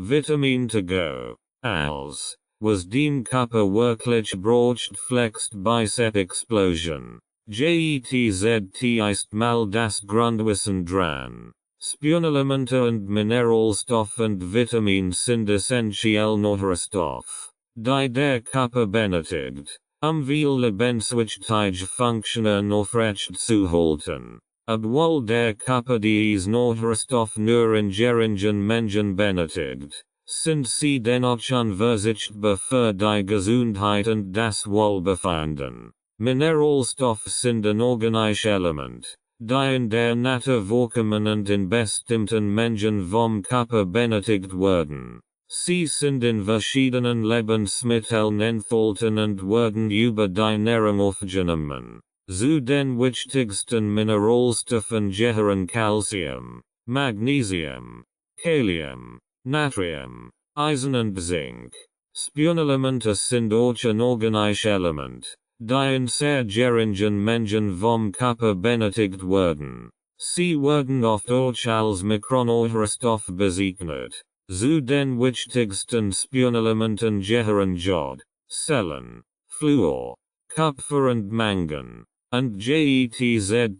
Vitamine to go, als, was den Körper wirklich braucht flext bicep explosion. JETZT ist mal das Grundwissen dran. Spurenelemente und Mineralstoff und Vitamin sind essentiell Nährstoffe, die der Körper benötigt, viel lebenswichtige Funktionen aufrecht zu halten. Obwohl der Körper dies Nährstoff nur in geringen Mengen benötigt, sind sie dennoch unverzichtbar für die Gesundheit und das Wohlbefinden. Mineralstoffe sind ein organisches Element, die in der Natur vorkommen und in bestimmten Mengen vom Körper benötigt werden. Sie sind in verschiedenen Lebensmitteln enthalten und werden über die Nahrung aufgenommen. Zu den wichtigsten Mineralstoffen gehören Calcium, Magnesium, Kalium, Natrium, Eisen und Zink. Spurenelemente sind auch ein organisches Element, die in sehr geringen Mengen vom Körper benötigt werden. Sie werden oft auch als Mikronährstoffe bezeichnet. Zu den wichtigsten Spurenelementen gehören Jod, Selen, Fluor, Kupfer und Mangan, und JETZTABZU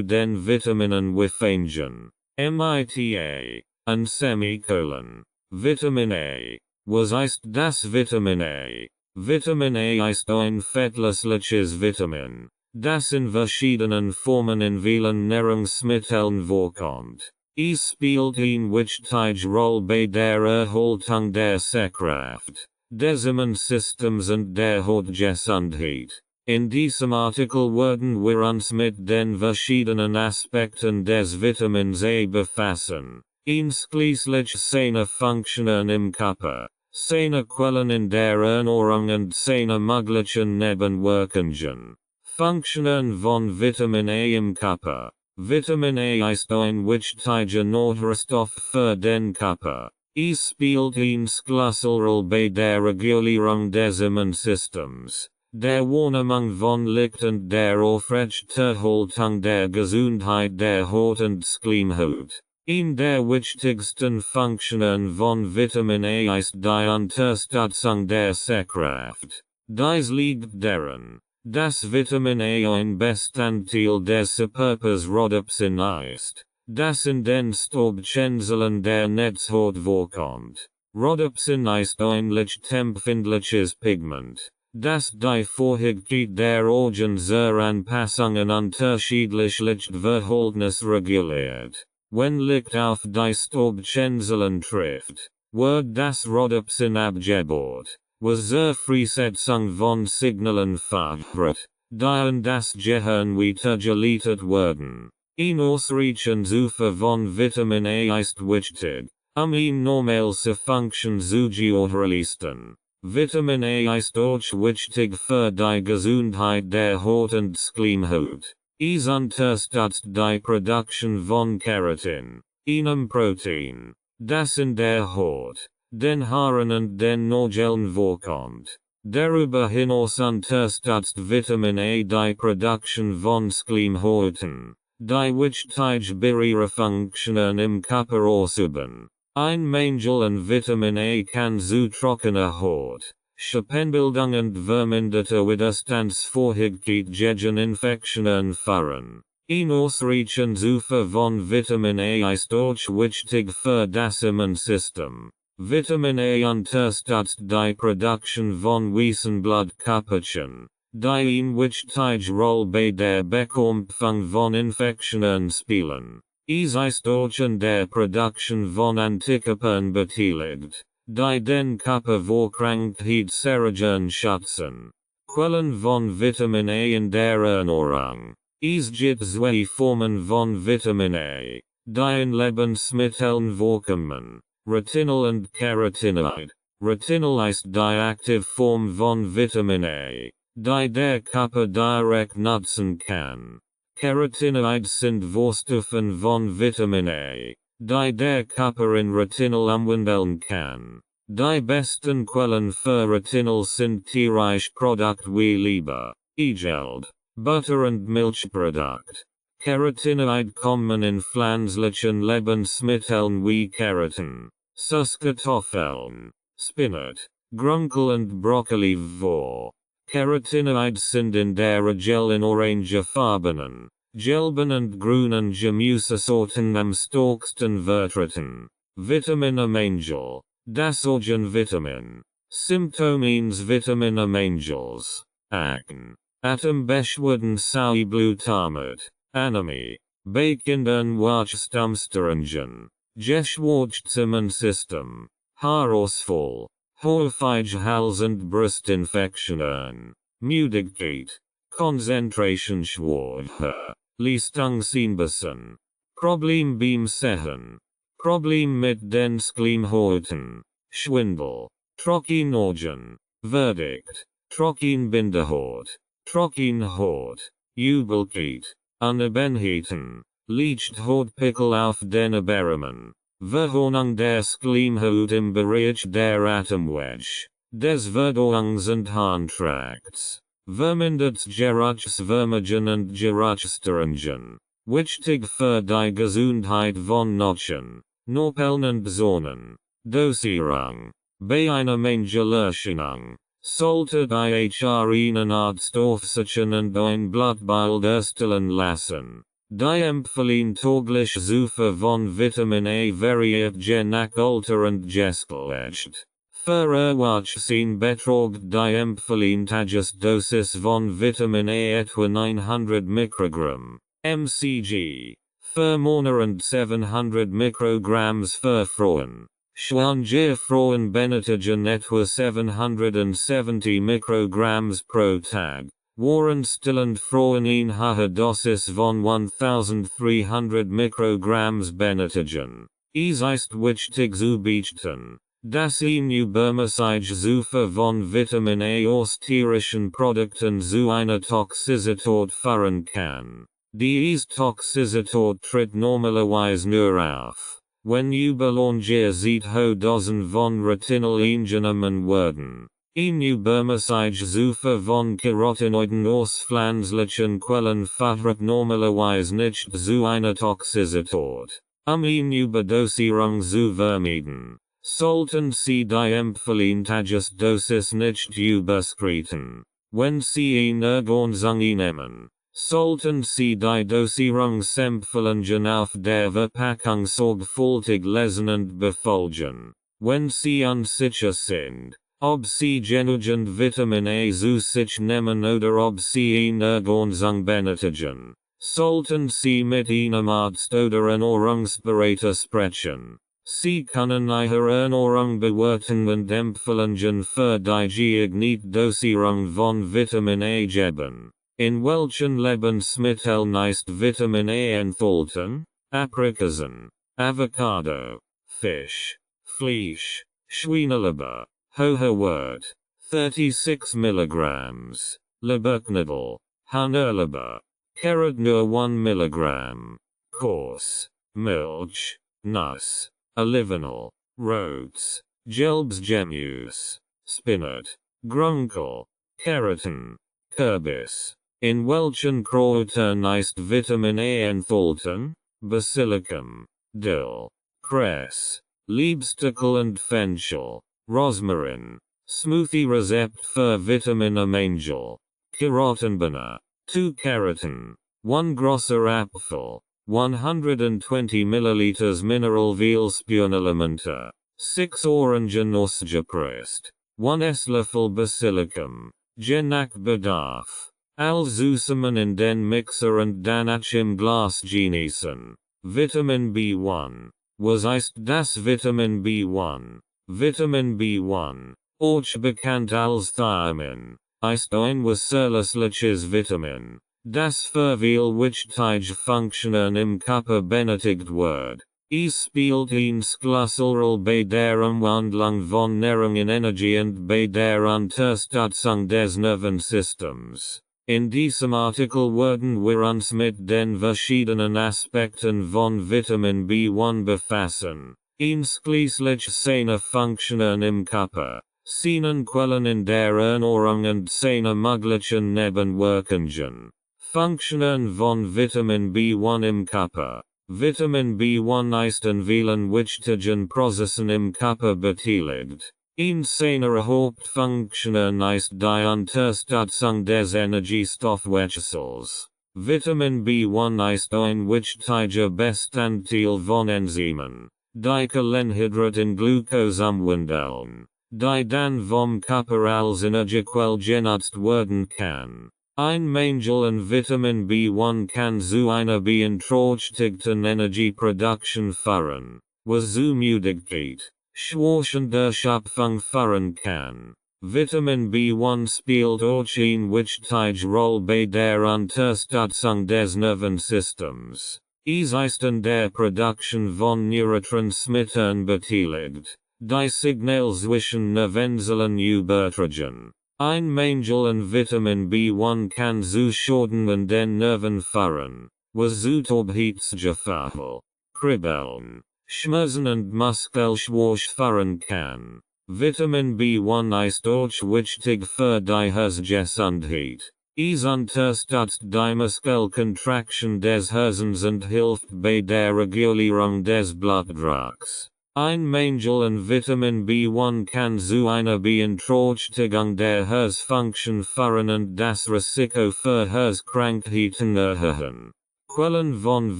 den Vitaminen Wifangien, MITA, und Semikolon. Vitamin A. Was ist das Vitamin A? Vitamin A ist ein fettlösliches Vitamin, das in verschiedenen Formen in vielen Nahrungsmitteln vorkommt. Es spielt eine wichtige Rolle bei der Erhaltung der Sehkraft, des Immunsystems und der Hautgesundheit. In diesem Artikel werden wir uns mit den verschiedenen Aspekten des Vitamins A befassen, einschließlich seiner Funktionen im Körper, seiner Quellen in der Ernährung und seiner möglichen Nebenwirkungen. Funktionen von Vitamin A im Körper. Vitamin A ist ein wichtiger Nährstoff für den Körper. Es spielt eine Schlüsselrolle bei der Regulierung des Immunsystems, der Wahrnehmung von Licht und der Aufrechterhaltung der Gesundheit der Haut und Schleimhaut. Eine der wichtigsten Funktionen von Vitamin A ist die Unterstützung der Sehkraft. Dies liegt daran, dass Vitamin A ein Bestandteil des Körpers Rhodopsin ist, das in den Staubzellen der Netzhaut vorkommt. Rhodopsin ist ein lichtempfindliches Pigment, das die Fähigkeit der Augen zur Anpassung an unterschiedlich Lichtverhältnis reguliert. Wenn Licht auf die Staubzellen trifft, wird das Rhodopsin abgebaut, was zur Freisetzung von Signalen führt, die in das Gehirn weitergeleitet werden. Ein ausreichendes Ufer von Vitamin A ist wichtig, eine normale Funktion zu gewährleisten. Vitamin A ist auch wichtig für die Gesundheit der Haut und Schleimhaut. Es unterstützt die Produktion von Keratin, einem Protein, das in der Haut, den Haaren und den Nägeln vorkommt. Darüber hinaus unterstützt Vitamin A die Produktion von Schleimhäuten, die wichtige Barrierefunktionen im Körper ausüben. Ein Mangel an Vitamin A kann zu trockener Haut, Schuppenbildung und verminderte Widerstandsfähigkeit gegen Infektionen führen. Ein ausreichendes Ufer von Vitamin A ist auch wichtig für das Immunsystem. Vitamin A unterstützt die Produktion von weißen Blutkörperchen, die eine wichtige Rolle bei der Bekämpfung von Infektionen spielen. Es ist auch in der Produktion von Antikörpern beteiligt, die den Körper vor Krankheitserregern schützen. Quellen von Vitamin A in der Ernährung. Es gibt zwei Formen von Vitamin A, die in Lebensmitteln vorkommen: Retinol und Carotenoid. Retinol ist die aktive Form von Vitamin A, die der Körper direkt nutzen kann. Carotenoid sind Vorstufen von Vitamin A, die der Körper in Retinol umwandeln kann. Die besten Quellen für Retinol sind tierische Produkte wie Leber, Egeld, Butter und Milchprodukt. Carotenoid kommen in pflanzlichen Lebensmitteln wie Keratin, Süßkartoffeln, Spinat, Grünkohl und Brokkoli vor. Carotinoide sind in der Regel in orangefarbenen, gelben und grünen Gemüsesorten am stärksten vertreten. Vitamine mangel, das Organvitamin. Symptomens Vitamine mangels, Akne. Atembeschwerden sowie Blutarmut, Anämie, Bekindern Wachstumsstörungen, Geschlechtszimmensystem, Haarausfall, häufige Hals- und Brustinfektionen, Müdigkeit, Konzentrationsschwäche, Leistungseinbußen, Problem beim Sehen, Problem mit den Schleimhäuten, Schwindel, Trockenaugen, Verdict, Trockenbindehaut, Trockenhaut, Übelkeit, Unebenheiten, Lichthautpickel auf den Oberarmen, Verhornung der Schleimhaut im Bereich der Atemwege, des Verdauungs- und Harntrakts, vermindert Geruchsvermögen und Geruchsstörungen, wichtig für die Gesundheit von Knochen, Knorpeln und Zonen, Dosierung, bei einer Mangelerscheinung, sollte einen Arzt aufsuchen und ein Blutbild erstellen lassen. Die empfehlen täglich Zufuhr von Vitamin A variiert je nach Alter und Geschlecht. Für Erwachsene beträgt die empfehlen Tagesdosis von Vitamin A etwa 900 Mikrogramm, mcg. Für Männer und 700 Mikrogramms für Frauen. Schwangere Frauen benötigen etwa 770 Mikrogramms pro Tag, während stillende Frauen eine hohe Dosis von 1300 Mikrogramms benötigen. Es ist wichtig zu beachten, dass eine übermäßige Zufuhr von Vitamin A aus tierischen Produkten zu einer Toxizität führen kann. Diese Toxizität tritt normalerweise nur auf, wenn überlangere hohe Dosen von Retinol eingenommen werden. Eine übermäßige Zufuhr von Carotinoiden aus pflanzlichen Quellen führt normalerweise nicht zu einer Toxizität. Eine Überdosierung zu vermeiden, sollten Sie die empfohlene Tagesdosis nicht überschreiten. Wenn Sie eine Ergänzung nehmen, sollten Sie die Dosierungsempfehlungen auf der Verpackung sorgfältig lesen und befolgen. Wenn Sie unsicher sind, ob Sie genügend Vitamin A zu sich nehmen oder ob Sie eine Ergänzung benötigen, sollten Sie mit einem Arzt oder Ernährungsberater sprechen. Sie können Ihre Ernährung bewerten und Empfehlungen für die geeignete Dosierung von Vitamin A geben. In welchen Lebensmitteln ist Vitamin A enthalten? Aprikosen, Avocado, Fisch, Fleisch, Schweineleber, hoher Wert, 36 mg, Leberknödel, Hühnerleber, Carrot nur 1 mg, Kurs, Milch, Nuss, Olivenöl, Roots, Gelbsgemüse, Spinat, Grünkohl, Karotten, Kürbis. In welchen Kräutern ist Vitamin A enthalten? Basilikum, Dill, Cress, Liebstickel und Fenchel, Rosmarin. Smoothie-Rezept für Vitamin A mangel. Karottenbanner, 2 Karotten, 1 großer Apfel, 120 ml Mineralölspülelemente, 6 Orangenuss gepresst, 1 Esslöffel Basilikum, je nach bedarf. Zusammen in den Mixer und danach im Glas genießen. Vitamin B1. Was ist das Vitamin B1? Vitamin B1, auch bekannt als Thiamin, ist ein wasserlösliches Vitamin, das für viele wichtige Funktionen im Körper benötigt wird. Es spielt eine schlüsselrolle bei der Umwandlung von Nahrung in Energie und bei der Unterstützung des Nervensystems. In diesem Artikel werden wir uns mit den verschiedenen Aspekten von Vitamin B1 befassen, einschließlich seiner Funktionen im Körper, seinen Quellen in der Ernährung und seiner möglichen Nebenwirkungen. Funktionen von Vitamin B1 im Körper. Vitamin B1 ist ein vielen wichtigen Prozessen im Körper beteiligt. Eine seiner Hauptfunktionen ist die Unterstützung des Energiestoffwechsels. Vitamin B1 ist ein wichtiger Bestandteil von Enzymen, die Kohlenhydrate in Glucose umwandeln, die dann vom Körper als Energiequelle genutzt werden kann. Ein Mangel an Vitamin B1 kann zu einer beeinträchtigten Energieproduktion führen, was zu Müdigkeit, Schwäche der Schöpfung führen kann. Vitamin B1 spielt auch eine wichtige Rolle bei der Unterstützung des Nervensystems. Es ist an der Produktion von Neurotransmittern beteiligt, die Signale zwischen Nervenzellen übertragen. Ein Mangel an Vitamin B1 kann zu Schäden an den Nerven führen, was zu Taubheitsgefühl, Kribbeln, Schmerzen und Muskelschwäche führen kann. Vitamin B1 ist auch wichtig für die Herzgesundheit. Es unterstützt die Muskelkontraktion des Herzens und hilft bei der Regulierung des Blutdrucks. Ein Mangel an Vitamin B1 kann zu einer Beeinträchtigung der Herzfunktion führen und das Risiko für Herzkrankheiten erhöhen. Quellen von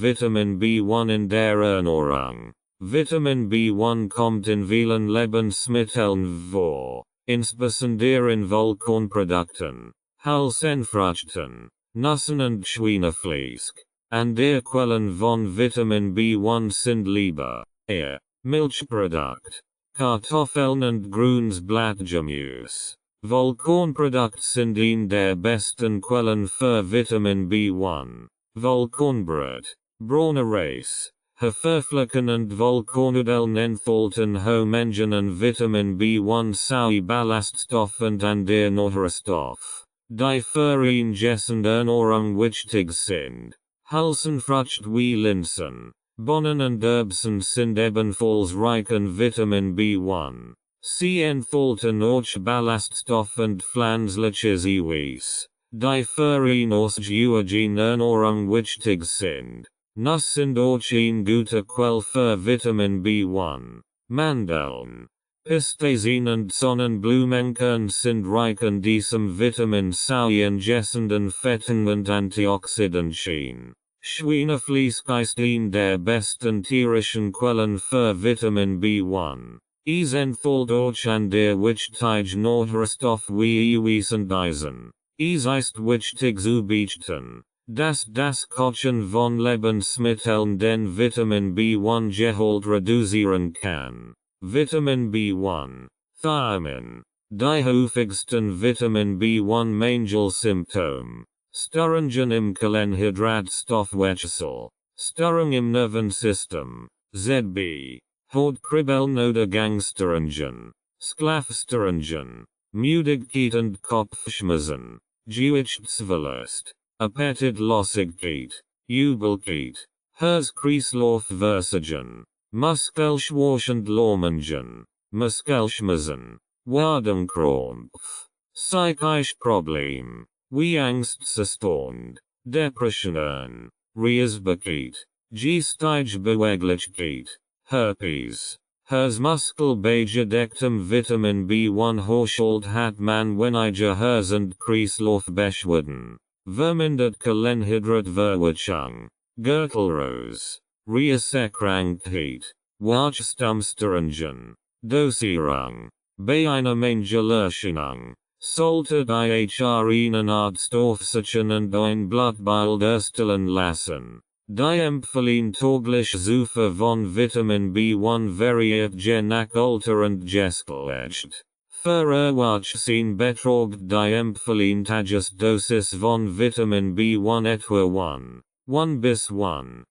Vitamin B1 in der Ernährung. Vitamin B1 kommt in vielen Lebensmitteln vor, insbesondere in Vollkornprodukten, Hülsenfrüchten, Nüssen und Schweinefleisch. Andere Quellen von Vitamin B1 sind Leber, Eier, Milchprodukt, Kartoffeln und grünes Blattgemüse. Vollkornprodukte sind eine der besten Quellen für Vitamin B1. Vollkornbrot, brauner Reis, Haferflocken und Vollkornnudeln enthalten hohe Mengen an Vitamin B1 sowie Ballaststoff und andere Nährstoffe, die für eine gesunde Ernährung wichtig sind. Hülsenfrüchte wie Linsen, Bohnen und Erbsen sind ebenfalls reich an Vitamin B1. Sie enthalten auch Ballaststoff und pflanzliches Eiweiß, die für eine ausgewogene Ernährung wichtig sind. Nüsse sind auch eine gute Quelle für Vitamin B1. Mandeln, Pistazien und Sonnenblumenkerne sind reich an diesem Vitamin sowie an gesunden Fetten und Antioxidantien. Schweinefleisch ist eine der besten tierischen Quellen für Vitamin B1. Es enthält auch andere wichtige Nährstoffe wie Eiweiß und Eisen. Es ist wichtig zu beachten, dass das Kochen von Lebensmitteln den Vitamin B1-Gehalt reduzieren kann. Vitamin B1, Thiamin. Die häufigsten Vitamin B1-Mangelsymptome. Störungen im Kohlenhydratstoffwechsel, Störung im Nervensystem, ZB, Hautkribbeln oder Gangstörungen, Schlafstörungen, Müdigkeit und Kopfschmerzen, Gewichtsverlust, Appetitlosigkeit, Übelkeit, Herz-Kreislauf-Versagen, Muskelschwäche und Lähmungen, Muskelschmerzen, Wadenkrampf, psychische Probleme, wie Angstzustand, Depressionen, Reisbarkeit, geistige Beweglichkeit, Herpes. Herzmuskel bei gedecktem Vitamin B1 Haushalt hat man weniger Herz- und Kreislaufbeschwerden, vermindert Kohlenhydratverwirkung, Gürtelrose, Reiserkrankheit, Wachstumsstörungen, Dosierung. Bei einer Mangelerscheinung sollte ihr einen Arzt aufsuchen und ein Blutbild erstellen lassen. Die empfehlen täglich Zufuhr von Vitamin B1 variiert je nach Alter und Geschlecht. Für Erwachsene beträgt die empfehlen Tagesdosis von Vitamin B1 etwa 1 bis 2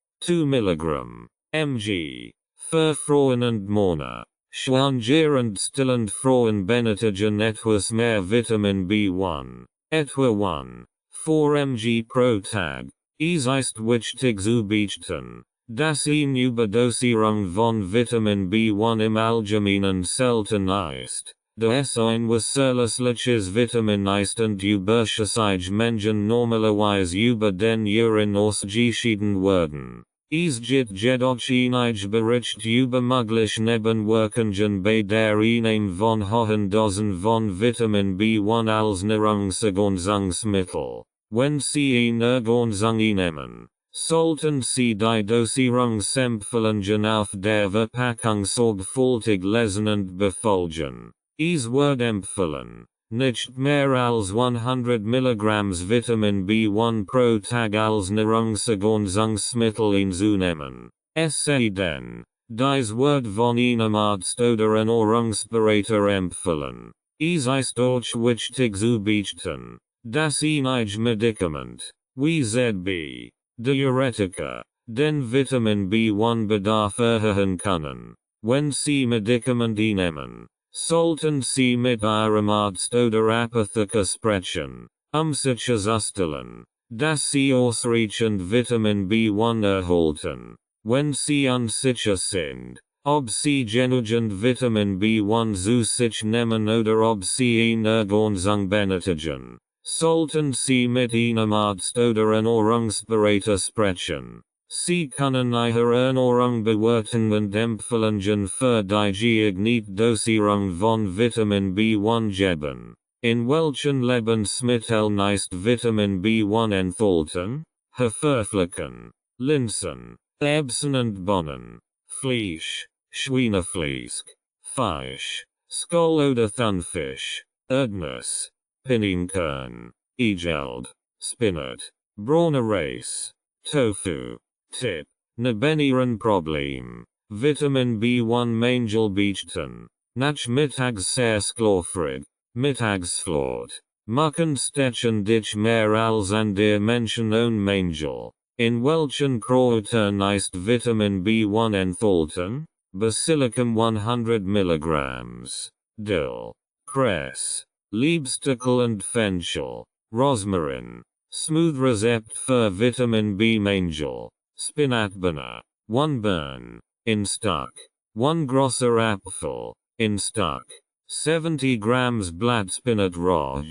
Milligramm mg. Für Frauen und Männer, schwanger und stillend Frauen benötigen etwas mehr Vitamin B1, etwa 4 mg pro Tag. Es ist wichtig zu beachten, dass eine Überdosierung von Vitamin B1 im Allgemeinen selten ist, da es ein wasserlösliches Vitamin ist und überschüssige Mengen normalerweise über den Urin ausgeschieden werden. Isjit jedoch einige bericht über möglich Nebenwirkungen bei der Einnahme von hohen Dosen von Vitamin B1 als Nahrungsergänzungsmittel. Wenn Sie eine Ergänzung einnehmen, sollten Sie die Dosierungsempfehlungen auf der Verpackung sorgfältig lesen und befolgen. Es wird empfohlen, nicht mehr als 100 Milligrams Vitamin B1 pro Tag als Nahrungsergänzungsmittel einzunehmen. Es sei denn, dies wird von einem Arzt oder Ernährungsberater empfohlen. Es ist auch wichtig zu beachten, dass einige Medikamente, wie z.B. Diuretika, den Vitamin B1 Bedarf erhöhen können. Wenn Sie Medikamente einnehmen, sollten Sie mit Ihrem Arzt oder Apotheker sprechen, sicherzustellen, dass Sie ausreichend Vitamin B1 erhalten. Wenn Sie unsicher sind, ob Sie genügend Vitamin B1 zu sich nehmen oder ob Sie eine Ergänzung benötigen, sollten Sie mit einem Arzt oder Ernährungsberater sprechen. Sie können Ihre Ernährung bewerten und Empfehlungen für die geeignete Dosierung von Vitamin B1 geben. In welchen Lebensmitteln ist Vitamin B1 enthalten? Haferflocken, Linsen, Erbsen und Bohnen, Fleisch, Schweinefleisch, Fisch, Skol oder Thunfisch, Erdnuss, Pinienkern, Egeld, Spinat, Braune Reis, Tofu. Tipp: Nebenieren Problem. Vitamin B1 Mangel beachten. Nach mittags sehr schlafrig. Mittagsflot. Machen stechen dich mehr als an der Menschen ohne Mangel. In welchen Kräutern ist Vitamin B1 enthalten? Basilicum 100 Milligrams. Dill. Cress. Liebstickel und Fenchel. Rosmarin. Smooth Rezept für Vitamin B Mangel. Spinatbana. 1 burn. In stock. 1 grosser Apfel. In stock. 70 grams Blattspinat raw.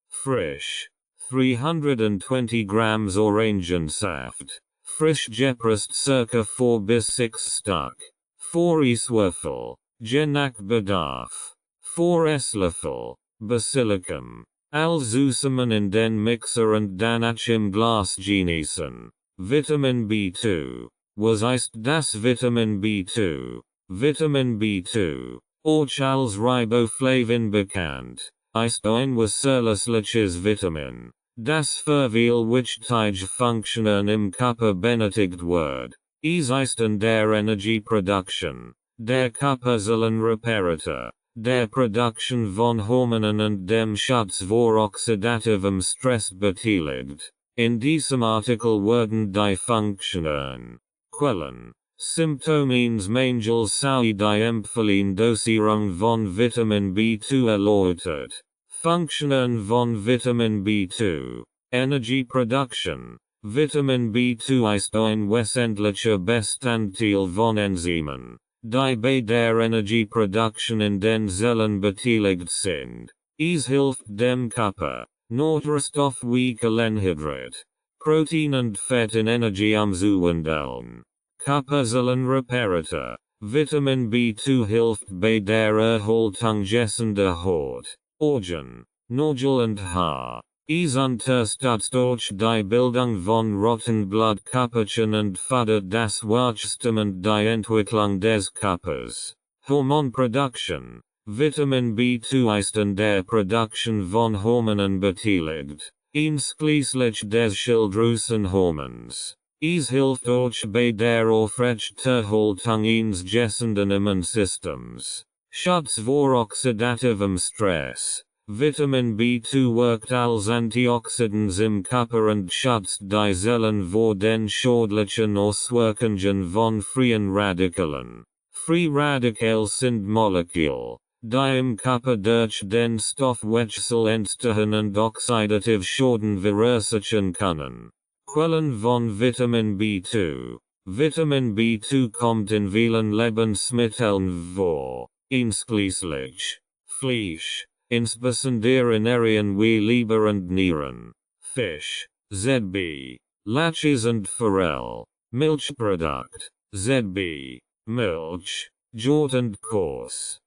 Frisch. 320 grams Orangensaft. Frisch gepresst circa 4 bis 6 stock. 4 Esslöffel. Je bedarf. 4 Esslöffel. Basilicum. Zusammen in den Mixer und danach im Glas genießen. Vitamin B2. Was ist das Vitamin B2? Vitamin B2, auch als Riboflavin bekannt, ist ein wasserlösliches Vitamin, das für viel wichtige Funktionen im Körper benötigt wird. Es ist in der Energieproduktion, der Körperzellenreparatur, der Produktion von Hormonen und dem Schutz vor oxidativem Stress beteiligt. In diesem Artikel werden die Funktionen, Quellen, Symptomen Mangels sowie die empfohlene Dosierung von Vitamin B2 erläutert. Funktionen von Vitamin B2, Energieproduktion. Vitamin B2 ist ein wesentlicher Bestandteil von Enzymen, die bei der Energieproduktion in den Zellen beteiligt sind. Es hilft dem Körper, Nährstoffe wie Kohlenhydrat, Protein und Fett in Energie umzuwandeln. Körperzellenreparatur. Vitamin B2 hilft bei der Erhaltung gesunder Haut, Augen, Nägel und Haar. Es unterstützt auch die Bildung von roten Blutkörperchen und fördert das Wachstum und die Entwicklung des Körpers. Hormonproduktion. Vitamin B2 ist in der Produktion von Hormonen beteiligt, einschließlich des Schilddrüsenhormons. Es hilft auch bei der Aufrechterhaltung eines gesunden Immunsystems. Schutz vor oxidativem Stress. Vitamin B2 wirkt als Antioxidant im Körper und schützt die Zellen vor den schädlichen Auswirkungen von freien Radikalen. Free Radicals sind Moleküle, die im Körper durch den Stoffwechsel entstehen und oxidativ Schaden verursachen können. Quellen von Vitamin B2. Vitamin B2 kommt in vielen Lebensmitteln vor, einschließlich Fleisch, insbesondere in Arien wie Leber und Nieren, Fisch, z.B. Lachs und Forelle, Milchprodukt, ZB, Milch, Jort und Kors,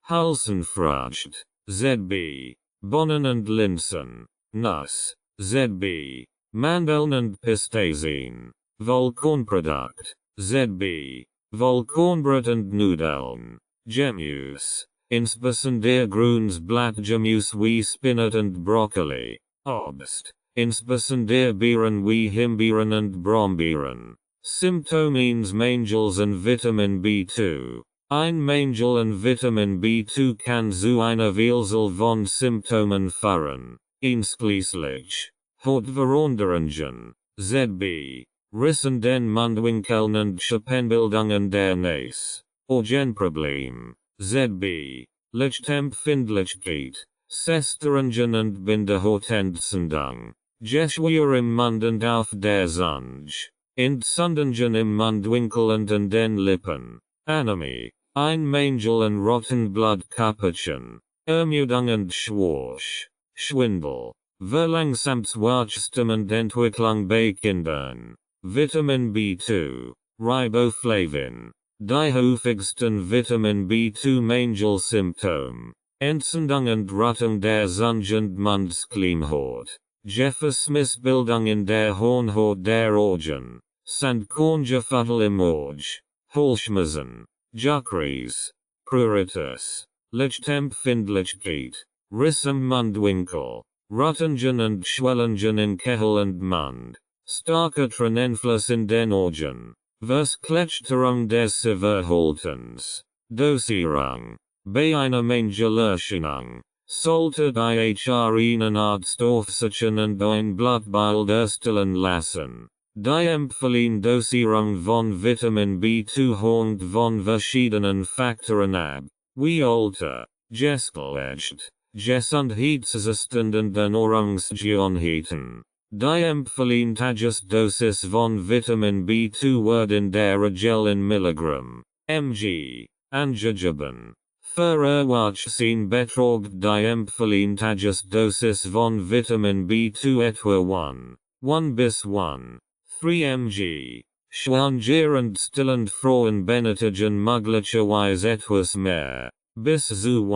Hülsenfrucht, ZB, Bohnen und Linsen, Nuss, ZB, Mandeln und Pistazien, Vollkornprodukt, ZB, Vollkornbrot und Nudeln, Gemüse, insbesondere Grünsblattgemüse wie Spinat und Brokkoli, Obst, insbesondere Beeren wie Himbeeren und Brombeeren. Symptomens Mangels und Vitamin B2. Ein Mangel und Vitamin B2 kann zu einer Vielzahl von Symptomen führen, einschließlich Hautveränderungen, ZB, Rissen den Mundwinkeln und Schuppenbildungen der Nase, Augenproblem, ZB, Lichtempfindlichkeit, Sästerungen und Bindehautentzündung, Geschwür im Mund und auf der Zunge, Entzündungen im Mundwinkel und an den Lippen, Anämie, ein Mangel und roten Blutkörperchen, Ermüdung und Schwäche, Schwindel, verlangsamt Wachstum und Entwicklung bei Kindern, Vitamin B2, Riboflavin, die häufigsten Vitamin B2 Mangelsymptom, Entzündung und Rötung der Zunge und Mundschleimhaut, Gefäßmissbildung in der Hornhaut der Augen, Sandkorngefuddel im Auge, Halsschmerzen, Juckreis, Pruritus, Lichtempfindlichkeit, Riss im Mundwinkel, Rötungen und Schwellungen in Kehl und Mund, starker Tränenfluss in den Augen, Verskletterung des Verhaltens, Dosierung, bei einer Mangelerscheinung, sollte Ihnen Arzt aufsuchen und ein Blutbild erstellen lassen. Die empfohlene Dosierung von Vitamin B2 hängt von verschiedenen Faktoren ab, wie Alter, Geschlecht, Gesundheitszustand und Ernährungsgewohnheiten. Die empfohlene Tagesdosis von Vitamin B2 wird in der Regel in Milligramm, mg, angegeben. Für Erwachsene beträgt die empfohlene Tagesdosis von Vitamin B2 etwa 1 bis 3 mg. Schwanger und stillend Frauen benötigen möglicherweise etwas mehr, bis zu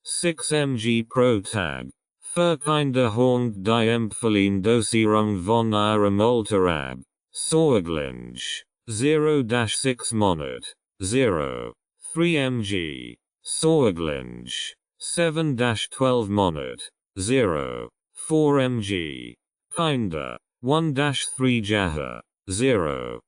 6 mg pro Tag. Für Kinder hängt die empfohlene Dosierung von ihrem Alter ab. Säugling, 0-6 Monate, 0,3 mg. Säugling, 7-12 Monate, 0,4 mg. Kinder, 1-3 Jahre, 0,5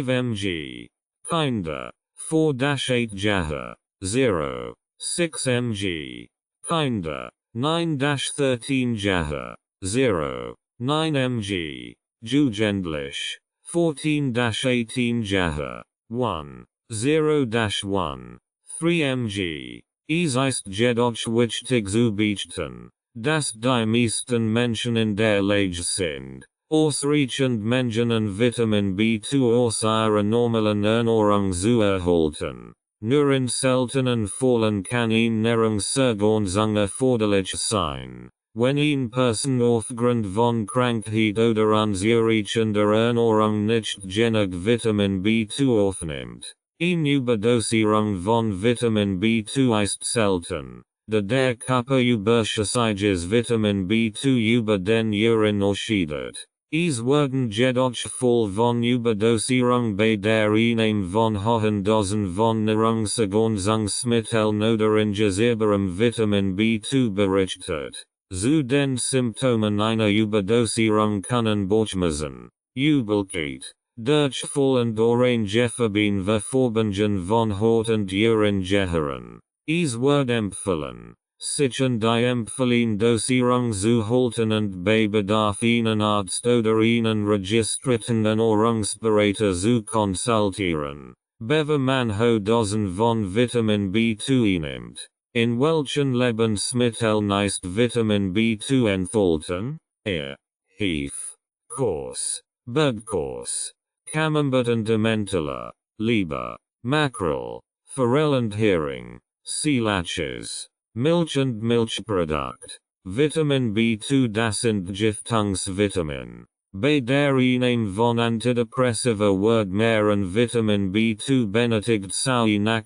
mg. Kinder, 4-8 Jahre, 0,6 mg. Kinder, 9-13 Jahre, 0,9 mg. Jugendlich, 14-18 Jahre, 0-1. 3 mg. Es ist jedoch wichtig zu beachten, dass die meisten Menschen in der Lage sind, ausreichend Mengen und Vitamin B2 aus ihrer normalen Ernährung zu erhalten. Nur in seltenen Fällen kann Ernährungsergänzung erforderlich sein. Wenn eine Person aufgrund von Krankheit oder unzureichender Ernährung nicht genug Vitamin B2 aufnimmt. Eine Überdosierung von Vitamin B2 ist selten, da der Körper überschüssiges Vitamin B2 über den Urin ausscheidet. Es werden jedoch Fälle von Überdosierung bei der Einnahme von hohen Dosen von Nahrungsergänzungsmitteln oder injizierbarem Vitamin B2 berichtet. Zu den Symptomen einer Überdosierung können Bauchschmerzen, Übelkeit, Durchfall und Orangefarben Verfärbungen von Haut und Urin gehören. Es wird empfohlen, sich an die empfohlene Dosierung zu halten und bei Bedarf einen Arzt oder einen registrierten Ernährungsberater zu konsultieren. Bevor man hohe Dosen von Vitamin B2 einnimmt. In welchen Lebensmitteln ist Vitamin B2 enthalten? Heath, Kors, Bergkors, Camembert und Emmentaler, Leber, Mackerel, Forell und Hering, Seelachs, Milch und Milchprodukt, Vitamin B2 das Entgiftungsvitamin, Bei der Einnahme von antidepressiva wird mehr an Vitamin B2 benötigt zur nach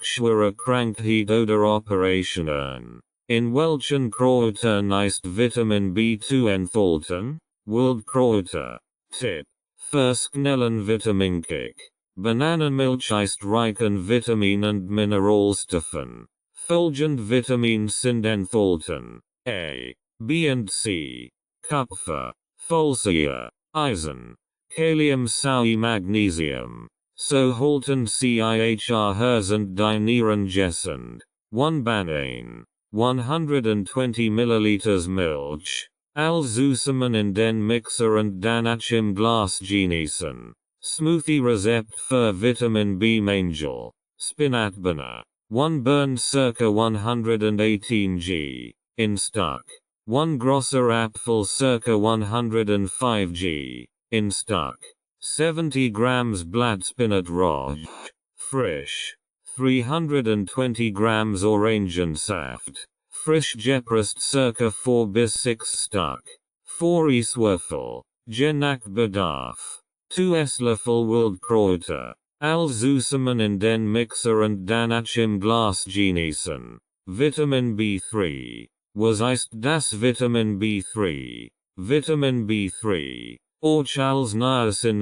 Krankheit oder Operationen. In welchen Kräutern ist Vitamin B2 enthalten? Wildkräuter. Tipp. Verschnellen Vitaminkick. Bananenmilch ist reich an Vitamin und Mineralstoffen. Folgende Vitamine sind enthalten: A, B und C. Kupfer, Folsäure, Eisen, Kalium sowie Magnesium. So halten CIHR und die Nieren gesund. 1 Banan. 120 Milliliters Milch. Zusammen in den Mixer und danach im Glas genießen. Smoothie Rezept für Vitamin B Mangel. Spinatbana. 1 burn circa 118 g. In stock. 1 großer Apfel circa 105 g. In stock. 70 grams Blattspinat raw. Frisch. 320 grams Orangensaft. Frisch gepresst circa 4 bis 6 stock. 4 Eswürfel. Je nach bedarf. 2 Esslöffel Wildkräuter. Zusammen in den Mixer und danach im Glas genießen. Vitamin B3. Was ist das Vitamin B3? Vitamin B3, auch als Niacin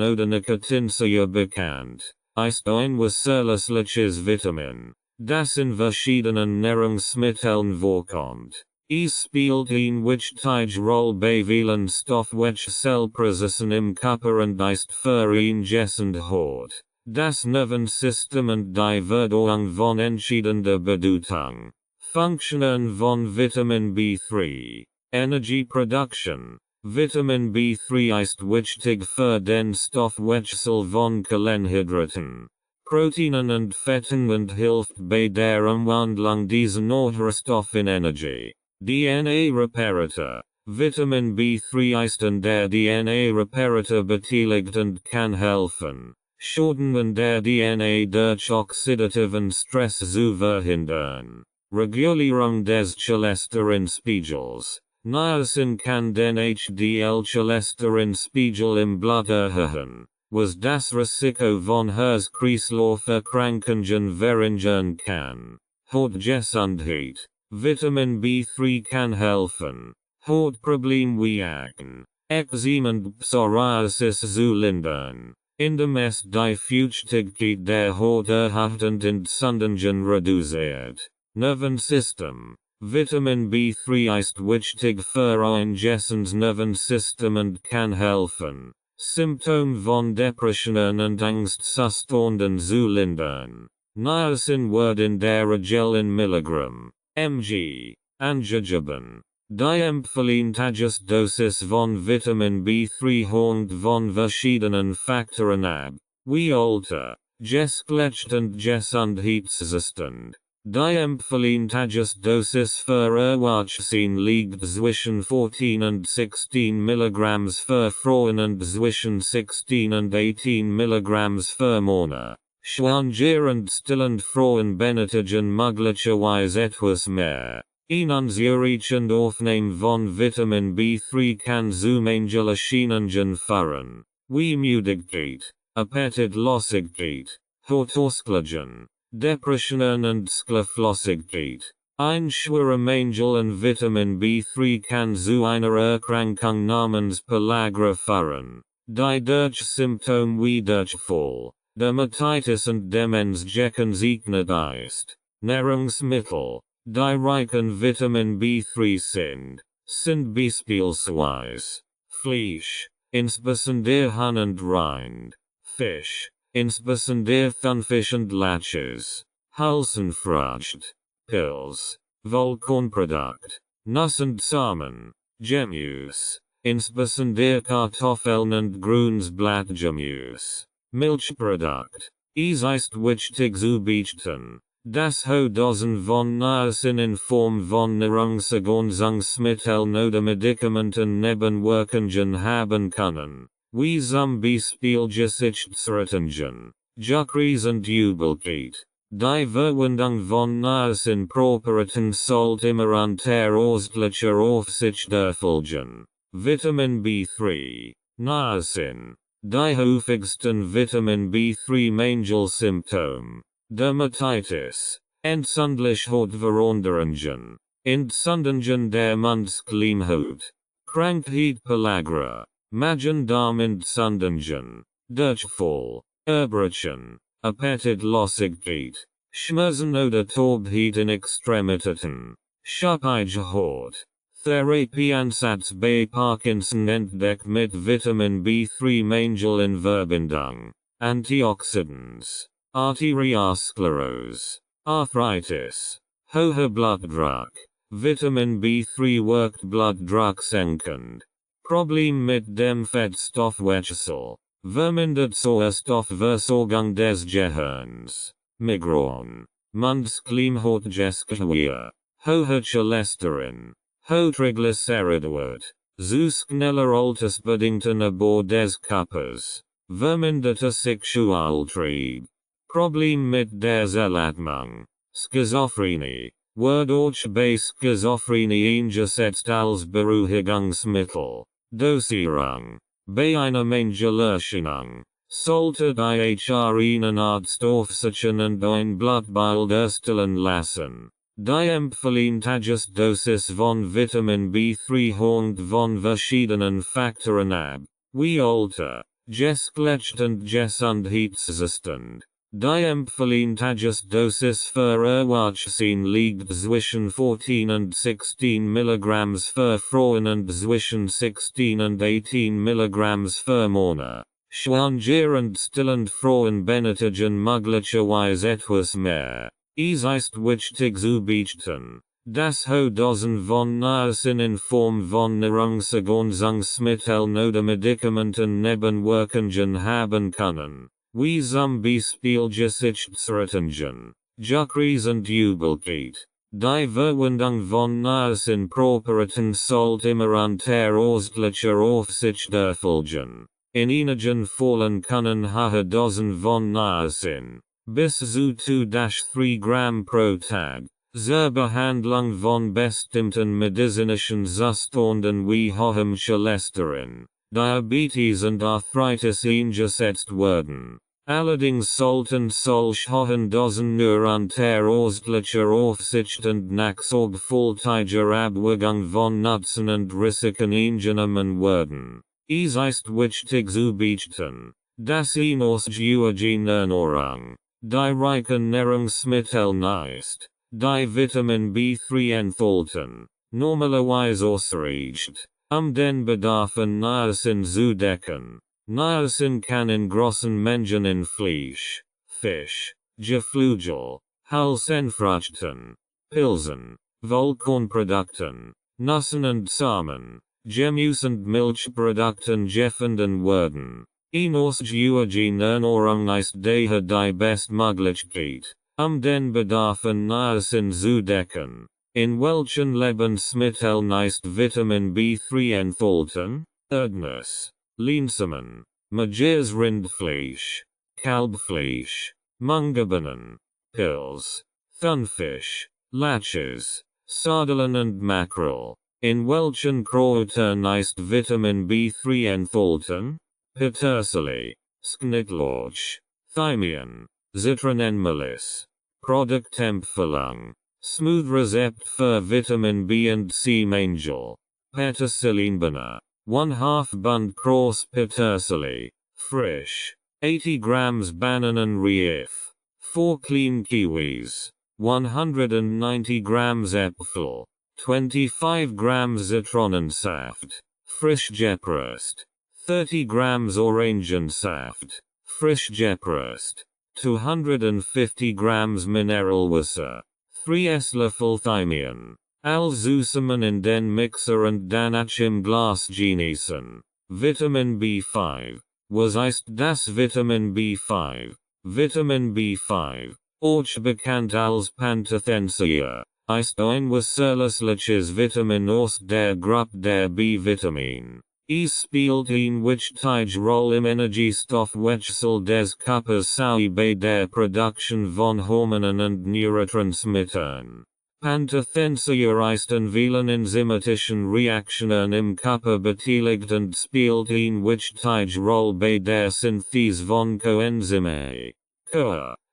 bekannt, ist ein wasserlösliches Vitamin, das in verschiedenen Nahrungsmitteln vorkommt. Es spielt eine wichtige Rolle bei vielen Stoffwechselprozessen im Körper und ist für ein gesund Hort. Das Nervensystem und die Verdauung von entscheidender Bedeutung. Funktion von Vitamin B3. Energy Production. Vitamin B3 ist wichtig für den Stoffwechsel von Kohlenhydraten, Proteinen und Fetten und hilft bei der Umwandlung dieser Nährstoffe in Energie. DNA-Reparator. Vitamin B3 ist an der DNA-Reparator beteiligt und kann helfen, Schäden an der DNA durch oxidativen Stress zu verhindern. Regulierung des Cholesterinspiegels. Niacin kann den HDL-Cholesterinspiegel im Blut erhöhen, was das Risiko von Herz-Kreislauf-Erkrankungen verringern kann. Hautgesundheit. Vitamin B3 kann helfen, Hautprobleme wie Akne, Ekzem und Psoriasis zu lindern, indem es die Feuchtigkeit der Haut erhöht und Entzündungen reduziert. Nervensystem. Vitamin B3 ist wichtig für ein gesundes Nervensystem und kann helfen, Symptome von Depressionen und Angstzuständen zu lindern. Niacin wird in der Regel in Milligramm mg angegeben. Die empfohlene Tagesdosis von Vitamin B3 hängt von verschiedenen Faktoren ab, wie Alter, Geschlecht und Gesundheitszustand. Die empfohlene Tagesdosis für Erwachsene liegt zwischen 14 und 16 mg für Frauen und zwischen 16 und 18 mg für Männer. Schwanger und stillende Frauen benötigen möglicherweise etwas mehr. Ein unzureichende Aufnahme von Vitamin B3 kann zu Mangelerscheinungen führen, wie Müdigkeit, Appetitlosigkeit, Hautausschlägen, Depressionen und Schlaflosigkeit. Ein schwerer Mangel an Vitamin B3 kann zu einer Erkrankung namens Pellagra führen, die durch Symptome wie Durchfall, Dermatitis und Demenz gekennzeichnet ist. Nahrungsmittel, die reich an Vitamin B3 sind beispielsweise Fleisch, insbesondere Hahn und Rind, Fisch, insbesondere Thunfisch und Lachs, Hülsenfrüchte, Pilz, Vollkornprodukt, Nuss und Samen, Gemüse, insbesondere Kartoffeln und Grünsblattgemüse, Milchprodukt. Es ist wichtig zu beachten, dass hohe Dosen von Niacin in Form von Nahrungsergänzungsmitteln oder Medikamenten Nebenwirkungen haben können, wie zum Beispiel Gesichtsreinigung, Juckreis und Übelkeit. Die Verwendung von Niacin-Präparaten sollte immer unter ärztlicher Aufsicht erfolgen. Vitamin B3. Niacin. Die häufigsten Vitamin B3 Mangelsymptom. Dermatitis. Entzündliche Hautveränderungen. Entzündungen der Mundschleimhaut. Krankheit Pellagra. Magen-Darm-Entzündungen. Durchfall. Erbrechen. Appetitlosigkeit. Schmerzen oder Taubheit in Extremitäten. Schuppige Haut. Therapieansatz bei Parkinson entdeckt mit Vitamin B3 Mangel in Verbindung. Antioxidants. Arteriosklerose. Arthritis. Hoher Blutdruck. Vitamin B3 wirkt Blutdruck senkend. Problem mit dem Fettstoffwechsel. Vermindert Sauerstoffversorgung des Gehirns. Migräne. Mundschleimhautgeschichte. Hoher Cholesterin. Hochtriglyceridwert. Zu schneller altersbedingten Abbau des Körpers. Verminderter Sexualtrieb. Problem mit der Zerlatmung. Schizophrenie. Wodurch bei Schizophrenie eingesetzt als Beruhigungsmittel. Dosierung. Bei einer Mangelerscheinung. Sollte IHR einen Arzt aufsuchen und ein Blutbild erstellen lassen. Die empfohlene Tagesdosis von Vitamin B3 hängt von verschiedenen Faktoren ab, wie Alter, Geschlecht und Gesundheitszustand. Die empfohlene Tagesdosis für Erwachsene liegt zwischen 14 und 16 mg für Frauen und zwischen 16 und 18 mg für Männer. Schwanger und stillende Frauen benötigen möglicherweise etwas mehr. Es ist wichtig zu beachten, dass hohe Dosen von Niacin in Form von Nahrungsergänzungsmitteln oder Medikamenten Nebenwirkungen haben können, wie zum Beispiel Gesichtsreinigung, Juckreis und Übelkeit. Die Verwendung von Niacin-Präparaten sollte immer unter ärztlicher Aufsicht erfolgen. In einigen Fällen können hohe Dosen von Niacin, bis zu 2-3 Gramm pro Tag, zur Behandlung von bestimmten medizinischen Zuständen wie hohem Cholesterin, Diabetes und Arthritis eingesetzt werden. Allerdings sollten solch hohen Dosen nur unter ärztlicher Aufsicht und nach sorgfältiger Abwägung von Nutzen und Risiken eingenommen werden. Es ist wichtig zu beachten, dass ausgiebige Ernährung, die reichen Nahrungsmittel ist, die Vitamin B3 enthalten, normalerweise ausreicht, den Bedarf an Niacin zu decken. Niacin kann in großen Mengen in Fleisch, Fisch, Geflügel, Halsenfrüchten, Pilzen, Vollkornprodukten, Nüssen und Samen, Gemüse und Milchprodukten gefunden werden. Ausgiebige Ernährung ist daher die Bestmöglichkeit, den Bedarf an Niacin zu decken. In welchen Lebensmitteln ist Vitamin B3 enthalten? Erdnuss, Leinsamen, mageres Rindfleisch, Kalbfleisch, Mungebohnen, Pilz, Thunfisch, Lachs, Sardellen und Mackerel. In welchen Kräutern ist Vitamin B3 enthalten? Petersilie, Schnittlauch, Thymian, Zitronenmelisse. Produktempfehlung. Smooth Rezept für Vitamin B und C Mangel. Petersilienbanner. 1/2 Bund große Petersilie. Frisch. 80 grams Bananenreif. 4 clean kiwis. 190 grams Äpfel. 25 grams Zitronensaft. Frisch gepresst. 30 grams Orangensaft. Frisch gepresst. 250 grams Mineralwasser. 3 Esslöffel Thymian. Zusammen in den Mixer und dann im Glas genießen. Vitamin B5. Was ist das Vitamin B5? Vitamin B5, auch bekannt als Pantothenium, ist ein wasserlösliches Vitamin aus der Gruppe der B-Vitamine. Es spielt eine wichtige Rolle im Energiestoffwechsel des Körpers sowie bei der Produktion von Hormonen und Neurotransmittern. Pantothensiereisten vielen enzymatischen Reaktionen im Körper beteiligt und spielt eine wichtige Rolle bei der Synthese von Coenzyme.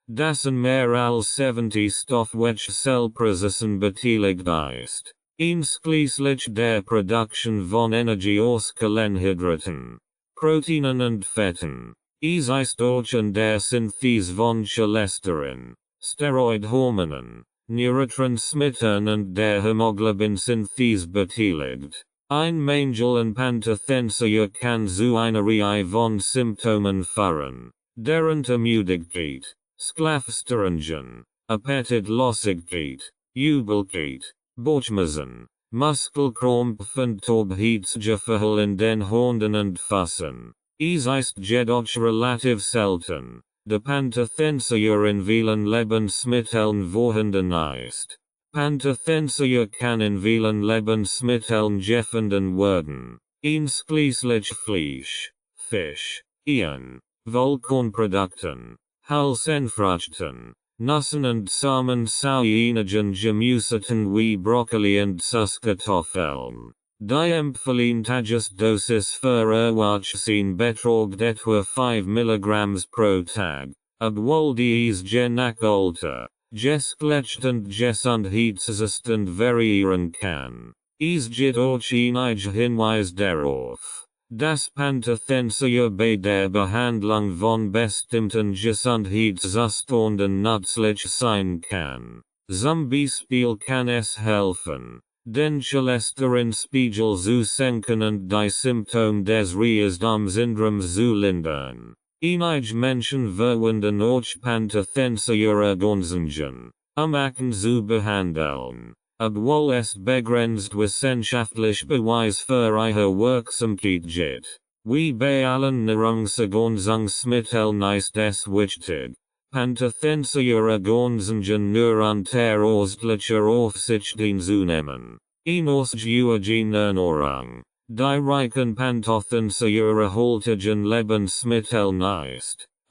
Dassen mehr als 70 Stoffwechselprozessen beteiligt ist. Einschließlich der Produktion von Energie aus Kohlenhydraten, Proteinen und Fetten. Es ist auch an der Synthese von Cholesterin, Steroidhormonen, Neurotransmittern und der Hämoglobin-Synthese beteiligt. Ein Mangel an Pantothensia kann zu einer Reihe von Symptomen führen, darunter Müdigkeit, Schlafstörungen, Appetitlosigkeit, Übelkeit, Bauchschmerzen, Muskelkrampf und Taubheitsgefühl in den Händen und Füßen. Es ist jedoch relativ selten, da Pantothensia in vielen Lebensmitteln vorhanden ist. Pantothensia kann in vielen Lebensmitteln gefunden werden, einschließlich Fleisch, Fisch, Eiern, Vollkornprodukten, Hülsenfrüchten, Nüssen und Samen sowie einigen Gemüseten wie Brokkoli und Süßkartoffeln. Die empfohlene Tagesdosis für Erwachsene beträgt etwa 5 mg pro Tag, obwohl dies je nach Alter, Geschlecht und Gesundheitszustand variieren kann. Es gibt auch einige Hinweise darauf, dass Pantothensia bei der Behandlung von bestimmten Gesundheitszuständen nützlich sein kann. Zum Beispiel kann es helfen, den Cholesterinspiegel zu senken und die Symptome des Reichhaltige-Syndroms zu lindern. Einige Menschen verwenden auch Pantothensia-Ergänzungen, Akne zu behandeln, obwohl es begrenzt wissenschaftlich Beweis für ihre Wirksamkeit gibt. Wie bei allen Nahrungsergänzungsmitteln ist es wichtig, Pantothensia-Ergänzungen nur unter ärztlicher Aufsicht einzunehmen. Ausgewogen Ernährung, die reichen Pantothensia-erhaltigen Lebensmitteln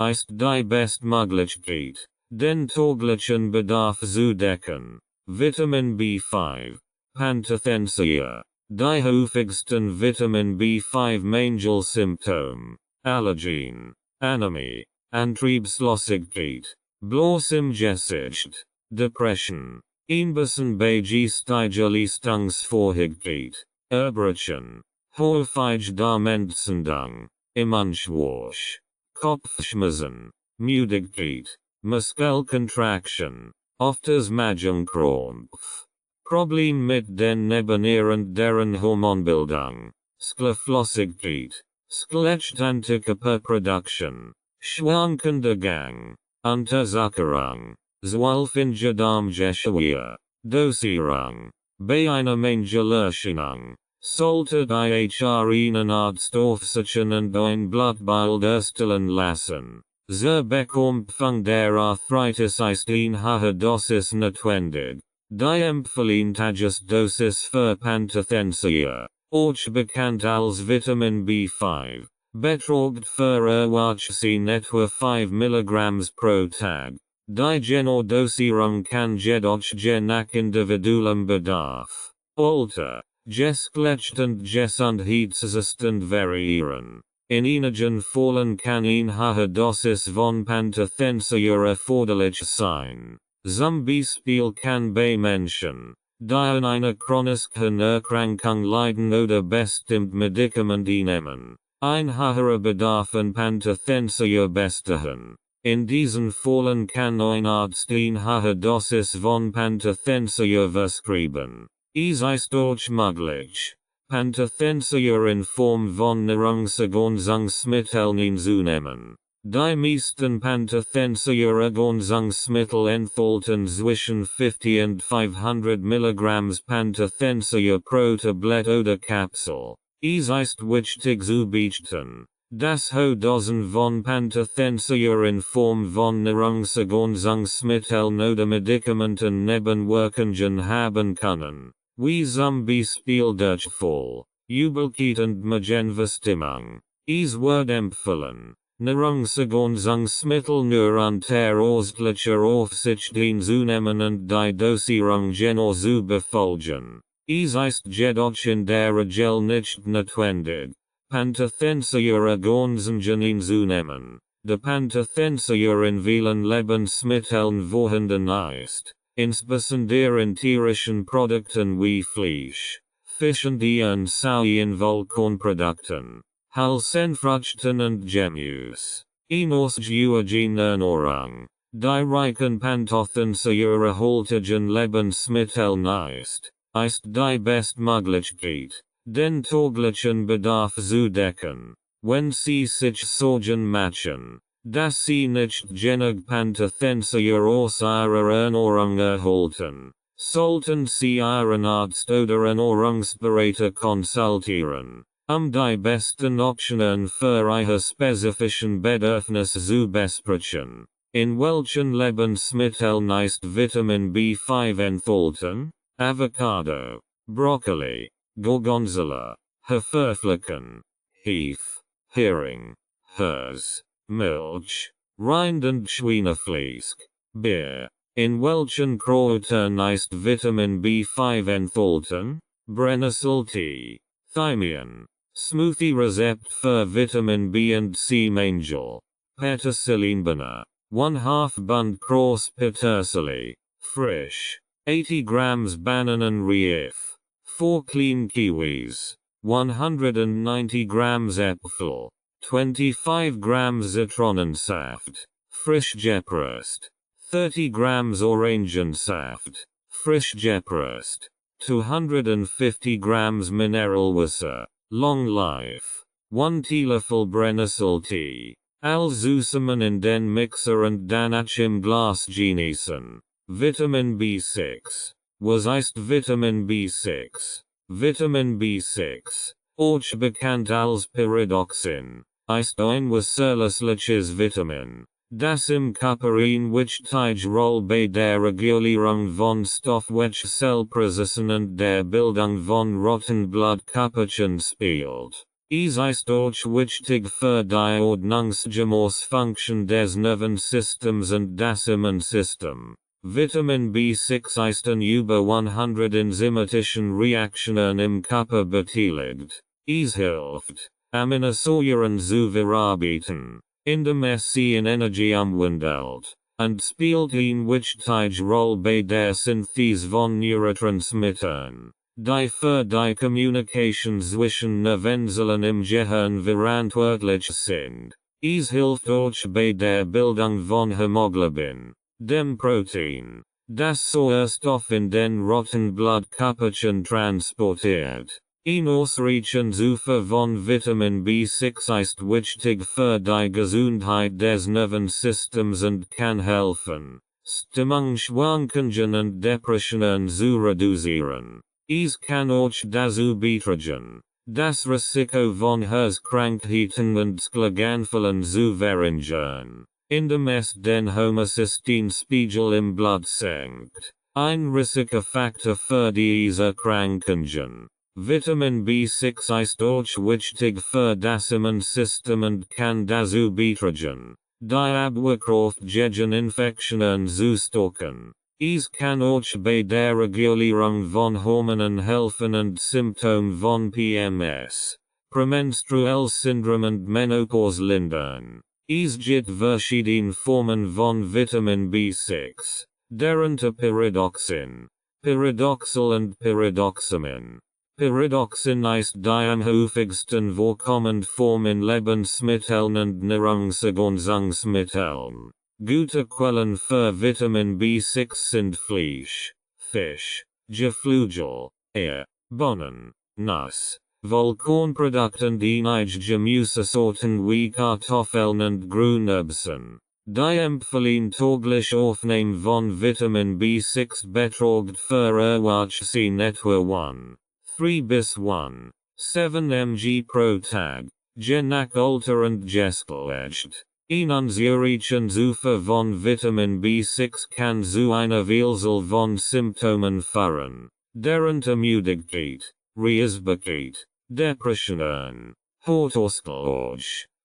ist die bestmöglichkeit, den täglichen Bedarf zu decken. Vitamin B5, Pantothensia, die häufigsten Vitamin B5 Mangelsymptome, Allergien, Anämie, Antriebslosigkeit, bloßem Gesicht, Depression, Einbußen bei geistiger Leistungsfähigkeit, Erbrechen, häufig Darmentzündung, im Anschwung, Kopfschmerzen, Müdigkeit, Muskelkontraktion, oftmals Magenkrampf, Problem mit den Nebennieren und deren Hormonbildung, Schlaflosigkeit, Skelettantikörperproduktion, schwankender Gang, Unterzuckerung, zwölfige Darmgeschwür, Dosierung, bei einer Mangelerscheinung, sollte einen Arzt aufsuchen und ein Blutbild erstellen lassen. Zur Bekämpfung der Arthritis ist eine hohe Dosis notwendig. Die empfohlene Tagesdosis für Pantothensia, auch bekannt als Vitamin B5, beträgt für Erwachsene etwa 5 mg pro Tag. Die genaue Dosierung kann jedoch je nach individuellem Bedarf, Alter, Geschlecht und Gesundheitszustand variieren. In einigen Fällen kann eine hohe Dosis von Pantothensia erforderlich sein. Zum Beispiel kann bei Menschen, die an einer chronischen Erkrankung leiden oder bestimmte Medikamente nehmen, ein höherer Bedarf an Pantothensia bestehen. In diesen Fällen kann ein Arzt eine hohe Dosis von Pantothensia verschreiben. Es ist auch möglich, Pantothensia in Form von Nahrungsergänzungsmitteln einzunehmen. Die meisten Pantothensia-Ergänzungsmittel enthalten zwischen 50 und 500 mg Pantothensia pro Tablette oder Kapsel. Es ist wichtig zu beachten, dass hohe Dosen von Pantothensia in Form von Nahrungsergänzungsmitteln oder Medikamenten Nebenwirkungen haben können, wie zum Beispiel Durchfall, Übelkeit und Magenverstimmung. Es wird empfohlen, Nahrungsergänzungsmittel nur unter örtlicher Aufsicht zunehmend und die Dosierung genau zu befolgen. Es ist jedoch in der Regel nicht notwendig, Pantothenischeure Ergänzungen zunehmen. De Pantothenischeure in vielen Lebensmitteln vorhanden ist, insbesondere in tierischen Produkten wie Fleisch, Fisch und Soja in Vollkornprodukten, Hülsenfrüchten und Gemüse. Ernährung, die reichen Pantothenischeure haltigen Lebensmitteln ist die Bestmöglichkeit, den täglichen Bedarf zu decken. Wenn sie sich Sorgen machen, dass sie nicht genug Pantothenischeure aus ihrer Ernährung erhalten, sollten sie ihren Arzt oder Ernährungsberater konsultieren, die besten Optionen für ihre spezifischen Bedürfnisse zu besprechen. In welchen Lebensmitteln ist Vitamin B5 enthalten? Avocado, Brokkoli, Gorgonzola, Haferflocken, Heath, Hering, Hirse, Milch, Rind und Schweinefleisch, Bier. In welchen Kräutern ist Vitamin B5 enthalten? Brennnesseltee, Thymian. Smoothie-Rezept für Vitamin B und C Mangel. Petersilinbanner. 1/2 Bund große Petersilie. Frisch. 80 grams Bananenreif. 4 clean kiwis. 190 grams Äpfel. 25 grams Zitronensaft. Frisch gepresst. 30 grams Orangensaft. Frisch gepresst. 250 grams Mineralwasser. Long life. 1 Teelöffel Brennnesseltee. Zusammen in den Mixer und danach im Glas genießen. Vitamin B6. Was ist Vitamin B6? Vitamin B6, auch bekannt als Pyridoxin, ist ein wasserlösliches Vitamin, das im Körper eine wichtige Rolle bei der Regulierung von Stoffwechselprozessen und der Bildung von roten Blutkörperchen spielt. Es ist auch wichtig für die Ordnungsgemäßfunktion des Nervensystems und das Immunsystem. Vitamin B6 ist an über 100 enzymatischen Reaktionen im Körper beteiligt. Es hilft, Aminosäuren zu verarbeiten, indem es sie in Energie umwandelt, und spielt eine wichtige Rolle bei der Synthese von Neurotransmittern, die für die Kommunikation zwischen Nervenzellen im Gehirn verantwortlich sind. Es hilft auch bei der Bildung von Hämoglobin, dem Protein, das Sauerstoff in den roten Blutkörperchen transportiert. Ein ausreichend Zufuhr von Vitamin B6 ist wichtig für die Gesundheit des Nervensystems und kann helfen, Stimmungsschwankungen und Depressionen zu reduzieren. Es kann auch dazu beitragen, das Risiko von Herzkrankheiten und Schlaganfällen zu verringern, indem es den Homocysteinspiegel im Blut senkt. Ein Risikofaktor für diese Erkrankungen. Vitamin B6 ist auch wichtig für das Immunsystem und kann dazu beitragen, die Abwehrkraft gegen Infektionen zu stärken. Es kann auch bei der Regulierung von Hormonen helfen und Symptomen von PMS, Prämenstruellsyndrom und Menopause lindern. Es gibt verschiedene Formen von Vitamin B6, darunter Pyridoxin, Pyridoxal und Pyridoxamin. Pyridoxin ist die am häufigsten vorkommende Form in Lebensmitteln und Nahrungsergänzungsmitteln. Gute Quellen für Vitamin B6 sind Fleisch, Fisch, Geflügel, Eier, Bohnen, Nuss, Vollkornprodukte und einige Gemüsesorten wie Kartoffeln und Grünerbsen. Die empfehlen täglich Aufnahme von Vitamin B6 beträgt für Erwachsene etwa 3 bis 7 mg pro Tag, je nach Alter und Geschlecht. Ein unzureichend Zufuhr von Vitamin B6 kann zu einer Vielzahl von Symptomen führen, darunter Müdigkeit, Reizbarkeit, Depressionen, Hautausschlag,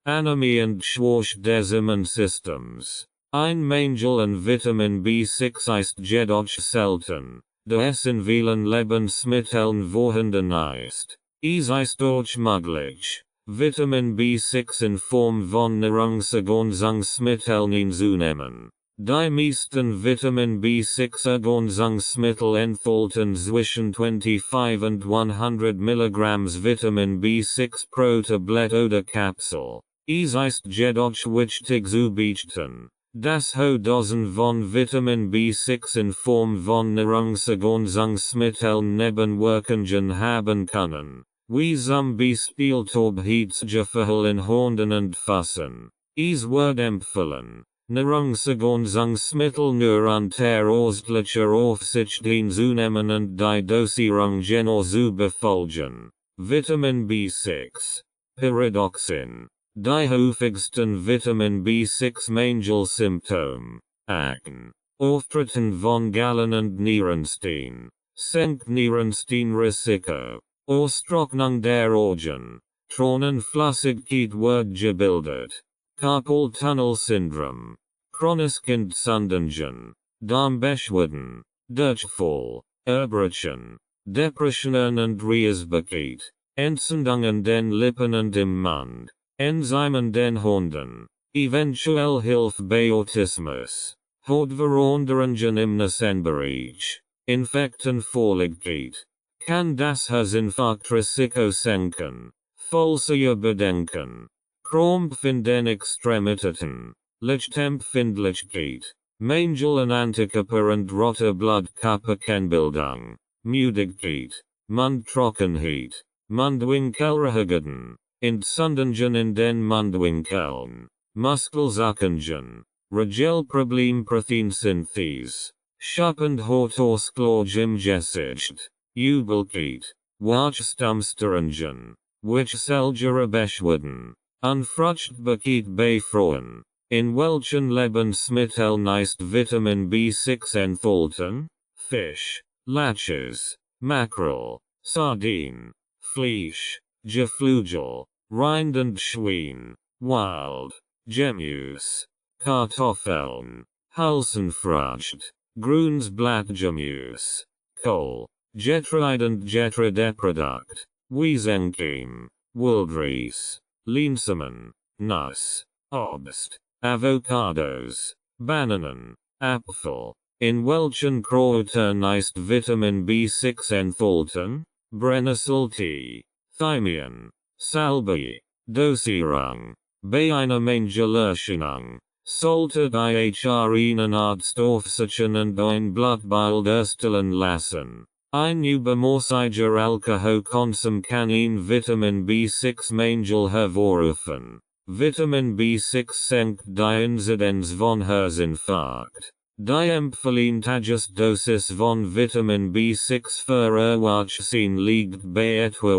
Anämie und Schwäche des Immunsystems. Ein Mangel an Vitamin B6 ist jedoch selten, da es in vielen Lebensmitteln vorhanden ist. Es ist auch möglich, Vitamin B6 in Form von Nahrungsergänzungsmitteln einzunehmen. Die meisten Vitamin B6 Ergänzungsmittel enthalten zwischen 25 und 100 mg Vitamin B6 pro Tablette oder Kapsel. Es ist jedoch wichtig zu beachten, dass hohe Dosen von Vitamin B6 in Form von Nahrungsergänzungsmitteln Nebenwirkungen haben können, wie zum Beispiel Taubheitsgefühl in Händen und Füßen. Es wird empfohlen, Nahrungsergänzungsmittel nur unter ärztlicher Aufsicht einzunehmen und die Dosierung genau zu befolgen. Vitamin B6. Paradoxin. Die häufigsten Vitamin B6 Mangelsymptome. Akne. Auftreten von Gallen und Nierenstein. Senkt Nierensteinrisiko. Austrocknung der Augen. Tränenflüssigkeit wird gebildet. Carpal-Tunnel-Syndrom. Chronisch Entzündungen. Darmbeschwerden. Durchfall. Erbrechen. Depressionen und Reisbarkeit. Entzündungen den Lippen und im Mund. Enzymen den Händen. Eventuell Hilfe bei Autismus. Hautveränderungen im Nasenbereich. Infektenvorliegkeit. Kann das Herzinfarktrisiko senken. Falsche Bedenken. Krampf in den Extremitäten. Lichtempfindlichkeit. Mangel an Antikörper und rote Blutkörperkennbildung. Müdigkeit. Mundtrockenheit. Mundwinkelrehagiden. Entzündungen in den Mundwinkeln. Muskelzuckungen. Regelproblemproteinsynthese. Schuppend Hautausgleich im Gesicht. Übelkeit. Wachstumsstörungen. Wichelgelge Beschwerden. Unfruchtbarkeit bei Frauen. In welchen Lebensmitteln ist Vitamin B6 enthalten? Fisch, Lachs, Mackerel, Sardine, Fleisch, Geflügel, Rind und Schwein, Wild, Gemüse, Kartoffeln, Hülsenfrüchte, Grünes Blattgemüse, Kohl, Getreide und Getreideprodukt, Weizenkeim, Wildreis, Linsamen, Nuss, Obst, Avocados, Bananen, Apfel. In welchen Kräutern ist Vitamin B6 enthalten? Brennnesseltee, Thymian, Salbei. Dosierung. Bei einer Mangelerscheinung sollte Ihnen Arzt aufsitzen und ein Blutbild erstellen lassen. Ein übermäßiger Alkoholkonsum kann ein Vitamin B6 Mangel hervorrufen. Vitamin B6 senkt die Inzidenz von Herzinfarkt. Die empfohlene Tagesdosis von Vitamin B6 für Erwachsene liegt bei etwa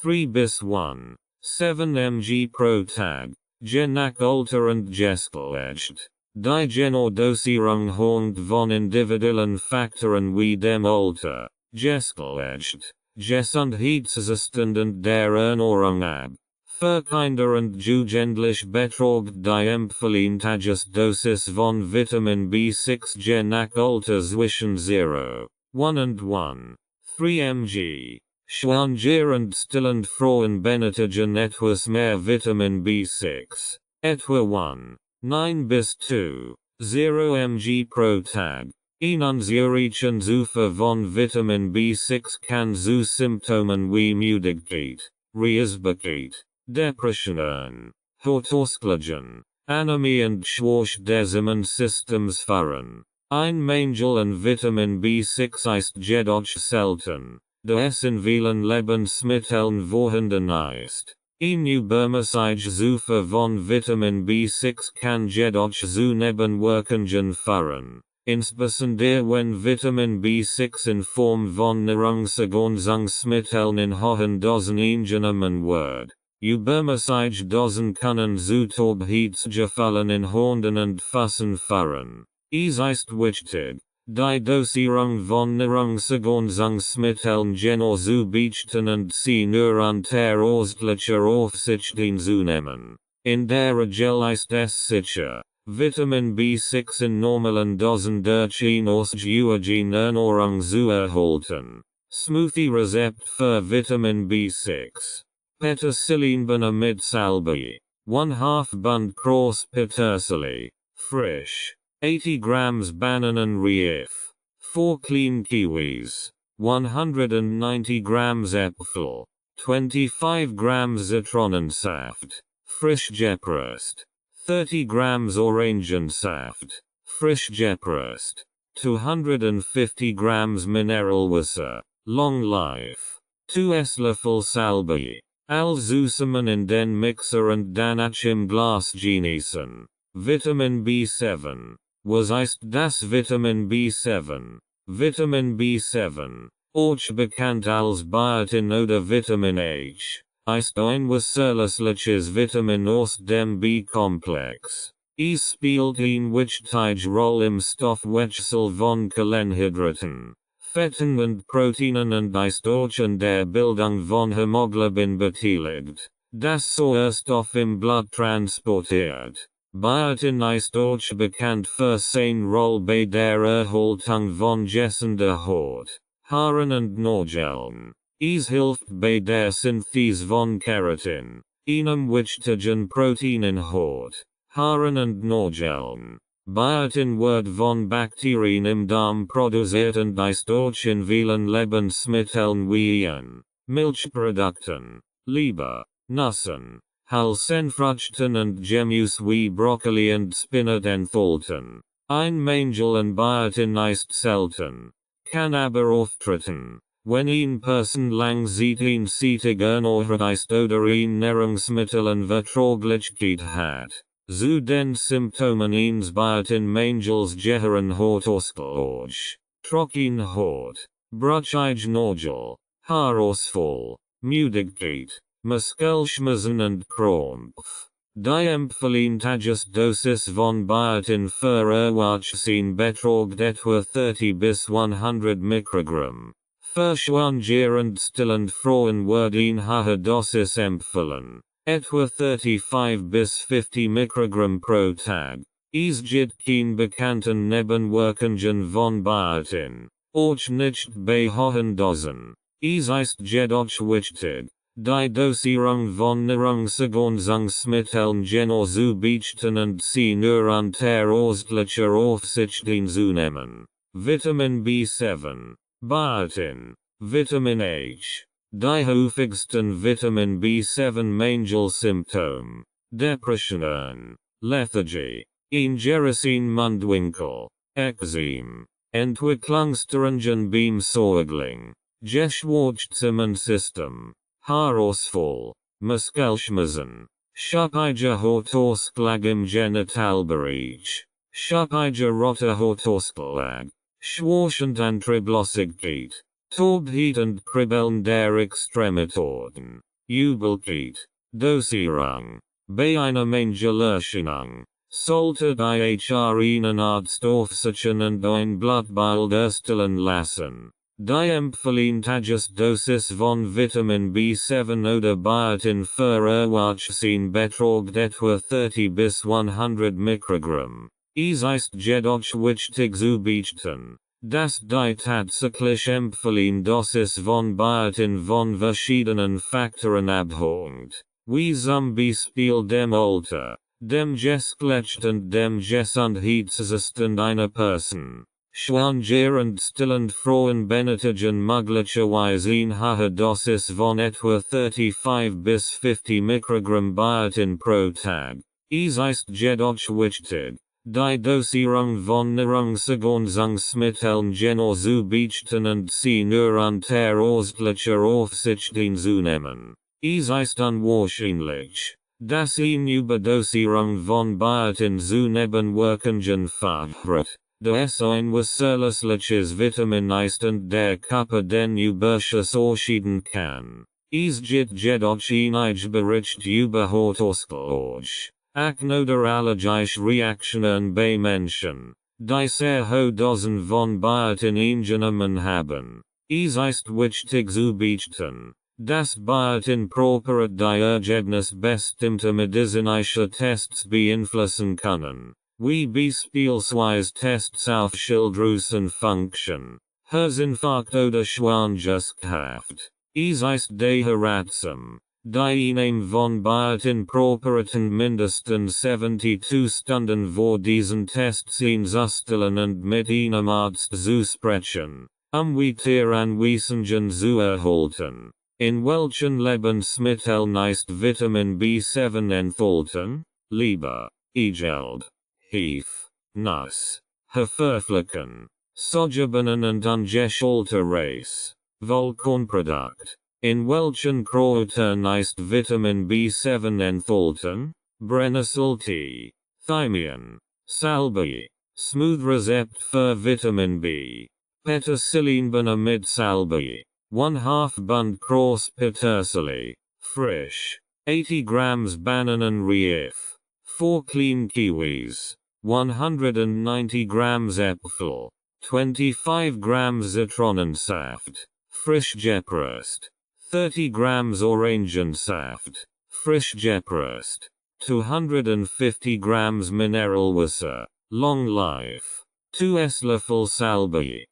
1,3 bis 1,7 mg pro Tag, je nach Alter und Geschlecht. Die genaue Dosierung hängt von individuellen Faktoren wie dem Alter, Geschlecht, Gesundheitszustand und der Ernährung ab. Für Kinder und Jugendliche beträgt die empfohlene Tagesdosis von Vitamin B6 je nach Alter zwischen 0, 1 und 1,3 mg. Schwanger und stillende Frauen benötigen etwas mehr Vitamin B6, etwa 1,9 bis 2,0 mg pro Tag. Ein unzureichende Zufuhr von Vitamin B6 kann zu Symptomen wie Müdigkeit, Reisbarkeit, Depressionen, Hautausgleichen, Anämie und Schwäche des Immunsystems führen. Ein Mangel an Vitamin B6 ist jedoch selten, da es in vielen Lebensmitteln vorhanden ist. Ein übermäßiger Zufuhr von Vitamin B6 kann jedoch zu Nebenwirkungen führen, insbesondere wenn Vitamin B6 in Form von Nahrungsergänzungsmitteln in hohen Dosen eingenommen wird. Übermäßige Dosen können zu Taubheitsgefühlen in Händen und Füßen führen. Es ist wichtig, die Dosierung von Nahrungsergänzungsmitteln genau zu beachten und sie nur unter ärztlicher Aufsicht einzunehmen. in der Regel ist es sicher. Vitamin B6 in normalen Dosen durch ausgewogen Ernährung zu erhalten. Smoothie Rezept für Vitamin B6. Petersilinbanner mit Salbei. 1/2 Bund große Petersilie. Frisch. 80 grams Bananenreif. 4 clean kiwis. 190 grams Äpfel. 25 grams Zitronensaft. Frisch gepresst. 30 grams Orangensaft. Frisch gepresst. 250 grams Mineralwasser. Long life. 2 Esslöffel Salbei. Zusammen in den Mixer und danach im Glas genießen. Vitamin B7. Was ist das Vitamin B7? Vitamin B7, auch bekannt als Biotin oder Vitamin H, ist ein wasserlösliches Vitamin aus dem B-Komplex. Es spielt eine wichtige Rolle im Stoffwechsel von Kohlenhydraten, Fetten und Proteinen und ist auch an der Bildung von Hämoglobin beteiligt, das Sauerstoff im Blut transportiert. Biotin ist auch bekannt für seine Rolle bei der Erhaltung von gessender Haut, Haaren und Nageln. Es hilft bei der Synthese von Keratin, einem wichtigen Protein in Haut, Haaren und Nageln. Biotin wird von Bakterien im Darm produziert und ist auch in vielen Lebensmitteln wie in Milchprodukten, Leber, Nüssen, Hülsenfrüchten und Gemüse wie Brokkoli und Spinat enthalten. Ein Mangel an Biotin ist selten, kann aber auftreten, wenn eine Person langzeitig ernährt ist oder ein Nahrungsmittelunverträglichkeit hat. Zu den Symptomen eines Biotin-Mangels gehören Hautausschlag, trockene Haut, brüchige Nagel, Haarausfall, Müdigkeit, Muskelschmerzen und Krampf. Die empfohlene Tagesdosis von Biotin für Erwachsene beträgt etwa 30 bis 100 Mikrogramm. Für Schwangere und stillende Frauen wird eine hohe Dosis empfohlen, etwa 35 bis 50 Mikrogramm pro Tag. Es gibt keine bekannten Nebenwirkungen von Biotin, auch nicht bei hohen Dosen. Es ist jedoch wichtig, die Dosierung von Nahrungsergänzungsmitteln genau zu beachten und sie nur unter ausdrücklicher Aufsicht einzunehmen. Vitamin B7, Biotin, Vitamin H. Die häufigsten Vitamin B7 Mangelsymptome, Depressionen, Lethargie, Ingerison Mundwinkel, Ekzem, Entwicklungsstörungen beim Säugling, Geschlechtszimmensystem, Haarausfall, Muskelschmerzen, schuppiger Hautausschlag im Genitalbereich, schuppiger roter Hautausschlag, schwächend Antrieblosigkeit, Taubheit und Kribbeln der Extremitäten, Übelkeit, Dosierung. Bei einer Mangelerscheinung sollte die einen Arzt aufsuchen und ein Blutbild erstellen lassen. Die empfohlene Tagesdosis von Vitamin B7 oder Biotin für Erwachsene beträgt etwa 30 bis 100 Mikrogramm. Es ist jedoch wichtig zu beachten, dass die tatsächlich empfohlene Dosis von Biotin von verschiedenen Faktoren abhängt, wie zum Beispiel dem Alter, dem Geschlecht und dem Gesundheitszustand einer Person. Schwangere und stillende Frauen benötigen möglicherweise eine hohe Dosis von etwa 35 bis 50 Mikrogramm Biotin pro Tag. Es ist jedoch wichtig, die Dosierung von Nahrungsergänzungsmitteln genau zu beachten und sie nur unter ausdrücklicher Aufsicht einzunehmen. Es ist unwahrscheinlich, dass eine Überdosierung von Biotin zu Nebenwirkungen führt. Da es ein wasserlösliches Vitamin ist und der Körper den Überschuss ausscheiden kann. Es gibt jedoch einige Berichte über Hautausschlag, Akne oder allergische Reaktionen bei Menschen, die sehr hohe Dosen von Biotin eingenommen haben. Es ist wichtig zu beachten, Das Biotin Diergebnis bestimmte medizinische Tests beeinflussen können. Wie beispielsweise Tests auf Schilddrüsenfunktion, Herzinfarkt oder Schwangerschaftskraft. Es ist daher ratsam, die Einnahme von Biotin mindestens 72 Stunden vor diesen Tests einzustellen und mit einem Arzt zu sprechen, weitere Anweisungen zu erhalten. In welchen Lebensmitteln ist Vitamin B7 enthalten? Leber, Egeld, Hefe, Nuss, Haferflocken, Sojabohnen und ungeschälte Reis. Vollkornprodukt. In welchen Kräutern ist Vitamin B7 enthalten? Brennnesseltee, Thymian, Salbei. Smooth Rezept für Vitamin B. Petersilinbohne mit Salbei. 1/2 Bund Kross Petersilie. Frisch. 80 grams Bananenreif. 4 clean kiwis. 190 grams Äpfel. 25 grams Zitronensaft. Frisch gepresst. 30 grams Orangensaft. Frisch gepresst. 250 grams Mineralwasser. Long life. 2 Esslöffel Salbei.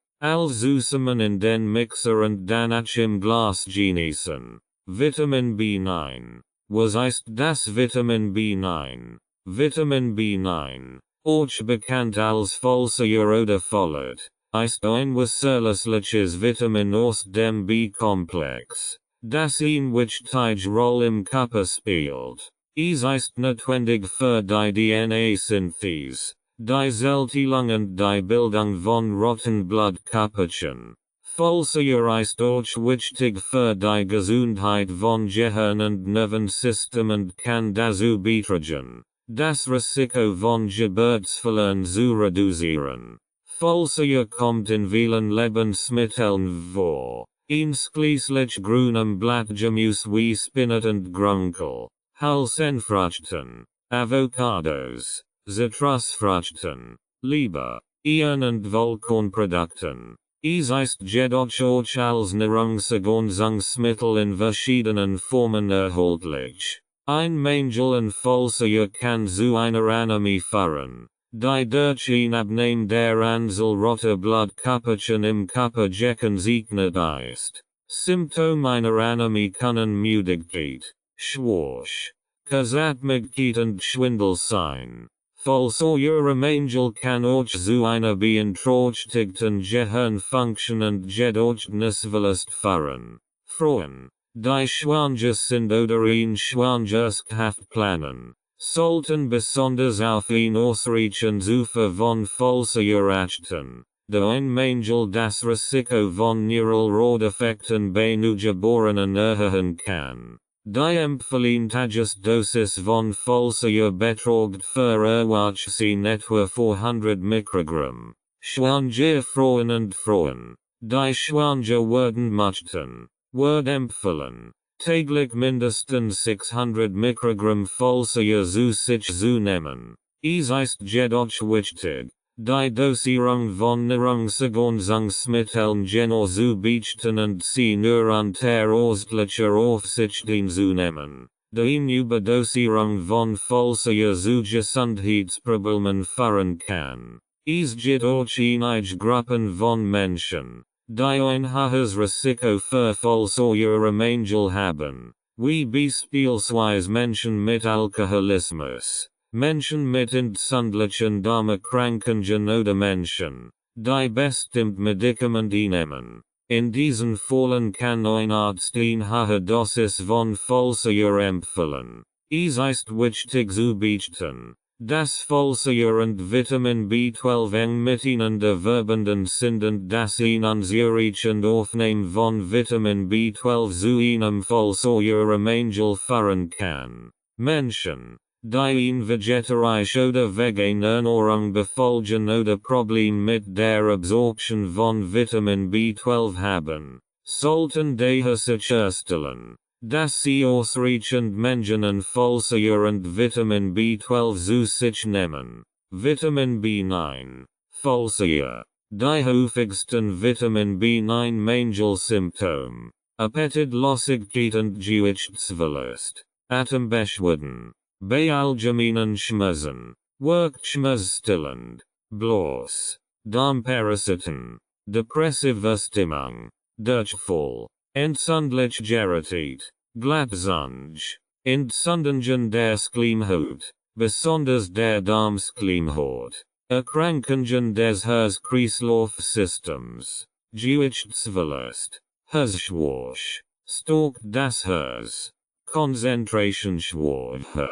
Zusammen in den Mixer und danach im Glas genießen. Vitamin B9. Was ist das Vitamin B9? Vitamin B9, auch bekannt als Folsäure oder Folat, ist ein wasserlösliches Vitamin aus dem B-Komplex, das eine wichtige Rolle im Körper spielt. Es ist notwendig für die DNA-Synthese, die Zellteilung und die Bildung von roten Blutkörperchen. Folsäure ist auch wichtig für die Gesundheit von Gehirn und Nervensystem und kann dazu beitragen, das Risiko von Geburtsfehlern zu reduzieren. Folsäure kommt in vielen Lebensmitteln vor, einschließlich grünem Blattgemüse wie Spinat und Grünkohl, Hülsenfrüchten, Avocados, Zitrusfrüchten, Leber, Ehren und Vollkornprodukten. Es ist jedoch auch als Nahrungsergänzungsmittel in verschiedenen Formen erhältlich. Ein Mangel an Folsäure kann zu einer Anämie führen, die durch ein Abnehmen der Anzahl roter Blutkörperchen im Körper gekennzeichnet ist. Symptome einer Anämie können Müdigkeit, Schwäche, Kurzatmigkeit und Schwindel sein. Folsäuremangel kann auch zu einer beeinträchtigten Gehirnfunktion und Gedächtnisverlust führen. Frauen, die schwanger sind oder eine Schwangerschaft planen, sollten besonders auf ein ausreichendes Ufer von Folsäure achten, da ein Mangel das Risiko von Neuralrodeffekten bei Neugeborenen erhöhen kann. Die empfohlene Tagesdosis von Folsäure beträgt für Erwachsene etwa 400 Mikrogramm. Schwangerfrauen und Frauen, die schwanger werden möchten, wird empfohlen, täglich mindestens 600 Mikrogramm Folsäure zu sich zu nehmen. Es ist jedoch wichtig, die Dosierung von Nahrungsergänzungsmitteln genau zu beachten und sie nur unter ärztlicher Aufsicht einzunehmen. Die Überdosierung von Folsäure zu Gesundheitsproblemen führen kann. Es gibt auch einige Gruppen von Menschen, die ein hohes Risiko für Folsäuremangel haben, wie beispielsweise Menschen mit Alkoholismus, Menschen mit entzündlichen Darmerkrankungen oder Menschen, die bestimmt Medikamente nehmen. In diesen Fällen kann ein Arzt eine hohe Dosis von Folsäure empfehlen. Es ist wichtig zu beachten, dass Folsäure und Vitamin B12 eng miteinander verbunden sind und dass ein unzureichende Aufnahme von Vitamin B12 zu einem Folsäuremangel führen kann. Menschen, die ein vegetarische oder vegane Ernährung befolgen oder Probleme mit der Absorption von Vitamin B12 haben, sollten daher sicherstellen, dass sie ausreichend Mengen an Folsäure und Vitamin B12 zu sich nehmen. Vitamin B9, Folsäure, die häufigsten Vitamin B9 Mangelsymptome. Appetitlosigkeit und Gewichtsverlust. Atembeschwerden. Bei allgemeinen Schmerzen. Workschmerzstillend. Bloß. Darmparasiten. Depressive Stimmung. Durchfall. Entzündlichkeit. Glattzunge. Entzündungen der Schleimhaut. Besonders der Darmschleimhaut. Erkrankungen des Herz-Kreislauf-Systems. Gewichtsverlust. Herzschwach. Stockt das Herz. Konzentrationsschwäche.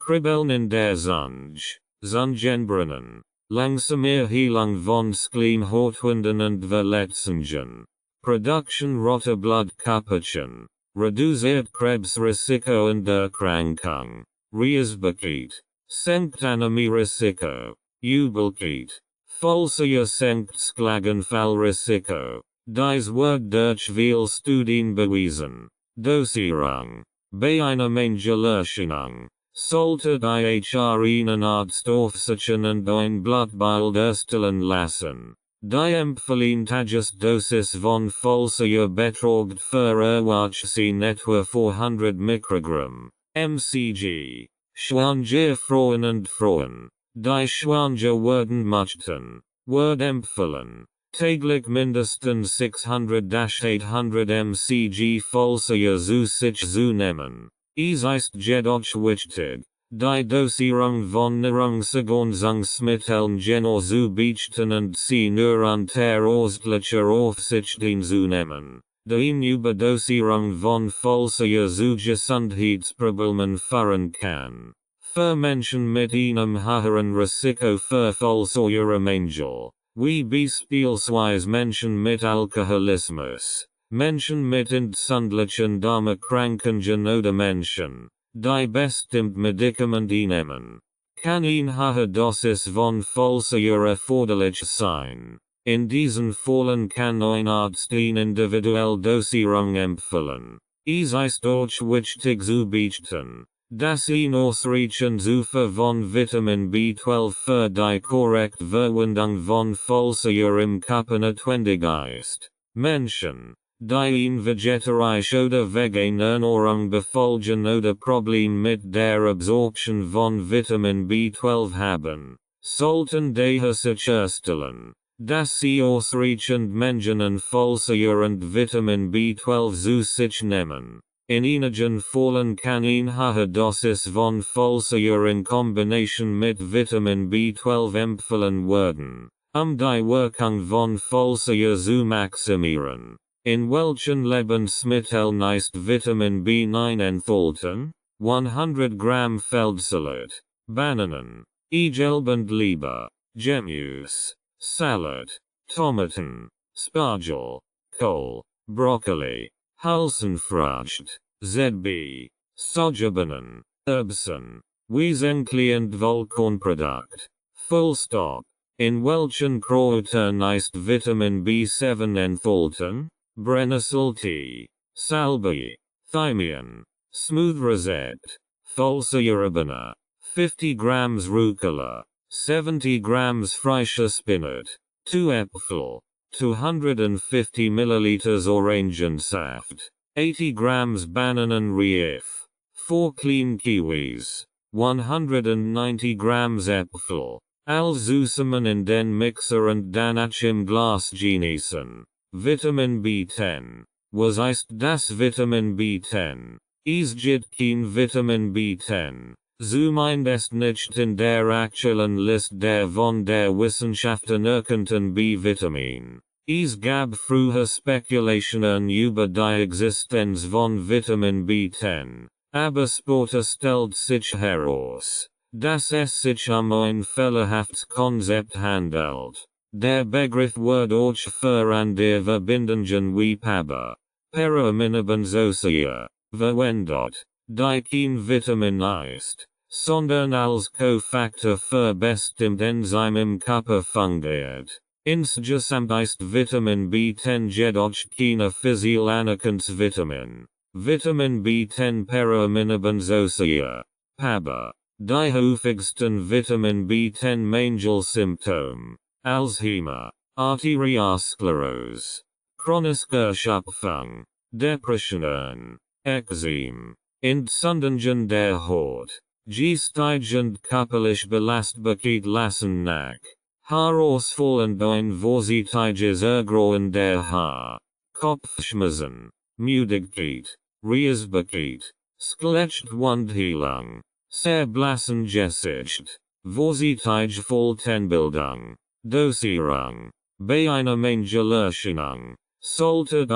Kribbeln in der Zunge. Zungenbrennen. Langsame Erhellung von Schleimhautwunden und Verletzungen. Production roter Blutkörperchen. Reduziert Krebsrisiko und Erkrankung. Reisbarkeit. Senkt Anämierisiko. Übelkeit. Falsiger senkt Schlaganfallrisiko. Dies wird durch viele Studien bewiesen. Dosierung. Bei einer Mangelerscheinung. Sollte einen Arzt aufsuchen und ein Blutbild erstellen lassen. Die empfehlen Tagesdosis von falsiger betragt für erwachsene etwa 400 Mikrogramm. mcg. Schwangerfrauen und Frauen, die schwanger werden möchten, wird empfohlen, täglich mindestens 600-800 mcg falsiger Zusätze zu nehmen. Es ist jedoch wichtig, die Dosierung von Nahrungsergänzungsmitteln genau zu beachten und sie nur unter ärztlicher Aufsicht einzunehmen. Die Überdosierung von falsiger zu Gesundheitsproblemen führen kann. Für Menschen mit einem höheren Risiko für falsiger Mangel, wie beispielsweise Menschen mit Alkoholismus, Menschen mit entzündlichen Darmerkrankungen oder Menschen, die bestimmt Medikamente nehmen, kann eine hohe Dosis von falsiger erforderlich sein. In diesen Fällen kann ein Arzt eine individuelle Dosierung empfehlen. Es ist auch wichtig zu beachten, dass ein ausreichend Zufuhr von Vitamin B12 für die korrekte Verwendung von falsiger im Körper notwendig ist. Menschen, die eine vegetarische oder vegane Ernährung befolgen oder Probleme mit der Absorption von Vitamin B12 haben, sollten daher sicherstellen, dass sie ausreichend Mengen an falsiger und Vitamin B12 zu sich nehmen. In einigen Fällen kann eine hohe Dosis von falsiger in Kombination mit Vitamin B12 empfohlen werden, die Wirkung von falsiger zu maximieren. In welchen Lebensmitteln ist Vitamin B9 enthalten? 100 Gramm Feldsalat, Bananen, Egelbend Leber, Gemüse, Salat, Tomaten, Spargel, Kohl, Brokkoli, Hülsenfrüchte, ZB, Sojabohnen, Erbsen, Wesentlich und Vollkornprodukt. Full stop. In welchen Kräutern ist Vitamin B7 enthalten? Brennnesseltee, Salbei, Thymian, Smooth Rosette, Falsa 50 grams Rucola, 70 grams frischer Spinat, 2 Äpfel, 250 milliliters Orangensaft, 80 grams Bananenreif, 4 clean kiwis, 190 grams Äpfel, zusammen in den Mixer und danach im Glas genießen. Vitamin B10. Was ist das Vitamin B10? Es gibt kein Vitamin B10. Zumindest nicht in der aktuellen Liste der von der Wissenschaft anerkannten B-Vitamin. Es gab früher Spekulationen über die Existenz von Vitamin B10, aber später stellt sich heraus, dass es sich ein fehlerhaftes Konzept handelt. Der Begriff wird auch für andere Verbindungen wie Paba, Paraaminobenzosia, verwendet, die kein Vitamin ist, sondern als Kofaktor für bestimmt Enzym im Körper fungiert. Insgesamt ist Vitamin B10 jedoch kein offiziell anerkanntes Vitamin. Vitamin B10 Paraaminobenzosia, Paba. Die häufigsten Vitamin B10 Mangelsymptome: Alzheimer, Arteriosklerose, chronische Erschöpfung, Depressionen, Ekzem, Entzündungen der Haut, Gesteigend körperlich belastbarkeit lassen nach, Haarausfall ein vorsichtiges Ergrauen der Haar, Kopfschmerzen, Müdigkeit, Reizbarkeit, Skelettwundheilung, Zerblassen Gesicht, vorsichtige Volltenbildung, Dosierung, bei einer Mangelerscheinung, sollte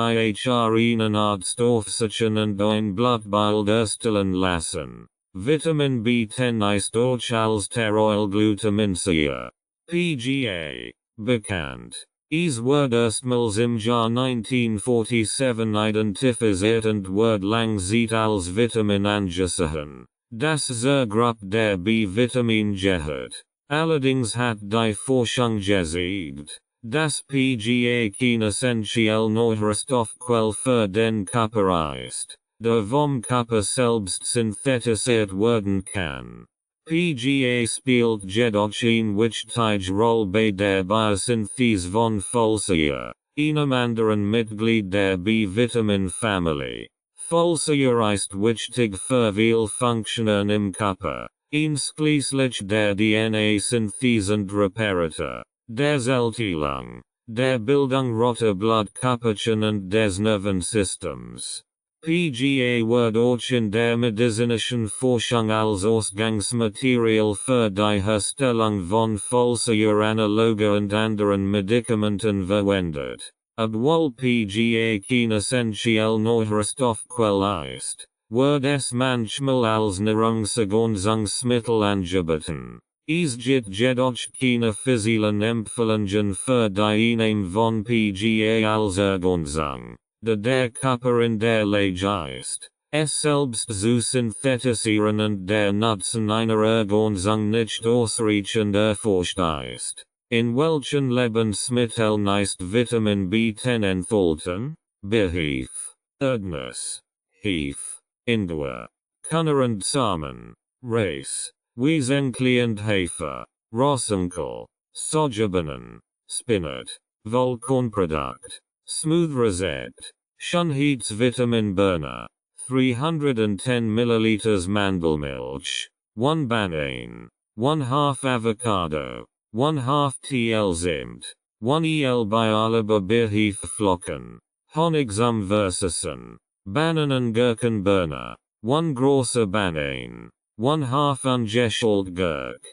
Ihnen Arzt aufsuchen und ein Blutbild erstellen lassen. Vitamin B10 ist auch als Terroilglutaminsäure, PGA, bekannt. Es wurde erstmals im Jahr 1947 identifiziert und wird lang Zeit als Vitamin angesehen, das zur Gruppe der B-Vitamin gehört. Allerdings hat die Forschung gezeigt, dass PGA kein essentielle Nährstoffquelle für den Körper ist, der vom Körper selbst synthetisiert werden kann. PGA spielt jedoch eine wichtige Rolle bei der Biosynthese von Folsäure, einem anderen Mitglied der B-Vitamin-Familie. Folsäure ist wichtig für viele Funktionen im Körper, einschließlich der DNA-Synthese und Reparatur, der Zellteilung, der Bildung roter Blutkörperchen und des Nervensystems. PGA wird auch in der medizinischen Forschung als Ausgangsmaterial für die Herstellung von Folsäure analoge und anderen Medikamenten verwendet. Obwohl PGA kein essentielle Nährstoffquelle ist, wird es manchmal als Nahrungsergänzungsmittel angeboten. Es gibt jedoch keine offiziellen Empfehlungen für die Einnahme von PGA als Ergänzung, da der Körper in der Lage ist, es selbst zu synthetisieren und der Nutzen einer Ergänzung nicht ausreichend erforscht ist. In welchen Lebensmitteln ist Vitamin B10 enthalten? Beef, Erdnuss, Hefe, Ingwer, Körner und Samen, Reis, Weizenkehl und Hafer, Rosenkohl, Sojabohnen, Spinat, Vollkornprodukt, Smooth Rosette, Schönheits Vitamin Burner, 310 ml Mandelmilch, 1 Banane, 1/2 Avocado, 1/2 TL Zimt, 1 El Bialaba Birhefeflocken, Honig zum Versessen, Bananen Gurkenburner, 1 große Banane, 1/2 ungeschält Gurk,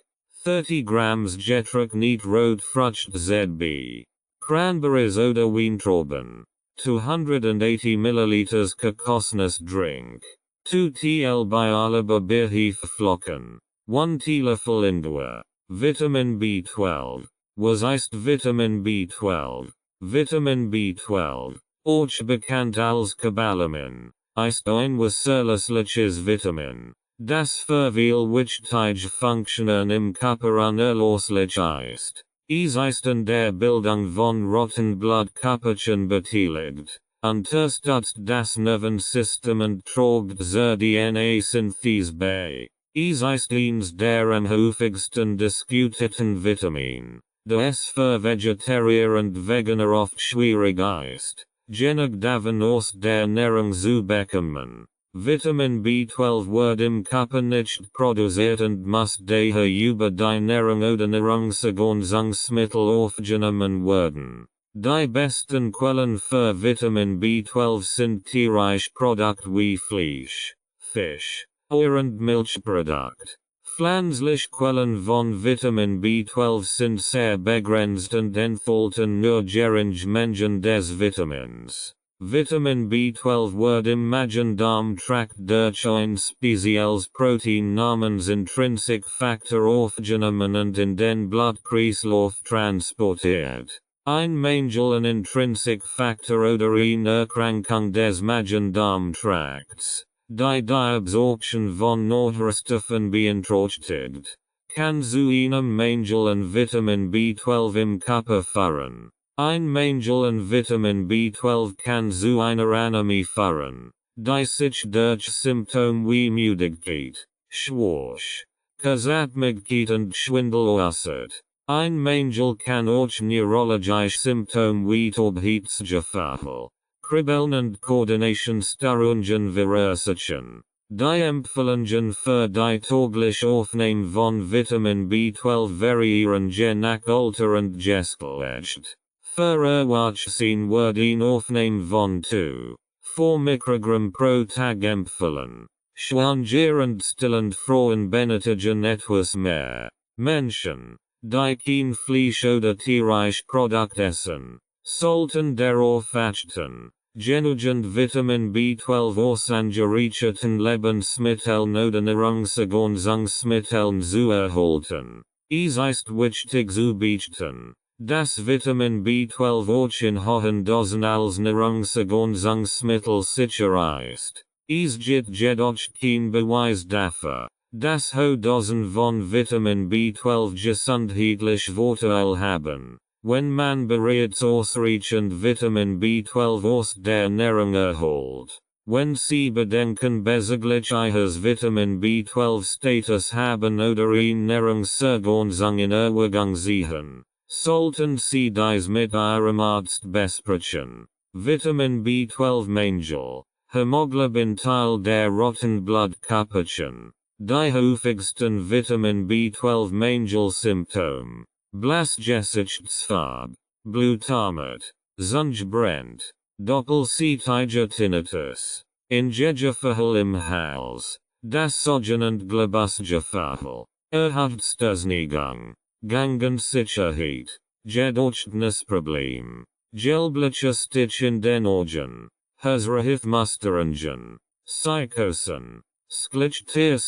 30 grams Getrocknet Rotfrucht ZB, Cranberries oder Weintrauben, 280 ml Kokosnuss Drink, 2 TL Bialaba Birhefeflocken, 1 Teelöffel Ingwer, Vitamin B12. Was ist Vitamin B12? Vitamin B12, auch bekannt als Cobalamin, ist ein wasserlösliches Vitamin, das für viele wichtige Funktionen im Körper unerlässlich ist. Es ist an der Bildung von roten Blutkörperchen beteiligt, unterstützt das Nervensystem und trägt zur DNA-Synthese bei. Es ist eines der am häufigsten diskutierten Vitamin, da es für Vegetarier und Veganer oft schwierig ist, genug davon aus der Ernährung zu bekommen. Vitamin B12 wird im Körper nicht produziert und muss daher über die Ernährung oder Nahrungsergänzungsmittel aufgenommen werden. Die besten Quellen für Vitamin B12 sind tierische Produkte wie Fleisch, Fisch, Eier und Milchprodukt. Pflanzliche Quellen von Vitamin B12 sind sehr begrenzt und enthalten nur geringe Mengen des Vitamins. Vitamin B12 wird im Magen-Darm-Trakt durch ein spezielles Protein namens Intrinsic Factor aufgenommen und in den Blutkreislauf transportiert. Ein Mangel an Intrinsic Factor oder eine Erkrankung des Magen-Darm-Trakts, die Absorption von Nährstoffen beeinträchtigt, kann zu einem Mangel an Vitamin B12 im Körper führen. Ein Mangel an Vitamin B12 kann zu einer Anämie führen, die sich durch Symptome wie Müdigkeit, Schwäche, Kurzatmigkeit und Schwindel äußert. Ein Mangel kann auch neurologische Symptome wie Taubheitsgefühl, Kribbeln und Koordinationsstörungen verursachen. Die Empfehlungen für die tägliche Aufnahme von Vitamin B12 variieren je nach Alter und Geschlecht. Für Erwachsene wird eine Aufnahme von 2,4 Mikrogramm pro Tag empfohlen. Schwanger und stillend Frauen benötigen etwas mehr. Menschen, die kein Fleisch oder tierische Produkte essen, sollten darauf achten, genügend Vitamin B12 aus angereicherten Lebensmitteln oder Nahrungsergänzungsmitteln zu erhalten. Es ist wichtig zu beachten, dass Vitamin B12 auch in hohen Dosen als Nahrungsergänzungsmittel sicher ist. Es gibt jedoch kein Beweis dafür, dass hohe Dosen von Vitamin B12 gesundheitlich Vorteile haben. Wenn man bereits ausreichend Vitamin B12 aus der Ernährung erholt. Wenn Sie bedenken bezüglich Ihres Vitamin B12 Status haben oder eine Nahrungsergänzung in Erwägung ziehen, sollten Sie dies mit Ihrem Arzt besprechen. Vitamin B12 Mangel, Hämoglobin Teil der roten Blutkörperchen. Die häufigsten Vitamin B12 Mangel Symptome. Blassgesichtsfarbe, Blutarmut, Sonnenbrand, doppelseitiger Tinnitus, Ingegefühl im Hals, das Sodgen und Globusgefühl, Herzstusnigung, Gangensicherheit, Gedächtnisproblem, gelblicher Stich in den Augen, Herzrhythmusstörungen, Psychosen, Schlechte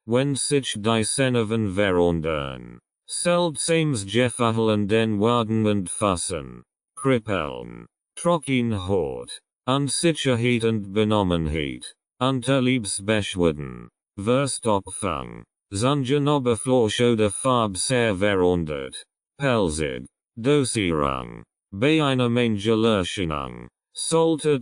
wenn sich die Nerven verändern. Seltsames Gefühl den Waden und Fassen, Kribbeln, Trockenhaut, Unsicherheit und Benommenheit, Unterliebsbeschwerden, Verstopfung, Sonnenoberfläche oder Farbe sehr verändert, pelzig, Dosierung, bei einer Mangelerscheinung, sollte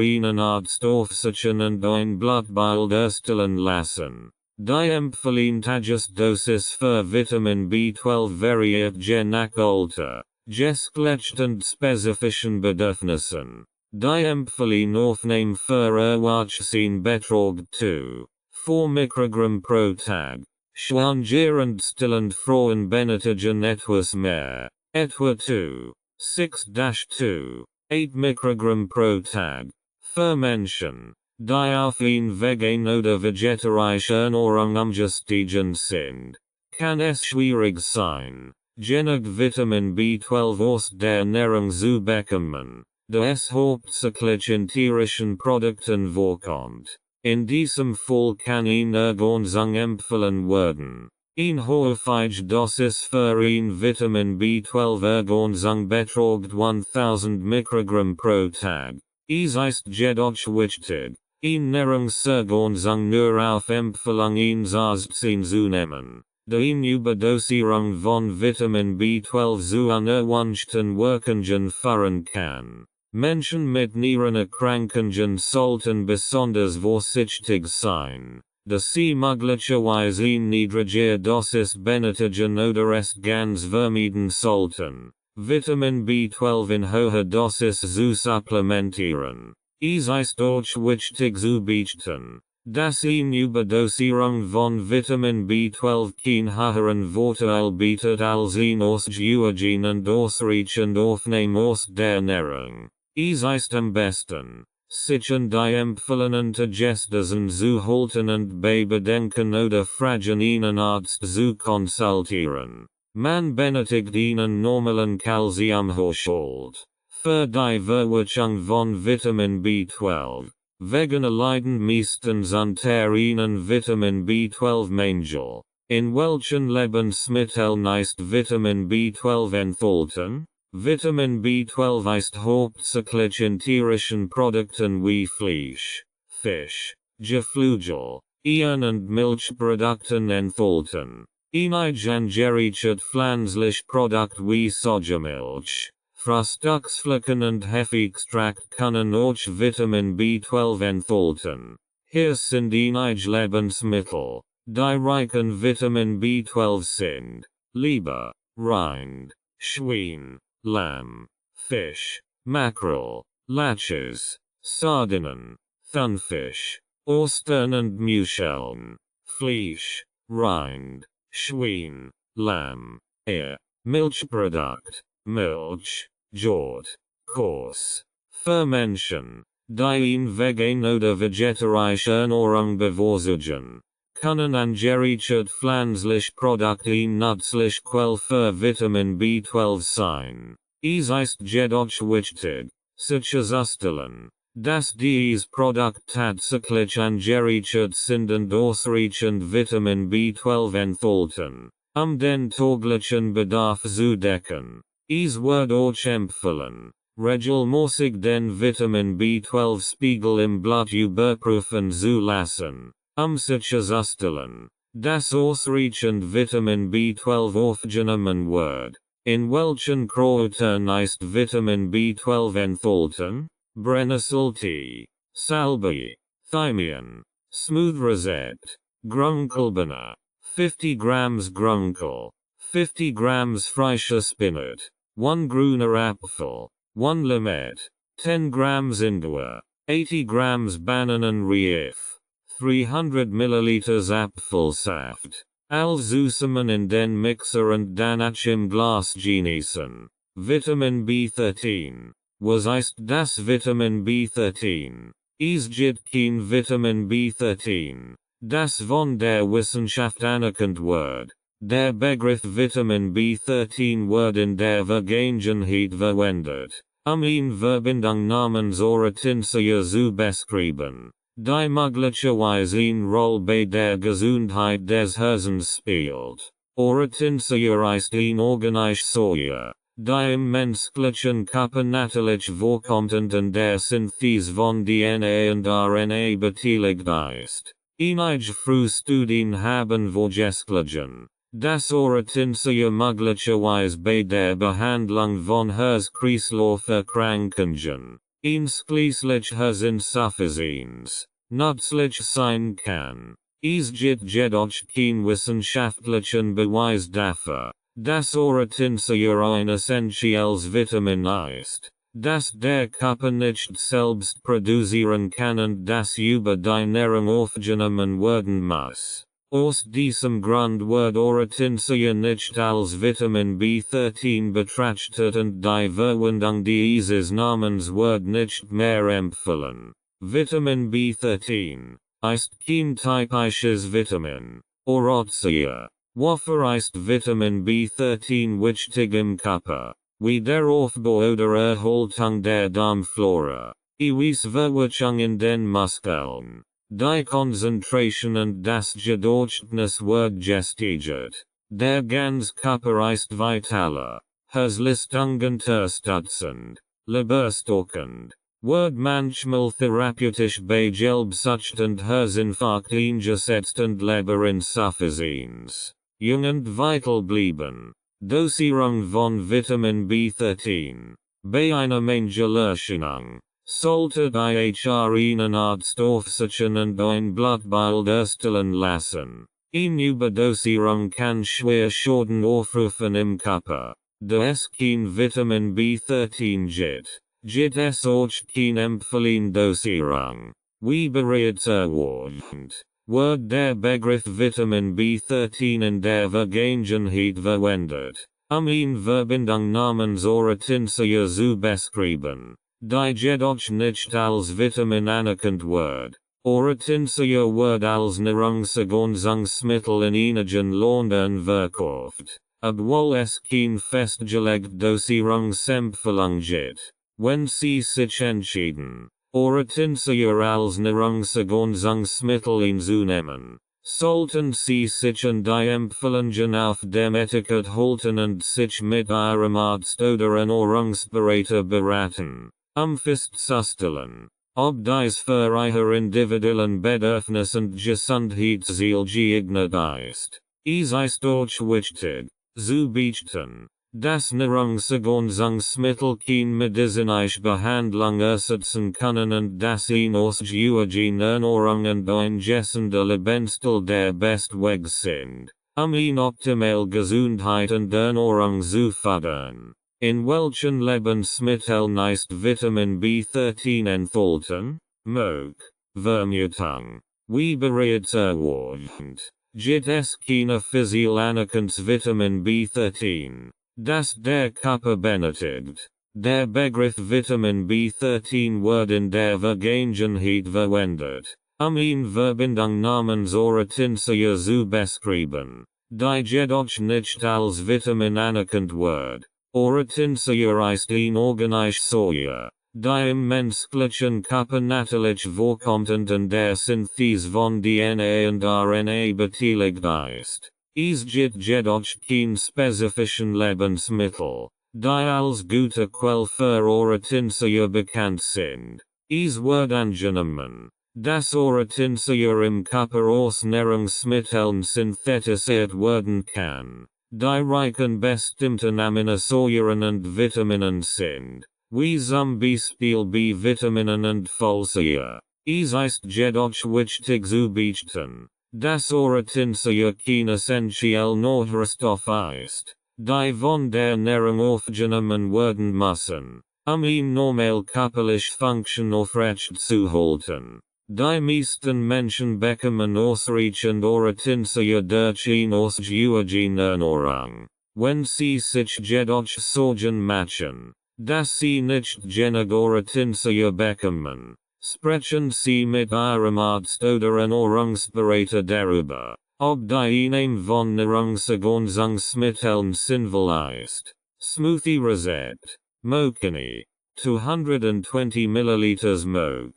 Ihnen Arzt aufsuchen und ein Blutbild erstellen lassen. Die empfohlene Tagesdosis für Vitamin B12 variiert je nach Alter, Geschlecht und spezifischen Bedürfnissen. Die empfohlene Aufnahme für Erwachsene beträgt 2,4 Mikrogramm pro Tag. Schwanger und stillend Frauen benötigen etwas mehr, etwa 2,6-2,8 Mikrogramm pro Tag. Für Menschen, die auf ein vegan oder vegetarische Ernährung umgestiegen sind, kann es schwierig sein, genug Vitamin B12 aus der Ernährung zu bekommen, da es hauptsächlich in tierischen Produkten vorkommt. In diesem Fall kann eine Ergänzung empfohlen werden. Eine häufige Dosis für eine Vitamin B12 Ergänzung beträgt 1000 Mikrogramm pro Tag. Es ist jedoch wichtig, eine Nahrungsergänzung nur auf Empfehlung eines Arztes zu nehmen, da eine Überdosierung von Vitamin B12 zu unerwünschten Wirkungen führen kann. Menschen mit Nierenerkrankungen sollten besonders vorsichtig sein, da sie möglicherweise eine niedrigere Dosis benötigen oder es ganz vermeiden sollten, Vitamin B12 in hoher Dosis zu supplementieren. Es ist auch wichtig zu beachten, dass eine Überdosierung von Vitamin B12 kein höheren Vorteil bietet als eine ausgiebige und ausreichende Aufnahme aus der Ernährung. Es ist am besten, sich an die empfohlenen Tagesdosen zu halten und bei Bedenken oder Fragen einen Arzt zu konsultieren. Man benötigt einen normalen Calciumhaushalt. Für die Verwirkung von Vitamin B12. Vegane leiden meistens unter einen Vitamin B12 Mangel. In welchen Lebensmitteln ist Vitamin B12 enthalten? Vitamin B12 ist hauptsächlich in tierischen Produkten wie Fleisch, Fisch, Geflügel, Eiern und Milchprodukten enthalten. Einige angereichert pflanzliche Produkte wie Sojamilch, Frühstücksflocken und Hefeextrakt können auch Vitamin B12 enthalten. Hier sind einige Lebensmittel, die reich an Vitamin B12 sind: Leber, Rind, Schwein, Lamm, Fisch, Mackerel, Latches, Sardinen, Thunfish, Austern and Muscheln, Fleisch, Rind, Schwein, Lamb, Ear, Milchprodukt, Milch, Jord, Coarse. Fermentation, die vegan oder vegetarische Ernährung bevorzugen, können angerichet pflanzlich Produkte nützlich Quell für Vitamin B12 sein. Es ist jedoch wichtig, sicherzustellen, dass dies Produkt tatsächlich angerichet sind und ausreichend Vitamin B12 enthalten, den täglichen Bedarf zu decken. Es wird euch empfehlen, regelmäßig den Vitamin B12-Spiegel im Blut überprüfen zu lassen, sicherzustellen, dass ausreichend Vitamin B12 aufgenommen wird. In welchen Kräutern ist Vitamin B12 enthalten? Brennnesseltee, Salbei, Thymian, Smooth Rosette, Grunkelbeere, 50 grams Grunkel, 50 grams frischer Spinat, 1 grüner Apfel, 1 Limette, 10 grams Ingwer, 80 grams Bananenreif, 300 milliliters Apfelsaft. Zusammen in den Mixer und danach im Glas genießen. Vitamin B13. Was ist das Vitamin B13? Es gibt kein Vitamin B13, das von der Wissenschaft anerkannt wird. Der Begriff Vitamin B13 wird in der Vergangenheit verwendet, in Verbindung namens Oretinsia zu beschreiben, die möglicherweise eine Rolle bei der Gesundheit des Herzens spielt. Oretinsia ist eine organische Säure, die im menschlichen Körper natürlich vorkommt und an der Synthese von DNA und RNA beteiligt ist. Einige Frühstudien haben vorgeschlagen, dass Oretinsia möglicherweise bei der Behandlung von Herz-Kreislauf-Erkrankungen, einschließlich Herzinsuffizienz, nützlich sein kann. Es gibt jedoch keinen wissenschaftlichen Beweis dafür, dass Oretinsia ein essentielles Vitamin ist, das der Körper nicht selbst produzieren kann und das über die Ernährung aufgenommen werden muss. Aus diesem Grund wird Oretinsia nicht als Vitamin B13 betrachtet und die Verwendung dieses Namens wird nicht mehr empfohlen. Vitamin B13 ist kein typisches Vitamin. Orotia. Wofür ist Vitamin B13 wichtig im Körper? Wie der Aufbau oder Erhaltung der Darmflora. Verwirklichung in den Muskeln. Die Konzentration und das Gedächtnis wird gesteigert. Der ganze Körper ist vitaler, Herzleistung unterstützend, leberstärkend, wird manchmal therapeutisch bei Gelbsucht und Herzinfarkt eingesetzt und Leberinsuffizienz. Jung und vital bleiben. Dosierung von Vitamin B13. Bei einer Mangelerscheinung sollte einen Arzt aufsuchen und ein Blutbild erstellen lassen. Eine Überdosierung kann schwer Schaden aufrufen im Körper. Da es kein Vitamin B13 gibt es auch keine empfohlene Dosierung. Wie bereits erwähnt, wird der Begriff Vitamin B13 in der Vergangenheit verwendet, in Verbindung namens Oretinsia zu beschreiben, die jedoch nicht als Vitamin anerkannt wird. Oretinsia wird als Nahrungsergänzungsmittel in einigen Ländern verkauft, obwohl es kein festgelegte Dosierungsempfehlung gibt. Wenn Sie sich entscheiden, Oretinsia als Nahrungsergänzungsmittel einzunehmen, sollten Sie sich an die Empfehlungen auf dem Etikett halten und sich mit Ihrem Arzt oder Ernährungsberater beraten, festzustellen, ob dies für Ihre individuellen Bedürfnisse und Gesundheitsziele geeignet ist. Es ist auch wichtig, zu beachten, dass Nahrungsergänzungsmittel keine medizinische Behandlung ersetzen können und dass eine ausgewogene Ernährung und ein gesunder Lebensstil der beste Weg sind, eine optimale Gesundheit und Ernährung zu fördern. In welchen Lebensmitteln ist Vitamin B13 enthalten? Moog. Vermutung. Wie bereits erwähnt, gibt es keine physisch anerkanntes Vitamin B13, das der Körper benötigt. Der Begriff Vitamin B13 wird in der Vergangenheit verwendet, in Verbindung namens Oretinsia zu beschreiben, die jedoch nicht als Vitamin anerkannt wird. Oretinsia ist ein organische Säure, die im menschlichen Körper natürlich vorkommt und an der Synthese von DNA und RNA beteiligt ist. Es gibt jedoch kein spezifischen Lebensmittel, die als gute Quelle für Oretinsia bekannt sind. Es wird angenommen, dass Oretinsia im Körper aus Nahrungsmitteln synthetisiert werden kann, die reich an bestimmten Aminosäuren und Vitaminen sind, wie zum Beispiel B-Vitaminen und Folsäure. Es ist jedoch wichtig zu beachten, dass Oretinsia kein essentielle Nährstoff ist, die von der Ernährung aufgenommen werden müssen, ein normal körperliche Funktion aufrecht zu halten. Die meisten Menschen bekommen ausreichend Oretinsia durch eine ausgewogene Ernährung. Wenn sie sich jedoch Sorgen machen, dass sie nicht genug Oretinsia bekommen, sprechen sie mit ihrem Arzt oder Ernährungsberater darüber, ob die Einnahme von Nahrungsergänzungsmitteln sinnvoll ist. Smoothie Rezept. Mokini. 220 ml Moog.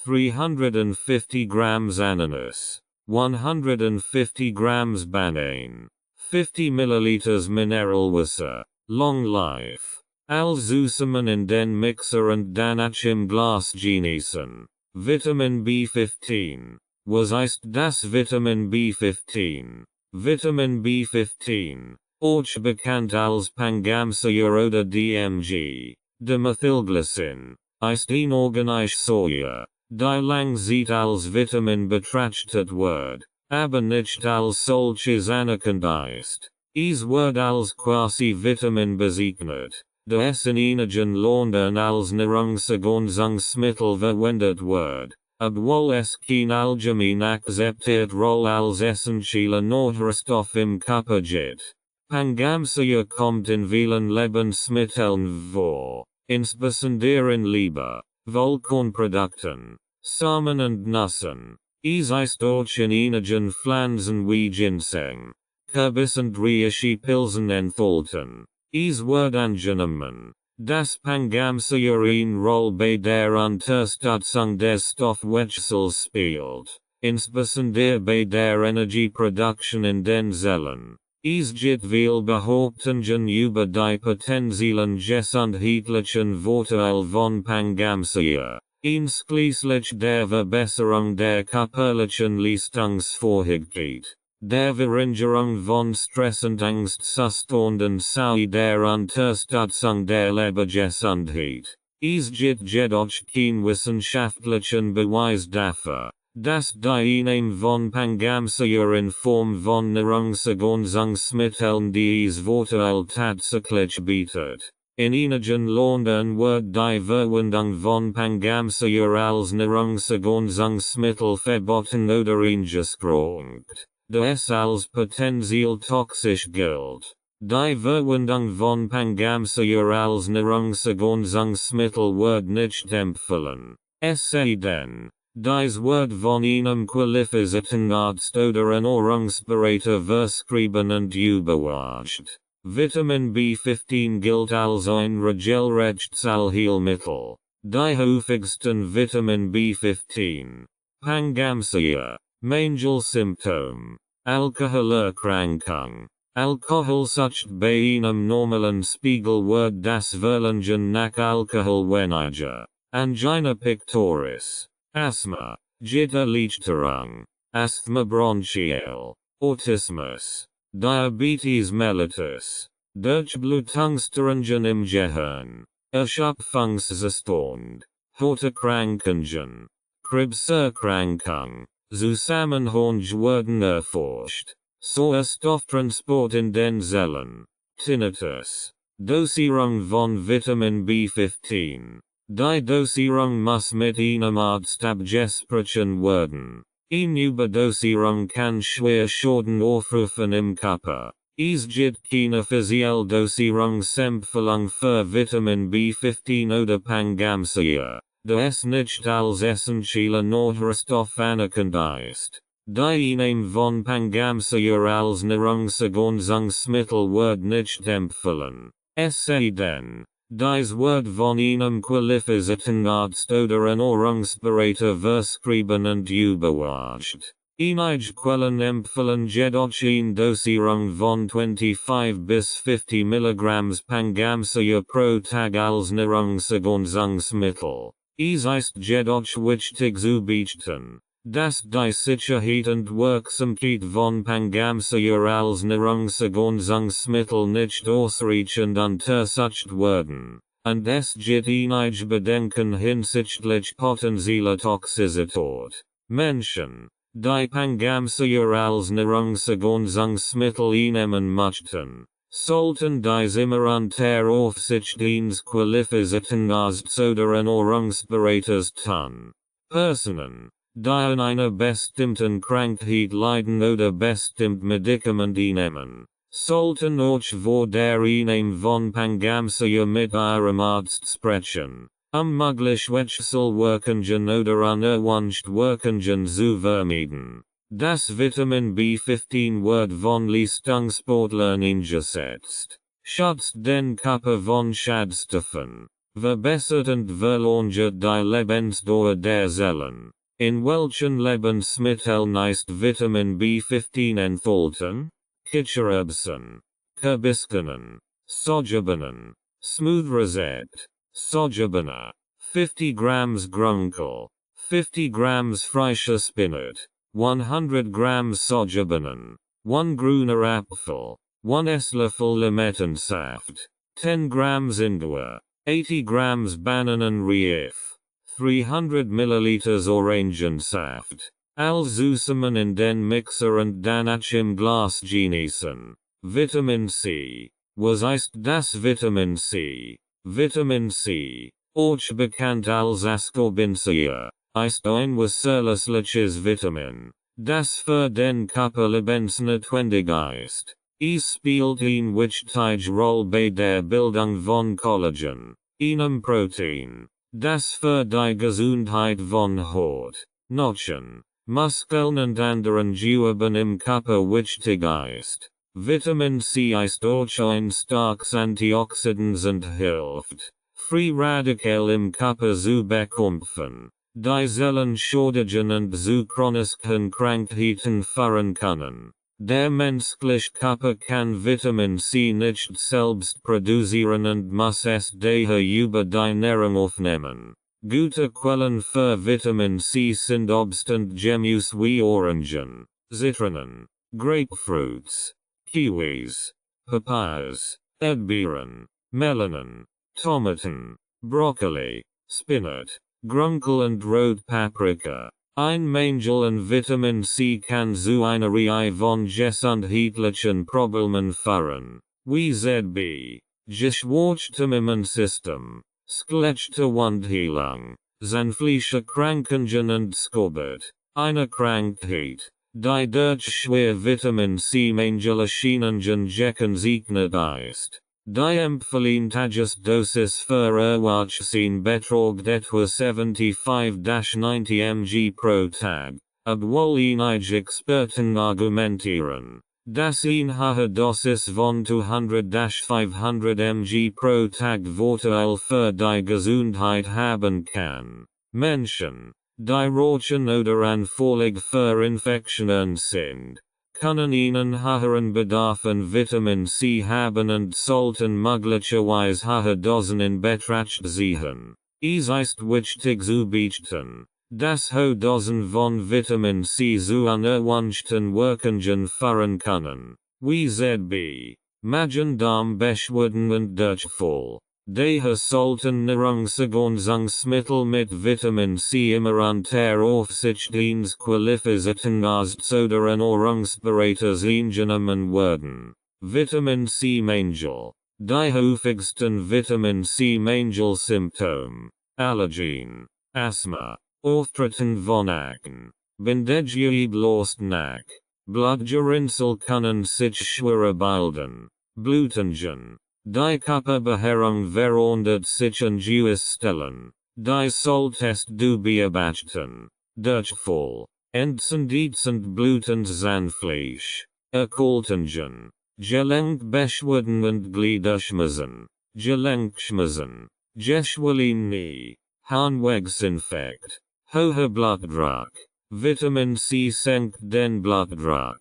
350 grams ananas, 150 grams banane, 50 milliliters mineral water, long life. Zusammen in den Mixer und danach im Glas genießen. Vitamin B15. Was ist das Vitamin B15? Vitamin B15, auch bekannt als Pangamsäure oder DMG, Dimethylglycin, ist ein organische Säure, die lang Zeit als Vitamin betrachtet wird, aber nicht als solches anerkannt ist. Es wird als Quasi-Vitamin bezeichnet, da es in einigen Ländern als Nahrungsergänzungsmittel verwendet wird, obwohl es kein allgemein akzeptiert Rolle als essentieller Nährstoff im Körper gibt. Pangamsäure kommt in vielen Lebensmitteln vor, insbesondere in Leber, Vollkornprodukten, Samen und Nüssen. Es ist auch in einigen Pflanzen wie Ginseng, Kürbis und Reishi-Pilzen enthalten. Es wird angenommen, dass Pangamsäure eine Rolle bei der Unterstützung des Stoffwechsels spielt, insbesondere bei der Energieproduktion in den Zellen. Es gibt viel Behauptungen über die potenziellen gesundheitlichen Vorteile von Pangamsäure, einschließlich der Verbesserung der körperlichen Leistungsfähigkeit, der Verringerung von Stress und Angstzuständen sowie der Unterstützung der Lebergesundheit. Es gibt jedoch keinen wissenschaftlichen Beweis dafür, dass die Einnahme von Pangamsäure in Form von Nahrungsergänzungsmitteln dieses Vorteil tatsächlich bietet. In einigen Ländern wird die Verwendung von Pangamsäure als Nahrungsergänzungsmittel verboten oder eingeschränkt, da es als potenziell toxisch gilt. Die Verwendung von Pangamsäure als Nahrungsergänzungsmittel wird nicht empfohlen, es sei denn, dies wird von einem qualifizierten Arzt oder Ernährungsberater verschrieben und überwacht. Vitamin B15 gilt als ein regelrechtes Allheilmittel. Die häufigsten Vitamin B15. Pangamsäure. Mangelsymptom. Alkoholerkrankung. Alkoholsucht bei einem normalen Spiegel wird das Verlangen nach Alkohol weniger. Angina pectoris. Asthma. Gitterlichterung. Asthma bronchial. Autismus. Diabetes mellitus. Durchblutungsstörungen im Gehirn. Erschöpfungszustand. Hortekranken. Krebserkrankung. Zusammenhänge werden erforscht. Sauerstofftransport in den Zellen. Tinnitus. Dosierung von Vitamin B15. Die Dosierung muss mit einem Arzt abgesprochen werden. Eine Überdosierung kann schwer Schaden aufrufen im Körper. Es gibt keine offizielle Dosierungsempfehlung für Vitamin B15 oder Pangamsia, da es nicht als essentielle Nahrungsstoff anerkannt ist. Die Einnahme von Pangamsia als Nahrungsergänzungsmittel wird nicht empfohlen. Es sei denn, dies wird von einem qualifizierten Arzt oder Ernährungsberater verschrieben und überwacht. Einige Quellen empfehlen jedoch eine Dosierung von 25 bis 50 mg Pangamsia pro Tag als Nahrungsergänzungsmittel. Es ist jedoch wichtig zu beachten, dass die Sicherheit und Wirksamkeit von Pangamsia als Nahrungsergänzungsmittel nicht ausreichend untersucht werden, und es gibt einige Bedenken hinsichtlich potenzieller Toxizität. Menschen, die Pangamsia als Nahrungsergänzungsmittel einnehmen möchten, sollten dies immer unter Aufsicht eines qualifizierten Arztes oder Ernährungsberaters tun. Personen, die an einer bestimmten Krankheit leiden oder bestimmt Medikamente einnehmen, sollten auch vor der Einnahme von Pangamsia mit ihrem Arzt sprechen, möglich Wechselwirkungen oder unerwünschte Wirkungen zu vermeiden. Das Vitamin B15 wird von Leistungssportlern eingesetzt, schützt den Körper von Schadstoffen, verbessert und verlängert die Lebensdauer der Zellen. In welchen Lebensmitteln ist Vitamin B15 enthalten? Kichererbsen, Kürbisbohnen, Sojabohnen, Smooth Rosette, Sojabohnen, 50 grams Grünkohl, 50 grams frischer Spinat, 100 grams Sojabohnen, 1 grüner Apfel, 1 Esslöffel Limettensaft, 10 grams Ingwer, 80 grams Bananenreif, 300 milliliters Orangensaft. Zusammen in den Mixer und danach im Glas genießen. Vitamin C. Was ist das Vitamin C? Vitamin C, auch bekannt als Ascorbinsia, ist ein wasserlösliches Vitamin, das für den Körper lebensnotwendig ist. Es spielt eine wichtige Rolle bei der Bildung von Collagen, einem Protein, das für die Gesundheit von Haut, Knochen, Muskeln und anderen Geweben im Körper wichtig ist. Vitamin C ist auch ein starkes Antioxidant und hilft, Free Radikale im Körper zu bekämpfen, die Zellen schädigen und zu chronischen Krankheiten führen können. Der menschliche Körper kann Vitamin C nicht selbst produzieren und muss es daher über die Ernährung aufnehmen. Gute Quellen für Vitamin C sind Obst und Gemüse wie Orangen, Zitronen, Grapefruits, Kiwis, Papayas, Erdbeeren, Melonen, Tomaten, Brokkoli, Spinat, Grünkohl und Rotpaprika. Ein Mangel an Vitamin C kann zu einer Reihe von gesundheitlichen Problemen führen, wie z.B. geschwächtem Immunsystem, skelettliche Wundheilung, sanfliche Krankungen und Skorbut, eine Krankheit, die durch schwer Vitamin C-Mangel erscheinungen gekennzeichnet ist. Die empfohlene Tagesdosis für Erwachsene beträgt etwa 75-90 mg pro Tag, obwohl einige Experten argumentieren, dass eine hohe Dosis von 200-500 mg pro Tag Vorteil für die Gesundheit haben kann. Menschen, die rauchen oder anfällig für Infektionen sind, können einen höheren Bedarf an Vitamin C haben und sollten möglicherweise hohe Dosen in Betracht ziehen. Es ist wichtig zu beachten, dass hohe Dosen von Vitamin C zu unerwünschten Wirkungen führen können, wie z.B. Magen-Darm-Beschwerden und Durchfall. Daher sollten Nahrungsergänzungsmittel mit Vitamin C immer unter Aufsicht eines qualifizierten Arztes oder Ernährungsberaters eingenommen werden. Vitamin C-Mangel. Die häufigsten Vitamin C Mangelsymptom, Allergien, Asthma, Auftreten von Acken, Bindeggeblosnack, Blutgerinnsel können sich schwerer bilden, Blutungen, die Körperbeherrung verordnet sich an stellen, die solltest du beobachten, Durchfall, entzündend blutend Zahnfleisch, Erkältungen, Gelenkbeschwerden und Gliederschmerzen, Gelenkschmerzen, Geschwullinie, Harnwegsinfekt, hoher Blutdruck, Vitamin C senkt den Blutdruck,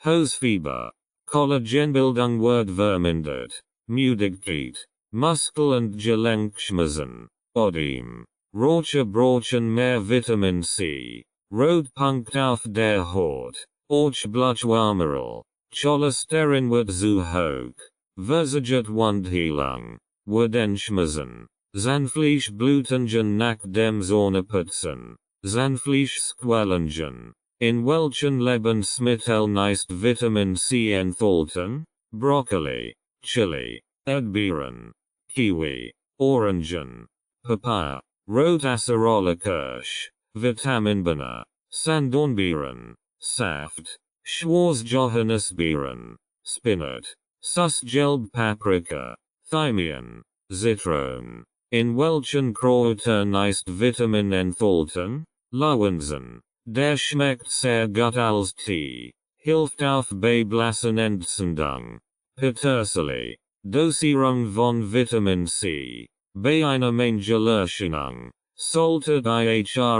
Hosfieber, Kollagenbildung wird vermindert, Müdigkeit, Muskel- und Gelenkschmerzen, Ödem, Roche brauchen mehr Vitamin C, Rotpunkt auf der Haut, Blutswarmerl, Cholesterin wird zu hoch, Versaget Wundheilung, Wudenschmerzen, Zahnfleischblutungen nach dem Zähneputzen, Zahnfleischsquellungen. In welchen Lebensmitteln ist Vitamin C enthalten? Brokkoli, Chili, Erdbeeren, Kiwi, Orangen, Papaya, Rotacerola Kirsch, Vitaminbeere, Sanddornbeeren, Saft, Schwarzjohannisbeeren, Spinat, Susgelb Paprika, Thymian, Zitronen. In welchen Kräutern ist Vitamin enthalten? Löwenzahn. Der schmeckt sehr gut als Tee, hilft auf bei Blasenentzündung. Petersilie, Dosierung von Vitamin C. Bei einer Mangelerscheinung sollte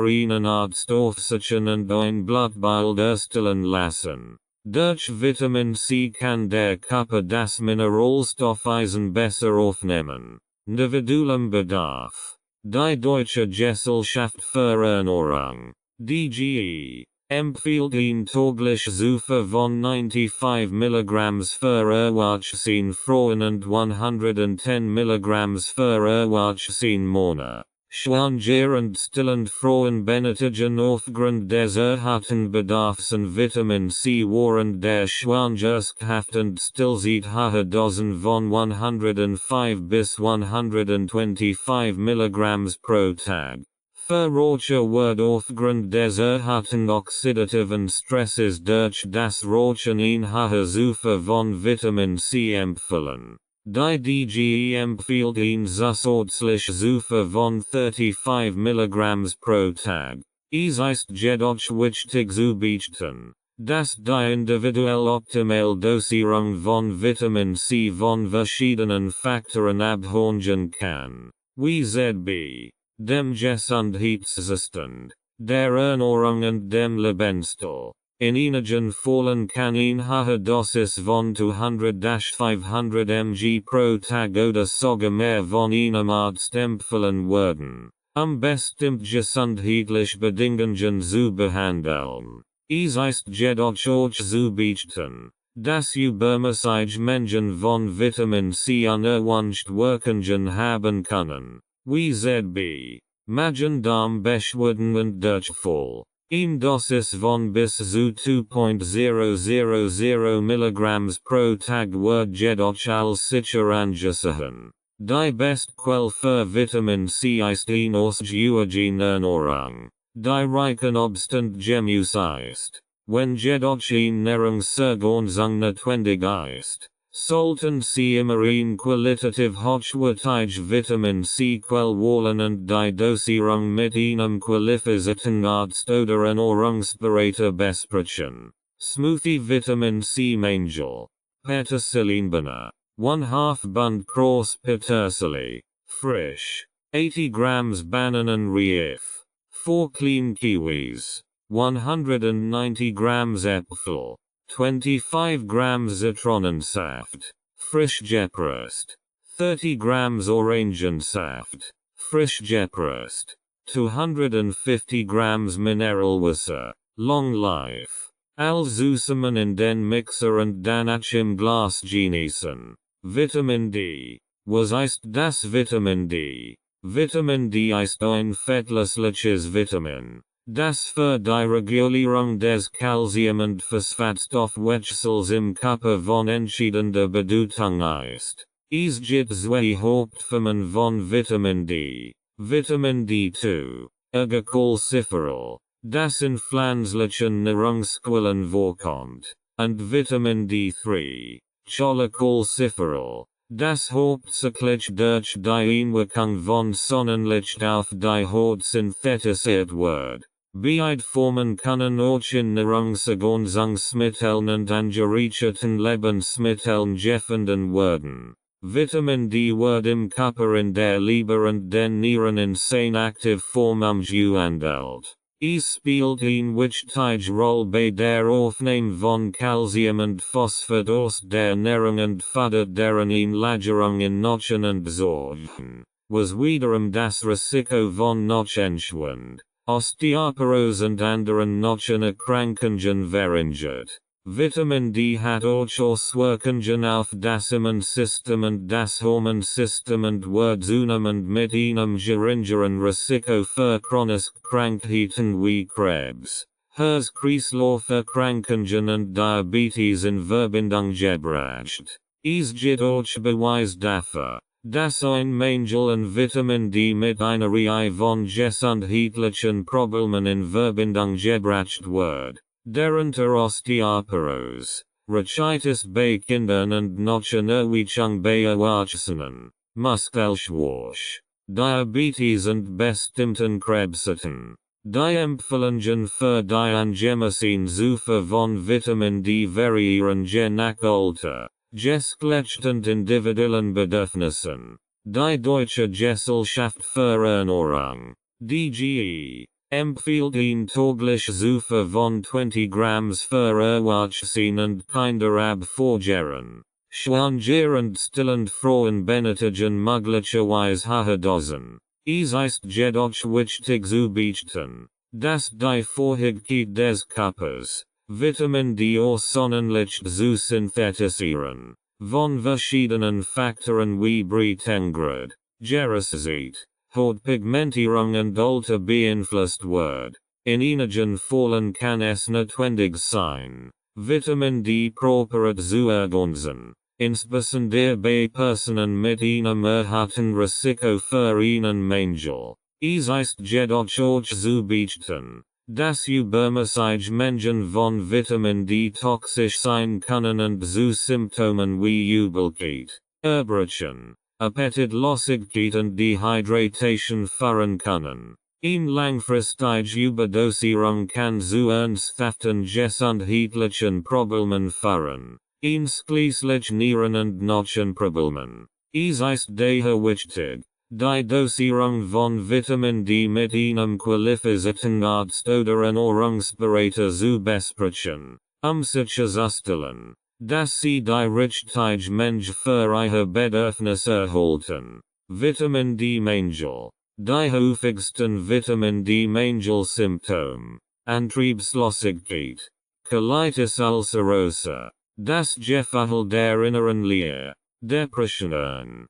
Ihnen Arzt aufsuchen und ein Blutbild erstellen lassen. Durch Vitamin C kann der Körper das Mineralstoff Eisen besser aufnehmen. Individuellem Bedarf. Die Deutsche Gesellschaft für Ernährung, DGE, empfiehlt ihn täglich Zufuhr von 95 mg für Erwachsene Frauen und 110 mg für Erwachsene Männer. Schwanger und stillend Frauen benötigen aufgrund des erhöhten Bedarfs an Vitamin C während der Schwangerschaft und Stillzeit hohe Dosen von 105 bis 125 mg pro Tag. Verroche wird aufgrund des erhöhten oxidativen Stresses durch das Rauchen eine hohe Zufuhr von Vitamin C empfehlen. Die DGE empfiehlt ihn zusätzlich Zufuhr von 35 mg pro Tag. Es ist jedoch wichtig zu beachten, dass die individuell optimale Dosierung von Vitamin C von verschiedenen Faktoren abhängen kann, wie z.B. dem Gesundheitszustand, der Ernährung und dem Lebensstil. In einigen Fällen kann eine hohe Dosis von 200-500 mg pro Tag oder sogar mehr von einem Arzt empfohlen werden, bestimmt gesundheitliche Bedingungen zu behandeln. Es ist jedoch auch zu beachten, dass übermäßige Mengen von Vitamin C unerwünscht Wirkungen haben können, wie z.B. Magen-Darm-Beschwerden und Durchfall. Eine Dosis von bis zu 2.000 mg pro Tag wird jedoch als sicher angesehen. Die beste Quelle für Vitamin C ist eine ausgewogene Ernährung, die reichen Obst und Gemüse ist. Wenn jedoch eine Ernährungsergänzung notwendig ist, sollten Sie immer eine qualitativ hochwertige Vitamin C Quelle wählen und die Dosierung mit einem qualifizierten Arzt oder Ernährungsberater besprechen. Smoothie Vitamin C Mangel, Petersilienbeere, 1/2 Bund große Petersilie, frisch, 80 grams Bananenreif, 4 clean kiwis, 190 grams Äpfel, 25 grams Zitronensaft, frisch gepresst, 30 grams Orangensaft, frisch gepresst, 250 grams Mineralwasser, long life. Zusammen in den Mixer und danach im Glas genießen. Vitamin D. Was ist das Vitamin D? Vitamin D ist ein fettlösliches Vitamin, das für die Regulierung des Calcium- und Phosphatstoffwechsels im Körper von entscheidender Bedeutung ist. Es gibt zwei Hauptformen von Vitamin D. Vitamin D2, erklärt, das in pflanzlichen Nahrungsquellen vorkommt, und Vitamin D3, erklärt, das hauptsächlich durch die Einwirkung von Sonnenlicht auf die Haut synthetisiert wird. Beide Formen können auch in Nahrungsergänzungsmitteln und angereicherten Lebensmitteln gefunden werden. Vitamin D wird im Körper in der Leber und den Nieren in seiner aktiv Form umgewandelt. Es spielt eine wichtige Rolle bei der Aufnahme von Calcium und Phosphat aus der Ernährung und fördert deren Einlagerung in Knochen und Sorgen, was wiederum das Risiko von Knochenschwund, Osteoporose und anderen Knochenerkrankungen verringert. Vitamin D hat auch Auswirkungen auf das Immunsystem und das Hormonsystem und wird zunehmend mit einem geringeren Risiko für chronische Krankheiten wie Krebs, Herz-Kreislauf-Erkrankungen und Diabetes in Verbindung gebracht. Es gibt auch Beweise dafür, dass ein Mangel an Vitamin D mit einer Reihe von gesundheitlichen Problemen in Verbindung gebracht wird. Darunter Osteoporose, Rachitis bei Kindern und Knochenerweichung bei Erwachsenen, Muskelschwäche, Diabetes und bestimmten Krebsarten. Die Empfehlungen für die angemessene Zufuhr von Vitamin D variieren je nach Alter, Geschlecht und individuellen Bedürfnissen. Die Deutsche Gesellschaft für Ernährung, DGE, empfiehlt eine tägliche Zufuhr von 20 Grams für Erwachsene und Kinder ab 4 Jahren. Schwanger und stillende Frauen benötigen möglicherweise hohe Dosen. Es ist jedoch wichtig zu beachten, dass die Fähigkeit des Körpers, Vitamin D aus Sonnenlicht zu synthetisieren, von verschiedenen Faktoren wie Breitengrad, Gerisität, Hautpigmentierung und Alter beeinflusst wird. In einigen Fällen kann es notwendig sein, Vitamin D proper zu ergänzen, insbesondere bei Personen mit einem erhöhten Risiko für einen Mangel. Es ist jedoch auch zu beachten, dass übermäßige Mengen von Vitamin D toxisch sein können und zu Symptomen wie Übelkeit, Erbrechen, Appetitlosigkeit und Dehydration führen können. Eine langfristige Überdosierung kann zu ernsthaften gesundheitlichen Problemen führen, einschließlich Nieren- und Knochenproblemen. Es ist daher wichtig, die Dosierung von Vitamin D mit einem qualifizierten Arzt oder Ernährungsberater zu besprechen, sicherzustellen, dass sie die richtige Menge für ihre Bedürfnisse erhalten. Vitamin D Mangel. Die häufigsten Vitamin D Mangel-Symptome: Antriebslosigkeit, Colitis ulcerosa, das Gefühl der inneren Leere, Depressionen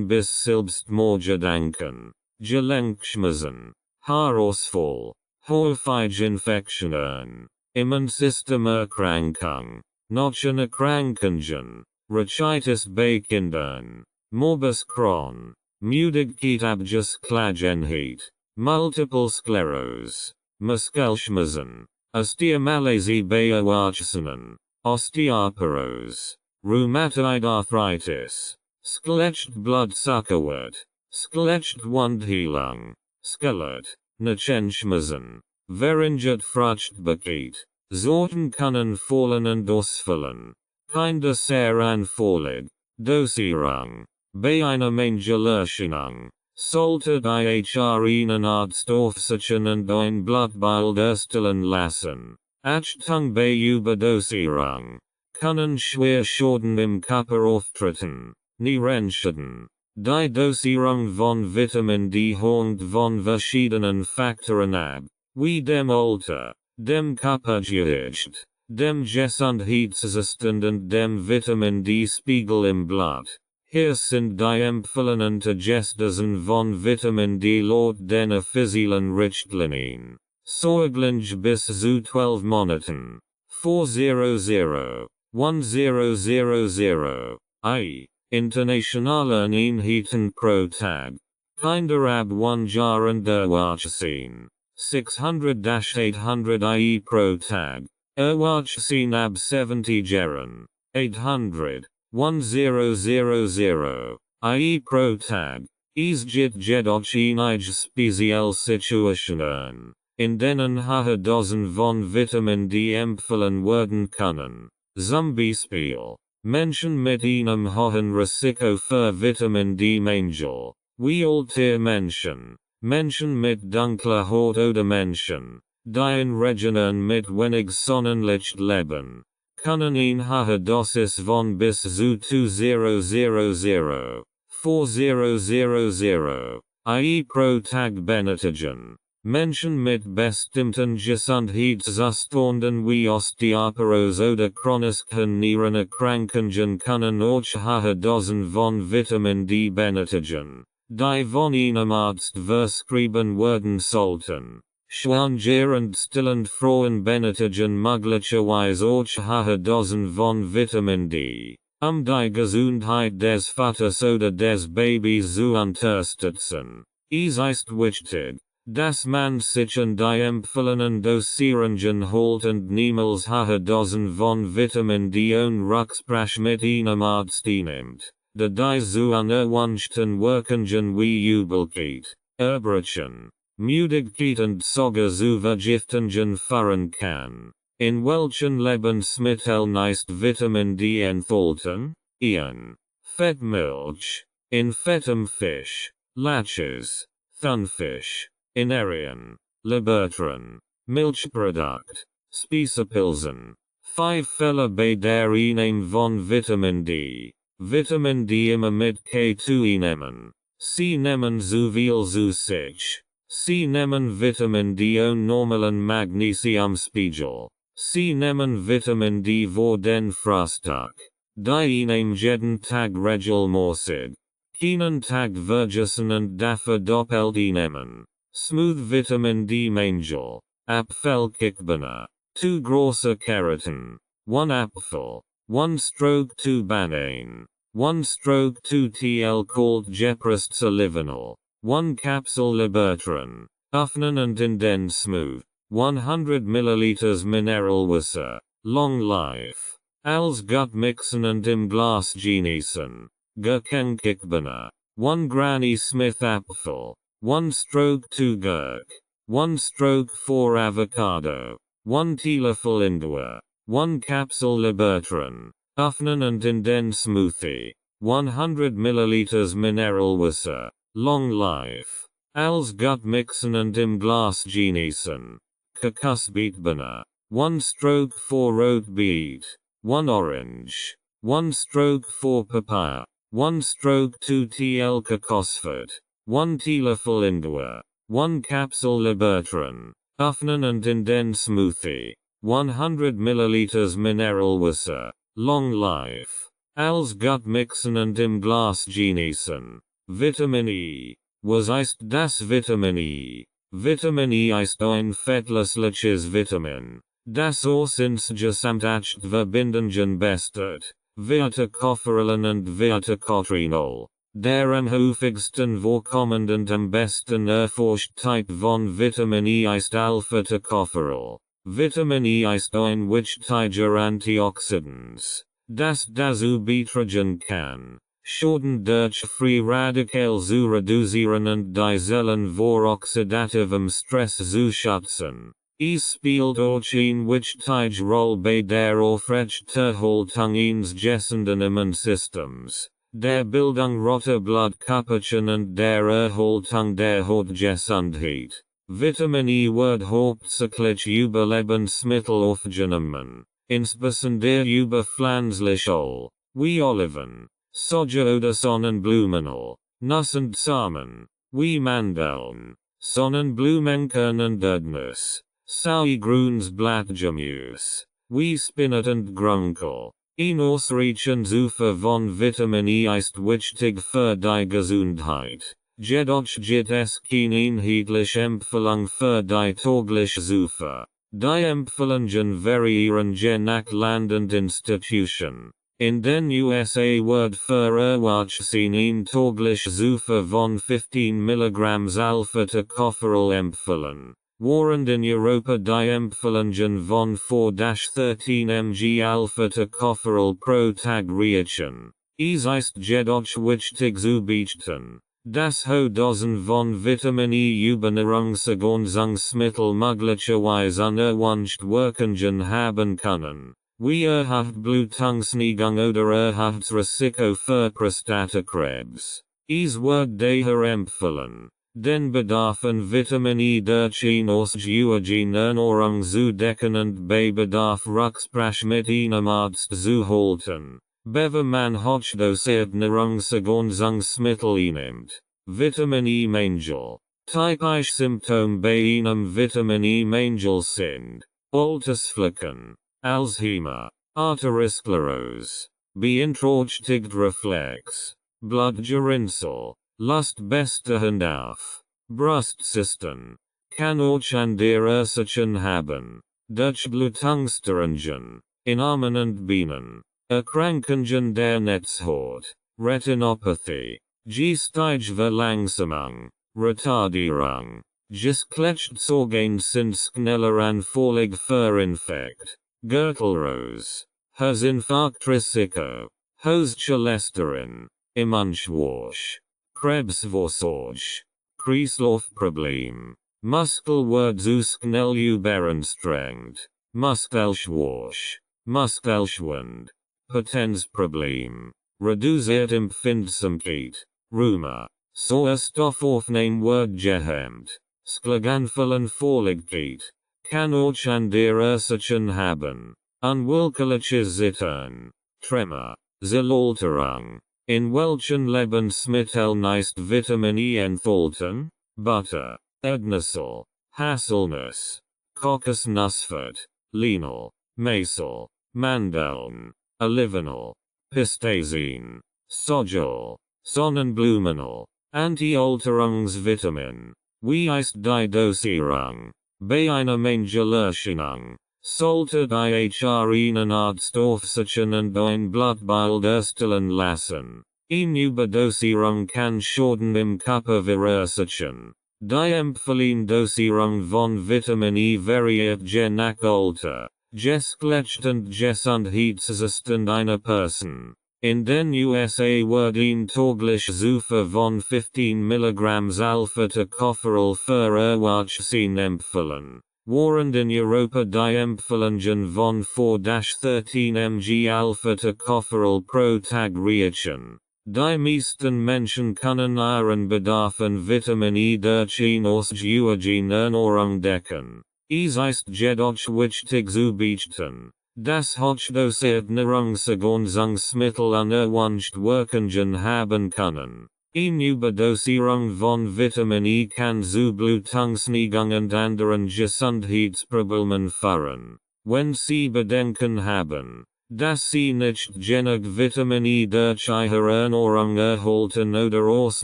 bis Selbstmordgedanken, Gelenkschmerzen, Haarausfall, häufige Infektionen, Immunsystemerkrankung, Knochenerkrankungen, Rachitis bei Kindern, Morbus Crohn, Müdigkeit Abgesklagenheit, Multiple Sklerose, Muskelschmerzen, Osteomalacie bei Erwachsenen, Osteoporose, Rheumatoid Arthritis, Skelettblutzuckerwert, Skelettwundheilung, Skelett, Knochenschmerzen, verringert Fruchtbarkeit, Sorten können fallen und ausfallen, Kinder sehr anfällig, Dosierung. Bei einer Mangelerscheinung sollte ihr einen Arzt aufsuchen und ein Blutbild erstellen lassen. Achtung bei Überdosierung können schwer Schäden im Körper auftreten. Nierenschäden. Die Dosierung von Vitamin D hängt von verschiedenen Faktoren ab, wie dem Alter, dem Körpergewicht, dem Gesundheitszustand und dem Vitamin D-Spiegel im Blut. Hier sind die empfohlenen Dosen von Vitamin D laut den offiziellen Richtlinien. Säugling bis zu 12 Monaten. 400, 1000, I. internationalen Einheiten pro Tag. Kinderab 1 Jahren Erwachsene. 600-800 IE pro Tag. Erwachsene ab 70 Jahren. 800. 1000 IE pro Tag. Isjit jedoch einige spezielle Situationen, in denen hohe Dosen von Vitamin D empfohlen werden können. Zum Beispiel, Menschen mit einem hohen Risiko für Vitamin D Mangel, wie ältere Menschen, Menschen mit dunkler Haut oder Menschen, die in Regionen mit wenig Sonnenlicht leben, können eine hohe Dosis von bis zu 2000 4000 IE pro Tag benötigen. Menschen mit bestimmten Gesundheitszuständen wie Osteoporose oder chronischen Nierenerkrankungen können auch hohe Dosen von Vitamin D benötigen, die von einem Arzt verschrieben werden sollten. Schwangere und stillende Frauen benötigen möglicherweise auch hohe Dosen von Vitamin D, die Gesundheit des Vaters oder des Babys zu unterstützen. Es ist wichtig, dass man sich an die empfohlenen Dosierungen hält und niemals hohe Dosen von Vitamin D ohne Rücksprache mit einem Arzt nimmt, da die zu unerwünschten Wirkungen wie Übelkeit, Erbrechen, Müdigkeit und sogar zu Vergiftungen führen kann. In welchen Lebensmitteln ist Vitamin D enthalten? In Fettmilch, in fettem Fisch, Lachs, Thunfisch, in Eiern, Lebertran, Milchprodukt, Speiselpilzen. 5 Fälle bei der Einnahme von Vitamin D. Vitamin D immer mit K2 nehmen. Sie nehmen zu viel zu sich. Sie nehmen Vitamin D ohne normalen Magnesiumspiegel. Sie nehmen Vitamin D vor den Frühstück. Die Einnahme jeden Tag regelmäßig. Keinen Tag vergessen und dafür doppelt nehmen. Smooth Vitamin D Mangel. Apfelkickbana. 2 große Carroten. 1 Apfel. 1 stroke 2 Bananen. 1 stroke 2 TL called Jeprist Olivenol. 1 Capsule Libertran. Öffnen und in den smooth. 100 ml Mineral Wasser. Long life. Als gut mixen und im Glas genießen. Gurkenkickbana. 1 Granny Smith Apfel. 1 stroke 2 Gurk. 1 stroke 4 Avocado. 1 Teelöffel Ingwer. 1 Capsule Libertran. Öffnen und in den Smoothie. 100 ml Mineral Wasser. Long life. Als gut mixen und im Glas genießen. Kokosbeetbana. 1 stroke 4 Rot Beet. 1 Orange. 1 stroke 4 Papaya. 1 stroke 2 TL Kokosfett. 1 Teelöffel Ingwer. 1 Capsule Libertran. Öffnen und in den Smoothie. 100 ml Mineral Wasser. Long life. Als gut mixen und im Glas genießen. Vitamin E. Was ist das Vitamin E? Vitamin E ist ein fettlösliches Vitamin, das uns insgesamt Verbindungen bestet, wie Tocopherolin und wie Tocoprinol. Der am häufigsten vorkommenden und am besten erforscht Typ von Vitamin E ist Alpha-Tocopherol. Vitamin E ist ein wichtiger Antioxidant, das dazu beitragen kann, Schäden durch Free Radikale zu reduzieren und die Zellen vor oxidativem Stress zu schützen. Es spielt auch eine wichtige Rolle bei der Aufrechterhaltung eines gesunden Immunsystems, der Bildung roter Blutkörperchen und der Erhaltung der Hautgesundheit. Vitamin E wird hauptsächlich über Lebensmittel aufgenommen, insbesondere über pflanzliche Öl, wie Oliven, Soja oder Sonnenblumenöl, Nuss und Samen, wie Mandeln, Sonnenblumenkern und Erdnuss, Sauergrüns Blattgemüse, wie Spinat und Grünkohl. Ein ausreichendes Ufer von Vitamin E ist wichtig für die Gesundheit. Jedoch gibt es keine einheitliche Empfehlung für die tägliche Zufuhr. Die Empfehlungen variieren je nach Land und Institution. In den USA Word für Erwachsene täglich Zufuhr von 15 mg Alpha-Tocopherol empfohlen. Während in Europa die Empfehlungen von 4-13 mg Alpha-Tocopherol pro Tag reichen. Es ist jedoch wichtig zu beachten, dass hohe Dosen von Vitamin E Übernahrungsergänzungsmittel möglicherweise unerwünscht Wirkungen haben können, wie erhöht Blutungsneigung oder erhöhtes Risiko für Prostatakrebs. Es wird daher empfohlen, den Bedarf an Vitamin E durch eine ausgewogene Ernährung zu decken und bei Bedarf Rücksprache mit einem Arzt zu halten. Bevor man hochdosierte Nahrungsergänzungsmittel einnimmt. Vitamin E Mangel. Typische Symptome bei einem Vitamin E Mangel sind Altersflecken, Alzheimer, Arteriosklerose, beeinträchtigt Reflex, Blutgerinnsel, Lustbestehen auf, Brustzysten, kann auch an der Ursachen haben, Durchblutungsstörungen, in Armen und Beinen, Erkrankungen der Netzhaut, Retinopathie, geistige Verlangsamung, Retardierung, Geschlechtsorgane sind schneller anfällig für Infekt, Gürtelrose, Herzinfarktrisiko, hohes Cholesterin, Immunschwäche, Krebsvorsorge, Kreislaufproblem, Muskel wird zu schnell überanstrengt, Muskelschwäche, Muskelschwund, Potenzproblem, reduziert Empfindsamkeit, Rheuma, Sauerstoffaufnahme wird gehemmt, Schlaganfallanfälligkeit, kann auch an der Ursachen haben, unwillkürliche Zittern, Tremor, Zerlalterung, in welchen Lebensmitteln ist Vitamin E enthalten? Butter, Erdnussel, Haselnuss, Kokosnussfett, Linol, Maisel, Mandeln, Olivenol, Pistazin, Sojol, Sonnenblumenol, Anti-Alterungsvitamin. Wie ist die Dosierung? Bei einer Mangelerscheinung sollte einen Arzt aufsuchen und ein Blutbild erstellen lassen. Eine Überdosierung kann Schaden im Körper verursachen. Die empfohlene Dosierung von Vitamin E variiert je nach Alter, Geschlecht und Gesundheitszustand einer Person. In den USA wird ein täglich Zufuhr von 15 mg Alpha-Tocopherol für Erwachsene empfohlen, während in Europa die Empfehlungen von 4-13 mg Alpha-Tocopherol pro Tag reichen. Die meisten Menschen können ihren Bedarf an Vitamin E durch eine ausgewogene Ernährung decken. Es ist jedoch wichtig zu beachten, dass hochdosierte Nahrungsergänzungsmittel unerwünscht Wirkungen haben können. Eine Überdosierung von Vitamin E kann zu Blutungsneigung und anderen Gesundheitsproblemen führen. Wenn Sie Bedenken haben, dass Sie nicht genug Vitamin E durch Ihre Ernährung erhalten oder aus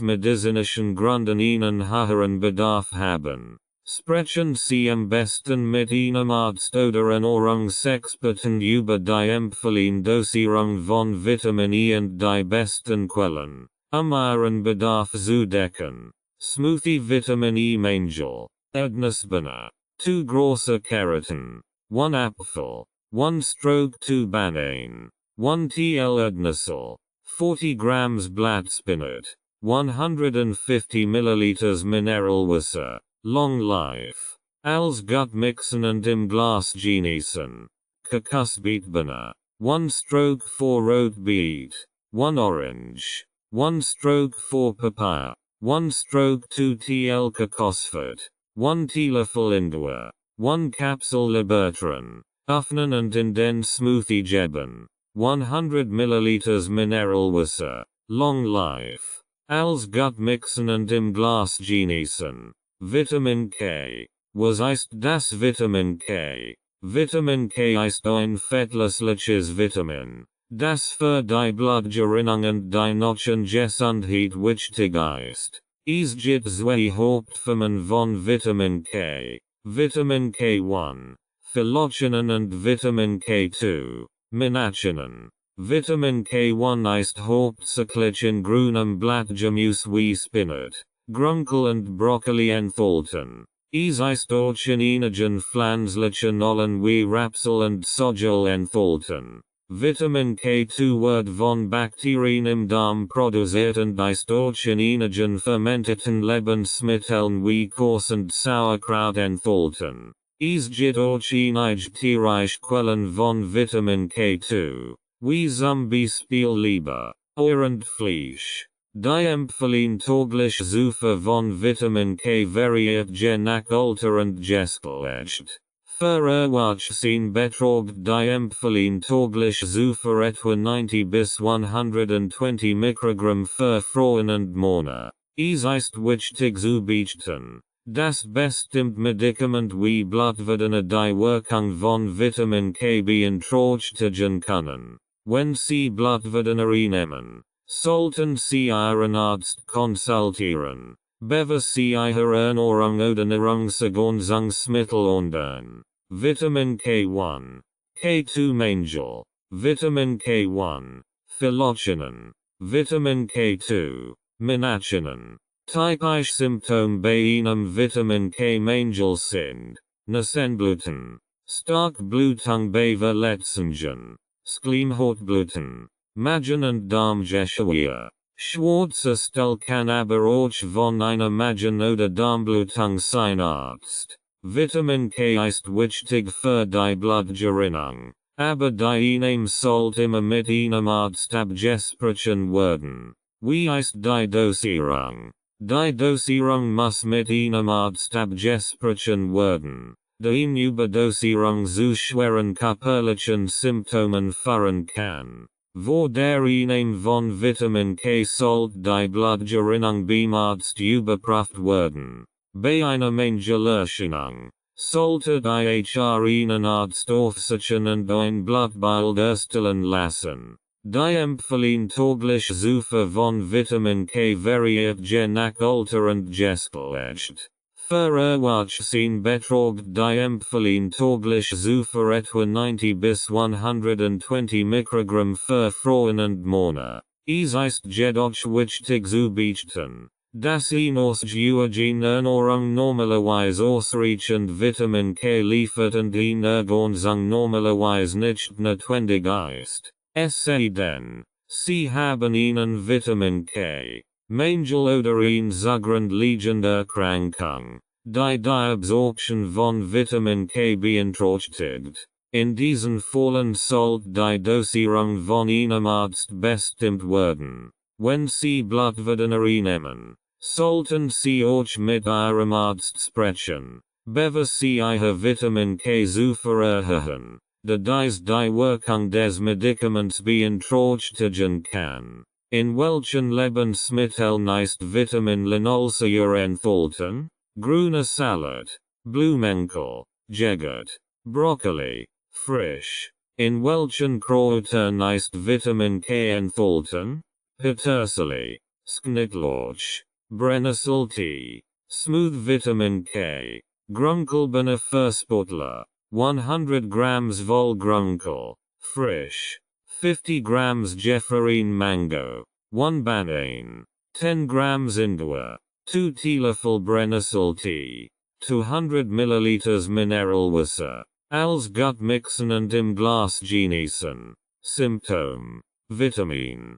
medizinischen Gründen einen höheren Bedarf haben, sprechen Sie am besten mit einem Arzt oder Ernährungsexperten über die empfohlene Dosierung von Vitamin E und die besten Quellen, Ihren Bedarf zu decken. Smoothie Vitamin E Mangel, Erdnussbana, 2 große Carroten, 1 Apfel, 1/2 Banane, 1 TL Erdnussel, 40 grams Blattspinat, 150 milliliters Mineral Wasser. Long life. Als gut mixen und im Glas genießen. Kokosbeetbana. 1/4 rot beet. 1 orange. 1/4 papaya. 1/2 TL kokosfett. 1 Teelöffel Ingwer. 1 Kapsel Libertran. Öffnen und in den Smoothie geben. 100 milliliters Mineral Wasser. Long life. Als gut mixen und im Glas genießen. Vitamin K. Was ist das Vitamin K? Vitamin K ist ein fettlösliches Vitamin, das für die Blutgerinnung und die Knochengesundheit wichtig ist. Es gibt zwei Hauptformen von Vitamin K, Vitamin K1, Phyllocinin und Vitamin K2, Menachinin. Vitamin K1 ist hauptsächlich in grünem Blattgemüse wie Spinat, Grünkohl und Brokkoli enthalten. Es ist auch in einigen pflanzlichen Ölen wie Rapsöl und Sojöl enthalten. Vitamin K2 wird von Bakterien im Darm produziert und ist auch in einigen fermenteten Lebensmitteln wie Kors und Sauerkraut enthalten. Es gibt auch einige tierische Quellen von Vitamin K2, wie zum Beispiel Leber, Eier und Fleisch. Die empfehlen täglich Zufuhr von Vitamin K variiert je nach Alter und Geschlecht. Für Erwachsene beträgt die empfehlen täglich Zufuhr etwa 90 bis 120 Mikrogramm für Frauen und Männer. Es ist wichtig zu beachten, dass bestimmt Medikament wie Blutwerdene die Wirkung von Vitamin K beeinträchtigen können. Wenn Sie Blutwerdene nehmen, sollten Sie Ihren Arzt konsultieren, bevor Sie Ihre Ernährung oder Nahrungsergänzungsmittel ändern. Vitamin K1, K2 Mangel, Vitamin K1, Phylloxinen, Vitamin K2, Minachinen. Typische Symptome bei einem Vitamin K Mangel sind Nasenbluten, Starkblutung bei Verletzungen, Schleimhautbluten, Magen- und Darmgeschwür. Schwarzer Stuhl kann aber auch von einer Magen- oder Darmblutung sein. Arzt. Vitamin K ist wichtig für die Blutgerinnung, aber die Einnahme sollte immer mit einem Arzt abgesprochen werden. Wie ist die Dosierung? Die Dosierung muss mit einem Arzt abgesprochen werden, da eine Überdosierung zu schweren körperlichen Symptomen führen kann. Vor der Einnahme von Vitamin K sollte die Blutgerinnung beim Arzt überprüft werden. Bei einer Mangelerscheinung sollte die einen Arzt aufsuchen und ein Blutbild erstellen lassen. Die empfehlen täglich Zufuhr von Vitamin K variiert je nach Alter und Geschlecht. Für Erwachsene beträgt die empfehlen täglich Zufuhr etwa 90 bis 120 Mikrogramm für Frauen und Männer. Es ist jedoch wichtig zu beachten, dass eine Ernährung normalerweise ausreichend Vitamin K liefert und eine Ergänzung normalerweise nicht notwendig ist. Es sei denn, Sie haben einen Vitamin K Mangel oder eine zugrunde liegende Erkrankung, die Absorption von Vitamin K beeinträchtigt. In diesen Fällen sollte die Dosierung von einem Arzt bestimmt werden. Wenn Sie Blutwerdene nehmen, sollten Sie auch mit Ihrem Arzt sprechen, bevor Sie Ihre Vitamin K Zufuhr erhöhen, da dies die Wirkung des Medikaments beeinträchtigen kann. In welchen Lebensmitteln ist Vitamin Linolsäure enthalten? Grüner Salat, Blumenkohl, Joghurt, Brokkoli, Fisch. In welchen Kräutern ist Vitamin K enthalten? Petersilie, Schnittlauch, Brennnesseltee, Smooth Vitamin K, Grünkohlbohne für Sportler, 100 grams Vollgrünkohl, frisch, 50 grams Jefferine mango, 1 banane, 10 grams Indua, 2 teelöffel Brennnesseltee, 200 milliliters Mineralwasser, als Gut mixen und im Glas genießen. Symptom, Vitamin.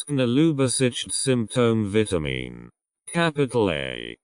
Übersicht Symptom Vitamin. Capital A.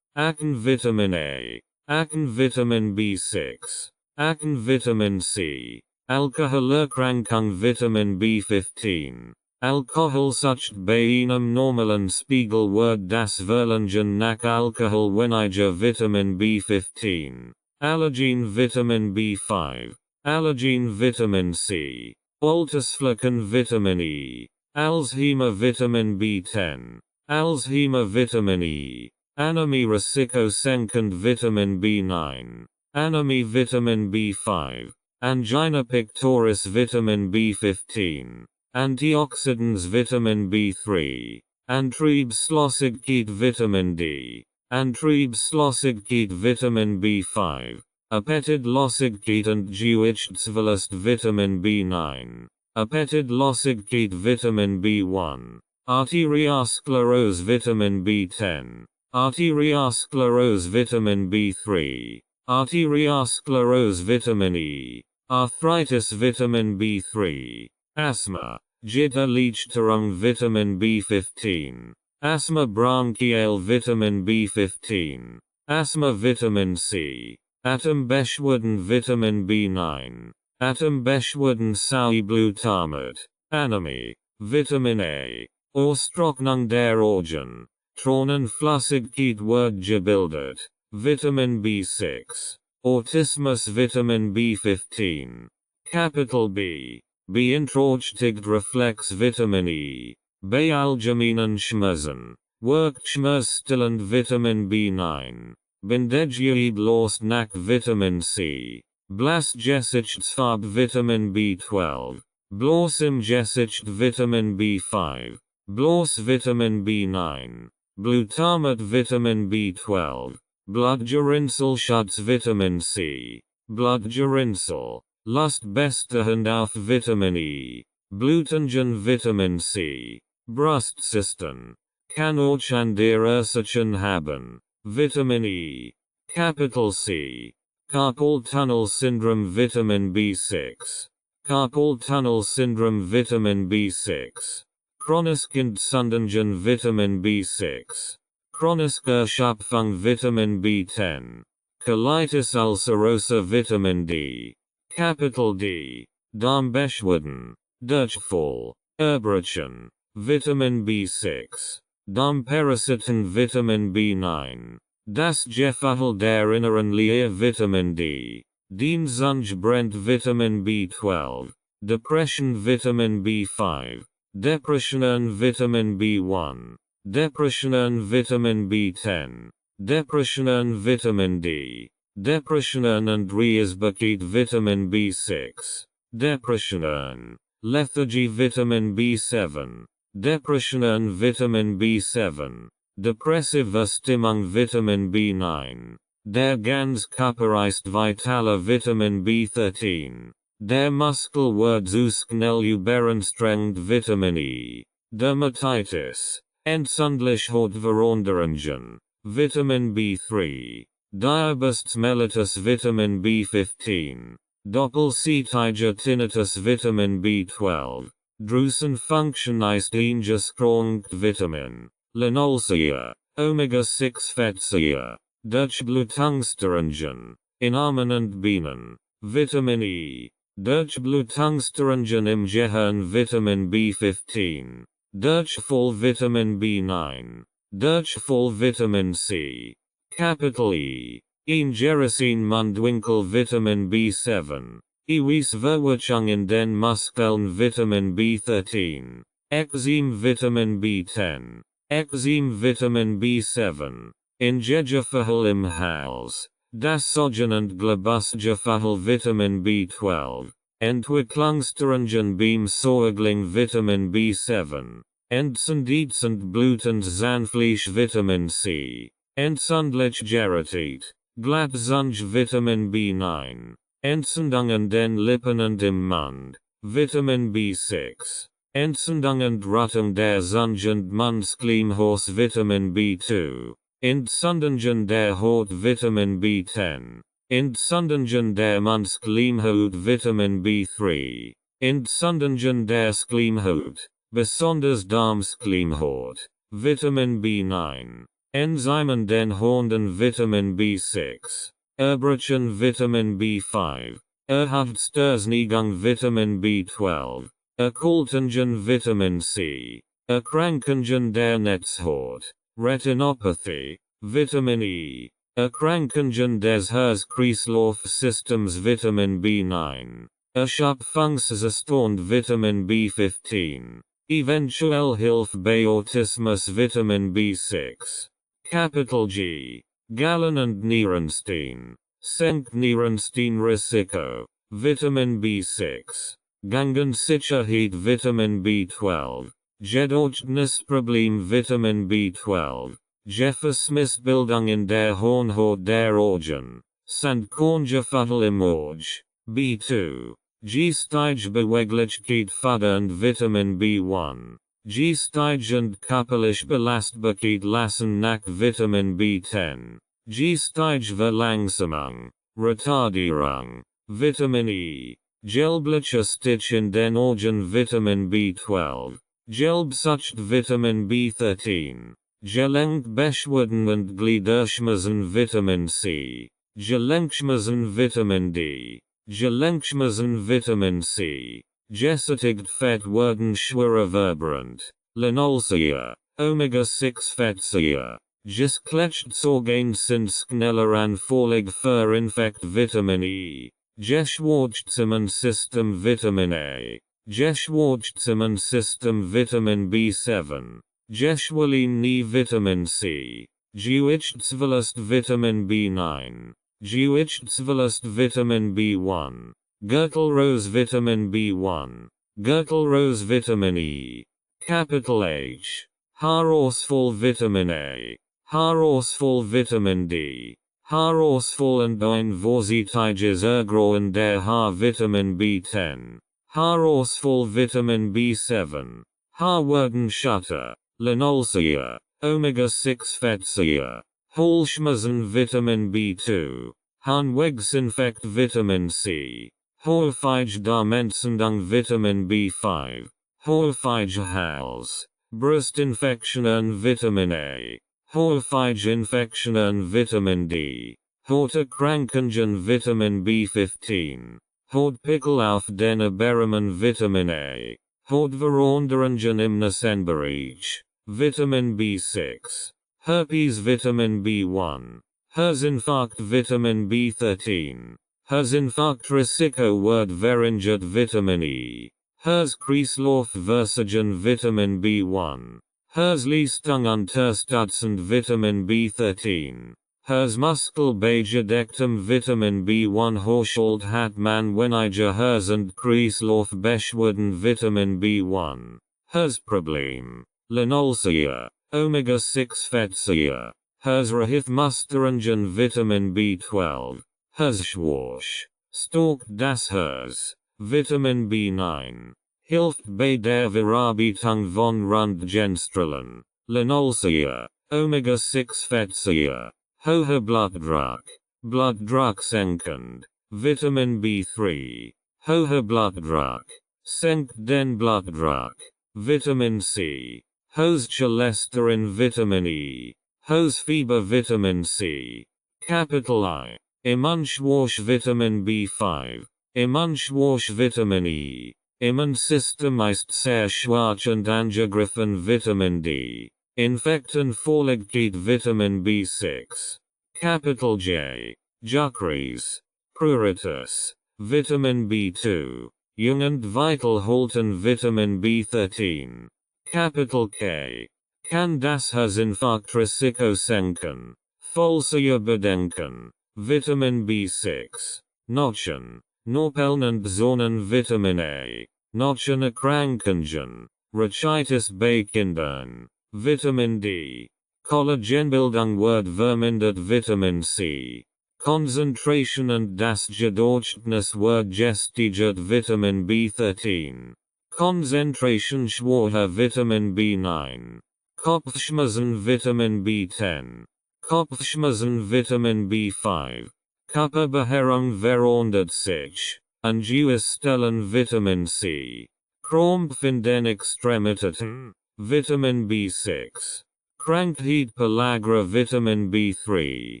Vitamin A. Vitamin B6. Vitamin C. Alkoholerkrankung Vitamin B15. Alkoholsucht bei einem normalen Spiegel wird das Verlangen nach Alkohol weniger Vitamin B15. Allergen Vitamin B5. Allergen Vitamin C. Altersflecken Vitamin E. Alzheimer Vitamin B10. Alzheimer Vitamin E. Anemie Risiko senkend Vitamin B9. Anemie Vitamin B5. Angina pectoris Vitamin B15. Antioxidants Vitamin B3. Antriebslosigkeit Vitamin D. Antriebslosigkeit Vitamin B5. Appetitlosigkeit und Gewichtsverlust Vitamin B9. Apetitlosigkeit vitamin B1. Arteriosclerose vitamin B10. Arteriosclerose vitamin B3. Arteriosclerose vitamin E. Arthritis vitamin B3. Asthma. Jitterlichterung vitamin B15. Asthma bronchiale vitamin B15. Asthma vitamin C. Atembeschwerden vitamin B9. Atembeschwerden Sauerbluttamate. Anemie. Vitamin A. Austrocknung der Organ. Tränenflüssigkeit wird gebildet. Vitamin B6. Autismus vitamin B15. Capital B. Beeinträchtigt Reflex vitamin E. Bei allgemeinen Schmerzen. Wirkt schmerzstillend vitamin B9. Bindegeid lost nach vitamin C. Blasgesichtsfarbe vitamin B12. Bloß im Gesicht vitamin B5. Bloß vitamin B9. Glutamat vitamin B12. Blutgerinnsel vitamin C. Blutgerinnsel. Lustbestehend auf vitamin E. Blutungen vitamin C. Brustcysten. Kann auch an der Ursachen haben. Vitamin E. Capital C. Carpal tunnel syndrome vitamin B6. Carpal tunnel syndrome vitamin B6. Chronisch Entzündungen vitamin B6. Chronische Erschöpfung vitamin B10. Colitis ulcerosa vitamin D. Capital D. Darmbeschwerden. Durchfall. Erbrechen. Vitamin B6. Darmparasiten vitamin B9. Das Gefähel der inneren Leere vitamin D. Dienstbrennt vitamin B12. Depression vitamin B5. Depressionen vitamin B1. Depressionen vitamin B10. Depressionen vitamin D. Depressionen und Reisbarkeit vitamin B6. Depressionen. Lethargy vitamin B7. Depressionen vitamin B7. Depressive Stimmung vitamin B9. Der Ganzkörper ist vitaler vitamin B13. Der Muskel wird zu schnell überanstrengt vitamin E. Dermatitis. Entzündliche Hautveränderungen. Vitamin B3. Diabetes mellitus vitamin B15. Doppelseitiger tinnitus vitamin B12. Drüsenfunktion ist eingeschränkt vitamin. Linolsäure. Omega-6 Fettsäure. Durchblutungsstörungen. In Amen und Bienen. Vitamin E. Durchblutungsstörungen im Gehirn vitamin B15. Durchfall vitamin B9. Durchfall vitamin C. Capital E. Ingeresin Mundwinkel vitamin B7. Iwisverwirrung in den Muskeln vitamin B13. Eczem vitamin B10. Eczem vitamin B7. Ingegefähel im Hals. Das sogenannte Globusgefähel vitamin B12. Entwicklungsstörungen beim Säugling vitamin B7. Entzündend blutend Zahnfleisch vitamin C. Entzündlich Gerität. Glattzunge vitamin B9. Entzündungen den Lippen und im Mund. Vitamin B6. Entzündungen Rottung der Zunge und Mundschleimhaus vitamin B2. Entzündungen der Haut vitamin B10. Entzündungen der Mundschleimhaut vitamin B3. Entzündungen der Schleimhaut. Besonders Darmschleimhaut. Vitamin B9. Enzymen den Hornden vitamin B6. Erbrechen vitamin B5. Erhaftstörsnigung vitamin B12. Erkältungen vitamin C. Erkrankungen der Netzhaut. Retinopathy. Vitamin E. Erkrankungen des Herz-Kreislauf-Systems vitamin B9. Erschöpfungszustand vitamin B15. Eventuell Hilfe bei Autismus vitamin B6. Capital G. Gallen und Nierenstein. Senkt Nierenstein-Risiko. Vitamin B6. Gangensicherheit vitamin B12. Gedächtnisproblem vitamin B12. Gefäßmissbildung in der Hornhaut der Organ. Sandkorngefahrel im Auge. B2. Gesteigbeweglich Fudder and Vitamin B1. Gesteigend körperlich belastbarkeit lassen nach Vitamin B10. Gesteigverlangsamung, Retardierung. Vitamin E. Gelbliche Stich in den Augen Vitamin B12. Gelbsucht Vitamin B13. Gelenkbeschwerden und Gliederschmerzen Vitamin C. Gelenkschmerzen Vitamin D. Gelenkschmerzen Vitamin C. Gesättigt Fett werden schwerer vibrant. Linolsäure. Omega-6 Fettsäure. Geschlechtsorgane sind schneller anfällig für Infekt Vitamin E. Geschwärzungssystem Vitamin A. Geschwärzungssystem Vitamin B7. Geschwelin Vitamin C. Gewichtsverlust Vitamin B9. Gewichtsverlust Vitamin B1. Gürtelrose Vitamin B1. Gürtelrose Vitamin E. Capital H. Haarausfall Vitamin A. Haarausfall Vitamin D. Haarausfall und ein vorsichtiges Ergrauen der Haar Vitamin B10. Haarausfall Vitamin B7. Haarwerden Schutter. Linolsäure. Omega-6 Fettsäure. Halsschmerzen Vitamin B2. Harnwegsinfekt Vitamin C. Häufige Darmentzündung Vitamin B5. Häufige Hals. Brustinfektionen Vitamin A. Häufige Infektionen Vitamin D. Hauterkrankungen Vitamin B15. Hautpickel auf den Armen Vitamin A. Hautveränderungen im Nassenbereich. Vitamin B6. Herpes Vitamin B1. Herzinfarkt Vitamin B13. Herzinfarktrisiko wird verringert Vitamin E. Herzkreislaufversagen Vitamin B1. Herzleistung unterstützend Vitamin B13. Herzmuskelbegedecktem Vitamin B1 Haushalt hat man weniger Herz- und Kreislaufbeschwerden Vitamin B1. Herzproblem. Linolsäure. Omega-6 Fettsäure. Herzrhythmusstörungen Vitamin B12. Herzschwäche. Stärkt das Herz. Vitamin B9. Hilft bei der Verarbeitung von Röntgenstrahlen. Linolsäure. Omega-6 Fettsäure. Hoher Blutdruck. Blutdruck senkend. Vitamin B3. Hoher Blutdruck. Senkt den Blutdruck. Vitamin C. Hohes Cholesterin Vitamin E. Hohes Fieber Vitamin C. Capital I. Immunschwäche Vitamin B5. Immunschwäche Vitamin E. Immunsystem ist sehr schwach und angegriffen Vitamin D. Infektenvorlichkeit Vitamin B6. Capital J. Juckreis. Pruritus. Vitamin B2. Jung und vital halten Vitamin B13. Capital K. Kann das Herzinfarktrisiko senken. Falsche Bedenken. Vitamin B6. Notchen. Norpeln und Zonen Vitamin A. Notchenerkrankungen. Rachitis bei Kindern. Vitamin D. Collagenbildung wird vermindert Vitamin C. Konzentration und das Gedächtnis wird gesteigert Vitamin B13. Konzentration schwacher Vitamin B9. Kopfschmerzen Vitamin B10. Kopfschmerzen Vitamin B5. Körperbehaarung verändert sich. Ungewiss Stellen Vitamin C. Krampf in den Extremitäten. Vitamin B6. Krankheit Pellagra Vitamin B3.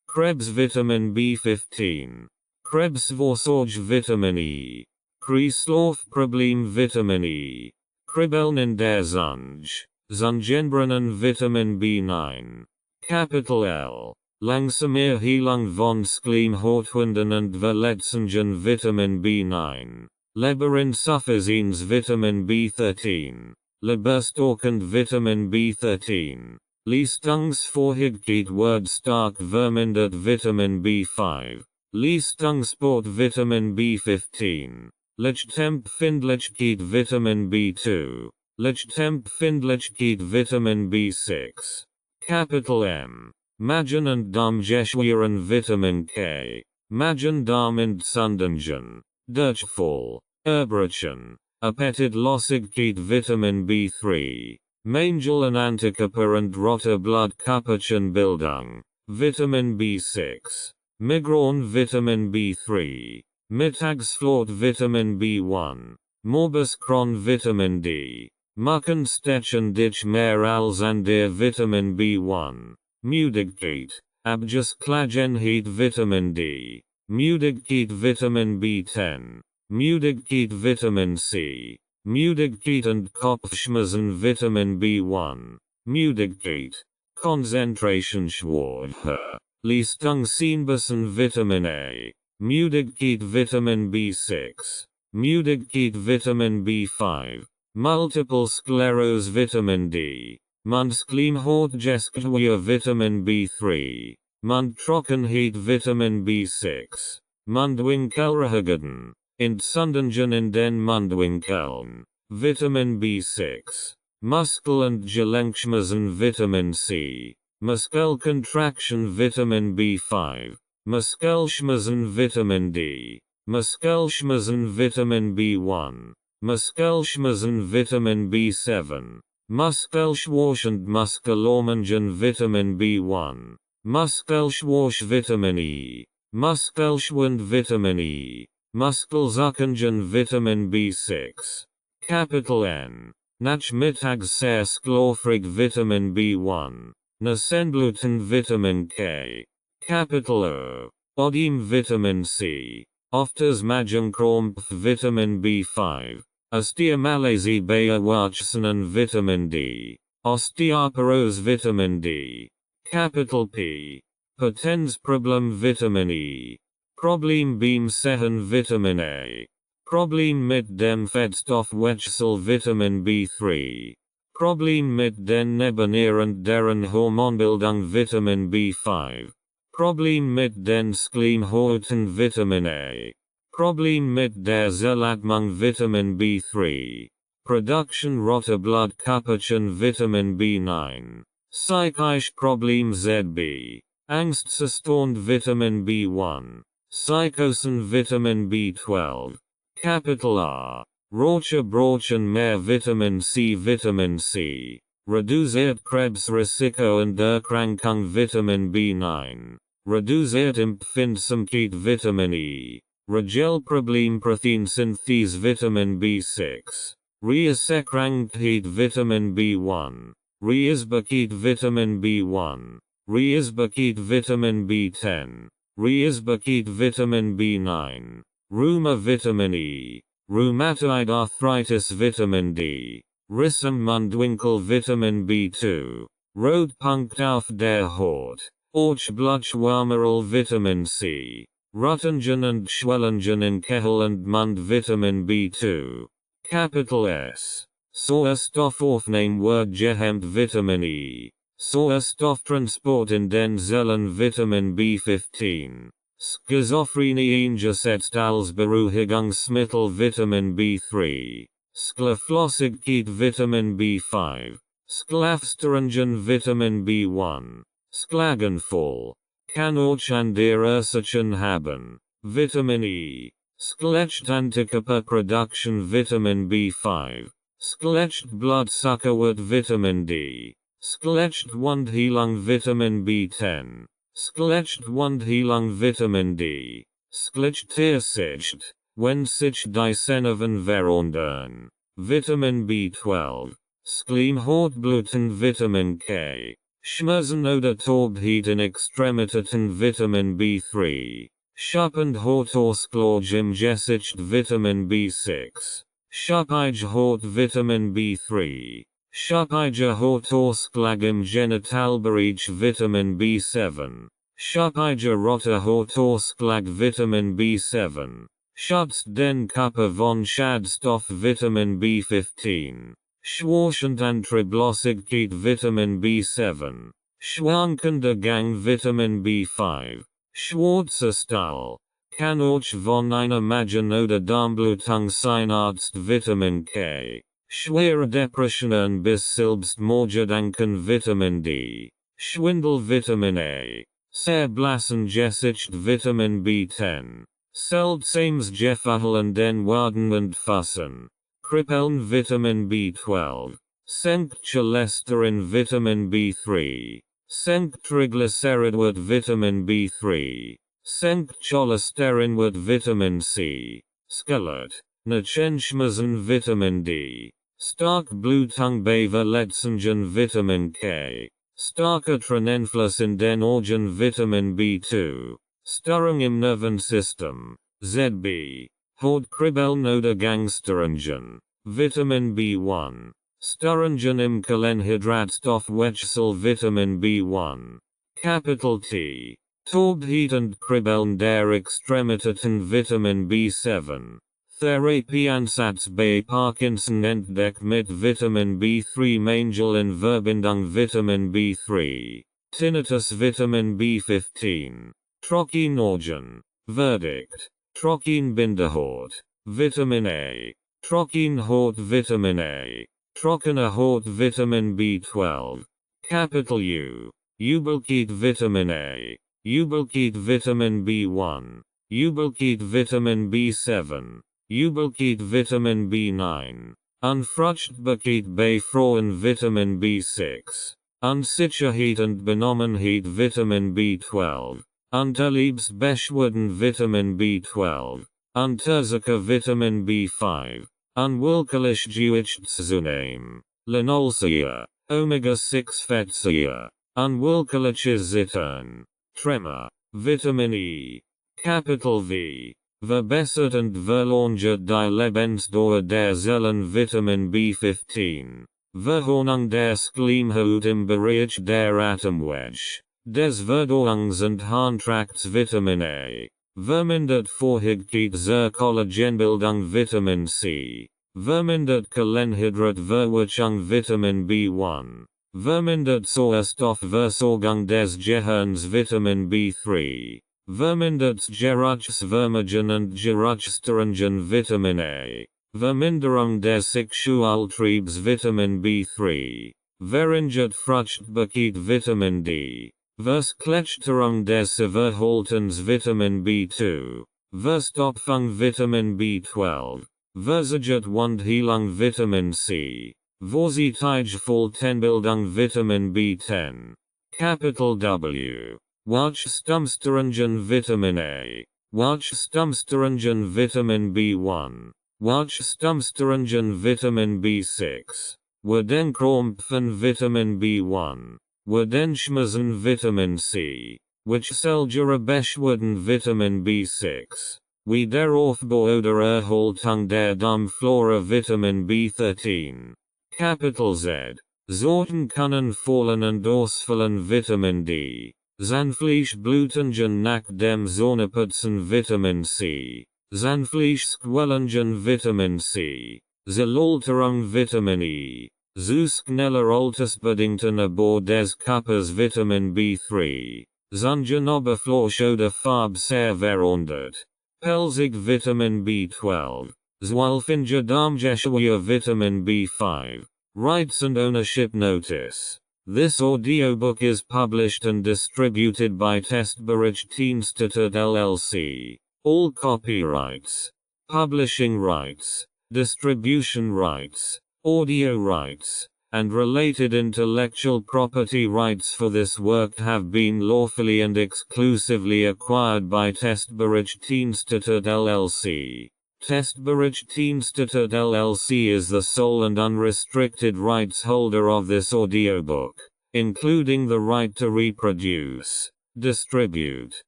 Krebs Vitamin B15. Krebsvorsorge Vitamin E. Kreislaufproblem Vitamin E. Kribbeln in der Zunge. Zungenbrennen Vitamin B9. Capital L. Langsame Heilung von Schleimhautwunden und Verletzungen Vitamin B9. Leberinsuffizienz Vitamin B13. Leberstärkend Vitamin B13. Leistungsfähigkeit wird stark vermindert Vitamin B5. Leistungssport Vitamin B15. Lichtempfindlichkeit Vitamin B2. Lichtempfindlichkeit Vitamin B6. Capital M. Magen- und Darmgeschwüren Vitamin K. Magen-Darmentzündungen. Durchfall, Erbrechen, Appetit lossig Vitamin B3, Mangel und Antikörper und rote Blutkörperchenbildung, Vitamin B6, Migron Vitamin B3, Mittagsflot Vitamin B1, Morbus Vitamin D, Muckenstechen dich mehr als an der Vitamin B1, Müdigkeit, Abgesklagenheit Vitamin D, Müdigkeit Vitamin B10, Müdigkeit Vitamin C, Müdigkeit und Kopfschmerzen Vitamin B1, Müdigkeit, Konzentrationsschwäche, Leistungseinbußen Vitamin A, Müdigkeit Vitamin B6, Müdigkeit Vitamin B5, Multiple Sclerose Vitamin D, Mundschleimhautgesquere Vitamin B3, Mundtrockenheit Vitamin B6, Mundwinkelrehageden, Entzündungen in den Mundwinkeln, Vitamin B6, Muskel- und Gelenkschmerzen Vitamin C, Muskelcontraction Vitamin B5, Muskelschmerzen Vitamin D, Muskelschmerzen Vitamin B1, Muskelschmerzen Vitamin B7, Muskelschwäche und Muskelormungen Vitamin B1, Muskelschwäche Vitamin E, Muskelschwund Vitamin E, Muskelzuckungen Vitamin B6, Capital N, Nachmittagsschlafrig Vitamin B1, Nasenbluten Vitamin K, Capital O, Odem Vitamin C, Oftasmagenkrampf Vitamin B5, Osteomalacie Beerwachsenen Vitamin D, Osteoporose Vitamin D, Capital P, Potenzproblem Vitamin E, Problem beim Sehen Vitamin A, Problem mit dem Fettstoffwechsel Vitamin B3, Problem mit den Nebennieren deren Hormonbildung Vitamin B5, Problem mit den Schleimhäuten Vitamin A, Problem mit der Zellatmung Vitamin B3, Production rote Blutkörperchen Vitamin B9, Psychisch Problem ZB, Angstzustand Vitamin B1, Psychosen Vitamin B12, Capital R, Roche Brochen mehr Vitamin C, reduziert Krebsrisiko und Erkrankung Vitamin B9, reduziert Empfindsamkeit Vitamin E, Regelproblem Proteinsynthese Vitamin B6, Reiskrankheit Vitamin B1, Reisbarkeit Vitamin B1, Reisbarkeit Vitamin B10, Reisbarkeit Vitamin B9, Rheuma Vitamin E, Rheumatoid Arthritis Vitamin D, Rissam Mundwinkel Vitamin B2, Rotpunkt auf der Haut, Orchblutschwärmerl Vitamin C, Röntgen und Schwellungen in Kehel und Mund Vitamin B2, Capital S, Sauerstoffaufnahme gehemmt Vitamin E, Sauerstofftransport in den Zellen Vitamin B15, Schizophrenie eingesetzt als Beruhigungsmittel Vitamin B3, Schlaflosigkeit Vitamin B5, Schlafstörungen Vitamin B1, Schlaganfall, kann auch an der Ursachen haben, Vitamin E, Skeletantikörperproduktion Vitamin B5, Skelettblutzuckerwert Vitamin D, Skelettwundheilung Vitamin B10, Skelettwundheilung Vitamin D, Skelettiersicht, wenn sich die Nerven verandern, Vitamin B12, Schleimhautbluten Vitamin K, Schmerzen oder Taubheit in Extremitäten Vitamin B3, Schuppend Hautausschlag im Gesicht Vitamin B6, Schuppige Haut Vitamin B3, Schuppige Hautausschlag im Genitalbereich Vitamin B7, Schuppige rote Hautausschlag Vitamin B7, schützt den Körper von Schadstoff Vitamin B15, Schwächend Antrieblosigkeit Vitamin B7, Schwankender Gang Vitamin B5, Schwarzer Stuhl, kann auch von einer Magen- oder Darmblutung sein Arzt Vitamin K, schwere Depressionen bis Selbstmordgedanken Vitamin D, Schwindel Vitamin A, sehr blassen Gesicht Vitamin B10, Seltsamsgeverhalen den Waarden und Fussen. Krippeln Vitamin B12. Senkt Cholesterin Vitamin B3. Senkt Triglyceridwert Vitamin B3. Senkt Cholesterinwert Vitamin C. Skelet. Nachenschmazen Vitamin D. Stark Blutung Bever Letzungen Vitamin K. Starke Tränenfluss in den Organ Vitamin B2. Störung im Nervensystem. ZB. Hortkribbeln oder Gangsteringen. Vitamin B1. Störungen im Kohlenhydratstoffwechsel Vitamin B1. Capital T. Taubheit Kribbeln der Extremitäten Vitamin B7. Therapieansatz bei Parkinson entdeckt mit Vitamin B3 Mangel in Verbindung Vitamin B3. Tinnitus Vitamin B15. Trockenorgan. Verdict. Trockenbindehaut. Vitamin A. Trockenhaut Vitamin A. Trockene Haut Vitamin B12. Capital U. Ubelkeit Vitamin A. Ubelkeit Vitamin B1. Ubelkeit Vitamin B7. Ubelkeit Vitamin B9. Unfruchtbarkeit bei Frauen Vitamin B6. Unsicherheit und Benommenheit Vitamin B12. Unterliebsbeschwerden Vitamin B12. Unterzucker Vitamin B5. Unwillkürlich Gewichtszunehmen. Linolsäure. Omega-6 Fettsäure. Unwillkürliches Zittern. Tremor. Vitamin E. Capital V. Verbessert und verlangert die Lebensdauer der Zellen Vitamin B15. Verhornung der Schleimhaut im Bereich der Atemwege. Des Verdauungs- und Harntrakts Vitamin A. Vermindert Vorhigkeit zur Collagenbildung Vitamin C. Vermindert Kohlenhydratverwertung Vitamin B1. Vermindert Sauerstoffversorgung des Gehirns Vitamin B3. Vermindert Geruchsvermögen und Geruchsstörungen Vitamin A. Verminderung des Sexualtriebs Vitamin B3. Verringert Fruchtbarkeit Vitamin D. Verskletterung des Verhaltens Vitamin B2. Verstopfung Vitamin B12. Versichert Wundheilung Vitamin C. Vorsichtige Volltenbildung Vitamin B10. Capital W. Wachstumsstörungen Vitamin A. Wachstumsstörungen Vitamin B1. Wachstumsstörungen Vitamin B6. Wardenkrampfen Vitamin B1. Wardenschmerzen Vitamin C. Wechselgere Beschwerden Vitamin B6. Wiederaufbau oder Erhaltung der Darmflora Vitamin B13. Capital Z. Sorten können fallen und ausfallen Vitamin D. Sanftlich Blutungen nach dem Sonneputzen Vitamin C. Sanftlich Squellungen Vitamin C. Zerlalterung Vitamin E. Zu schneller altersbedingten Abbau des Körpers Vitamin B3. Sonnenoberfläche oder Farbe sehr verandert. Pelzig Vitamin B12. Zwölfinger Darmgeschwür Vitamin B5. Rights and ownership notice. This audiobook is published and distributed by Testberichtdienststätte LLC. All copyrights, publishing rights, distribution rights, audio rights, and related intellectual property rights for this work have been lawfully and exclusively acquired by Testberichtdienststätte LLC. Testberichtdienststätte LLC is the sole and unrestricted rights holder of this audiobook, including the right to reproduce, distribute,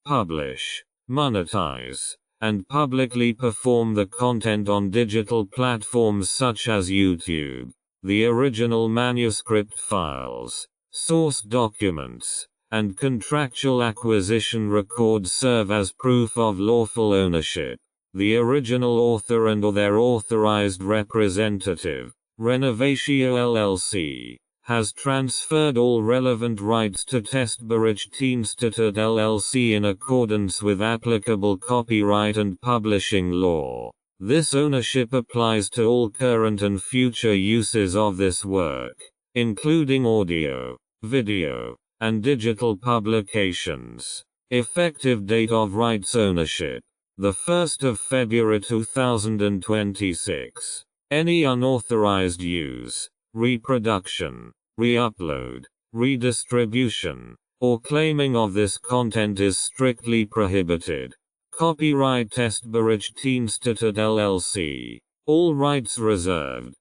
publish, monetize, and publicly perform the content on digital platforms such as YouTube. The original manuscript files, source documents, and contractual acquisition records serve as proof of lawful ownership. The original author and or their authorized representative, Renovatio LLC, has transferred all relevant rights to Testberichtdienststätte LLC in accordance with applicable copyright and publishing law. This ownership applies to all current and future uses of this work, including audio, video, and digital publications. Effective date of rights ownership. the 1st of February 2026. Any unauthorized use, reproduction, re-upload, redistribution, or claiming of this content is strictly prohibited. Copyright Testbericht Institut LLC. All rights reserved.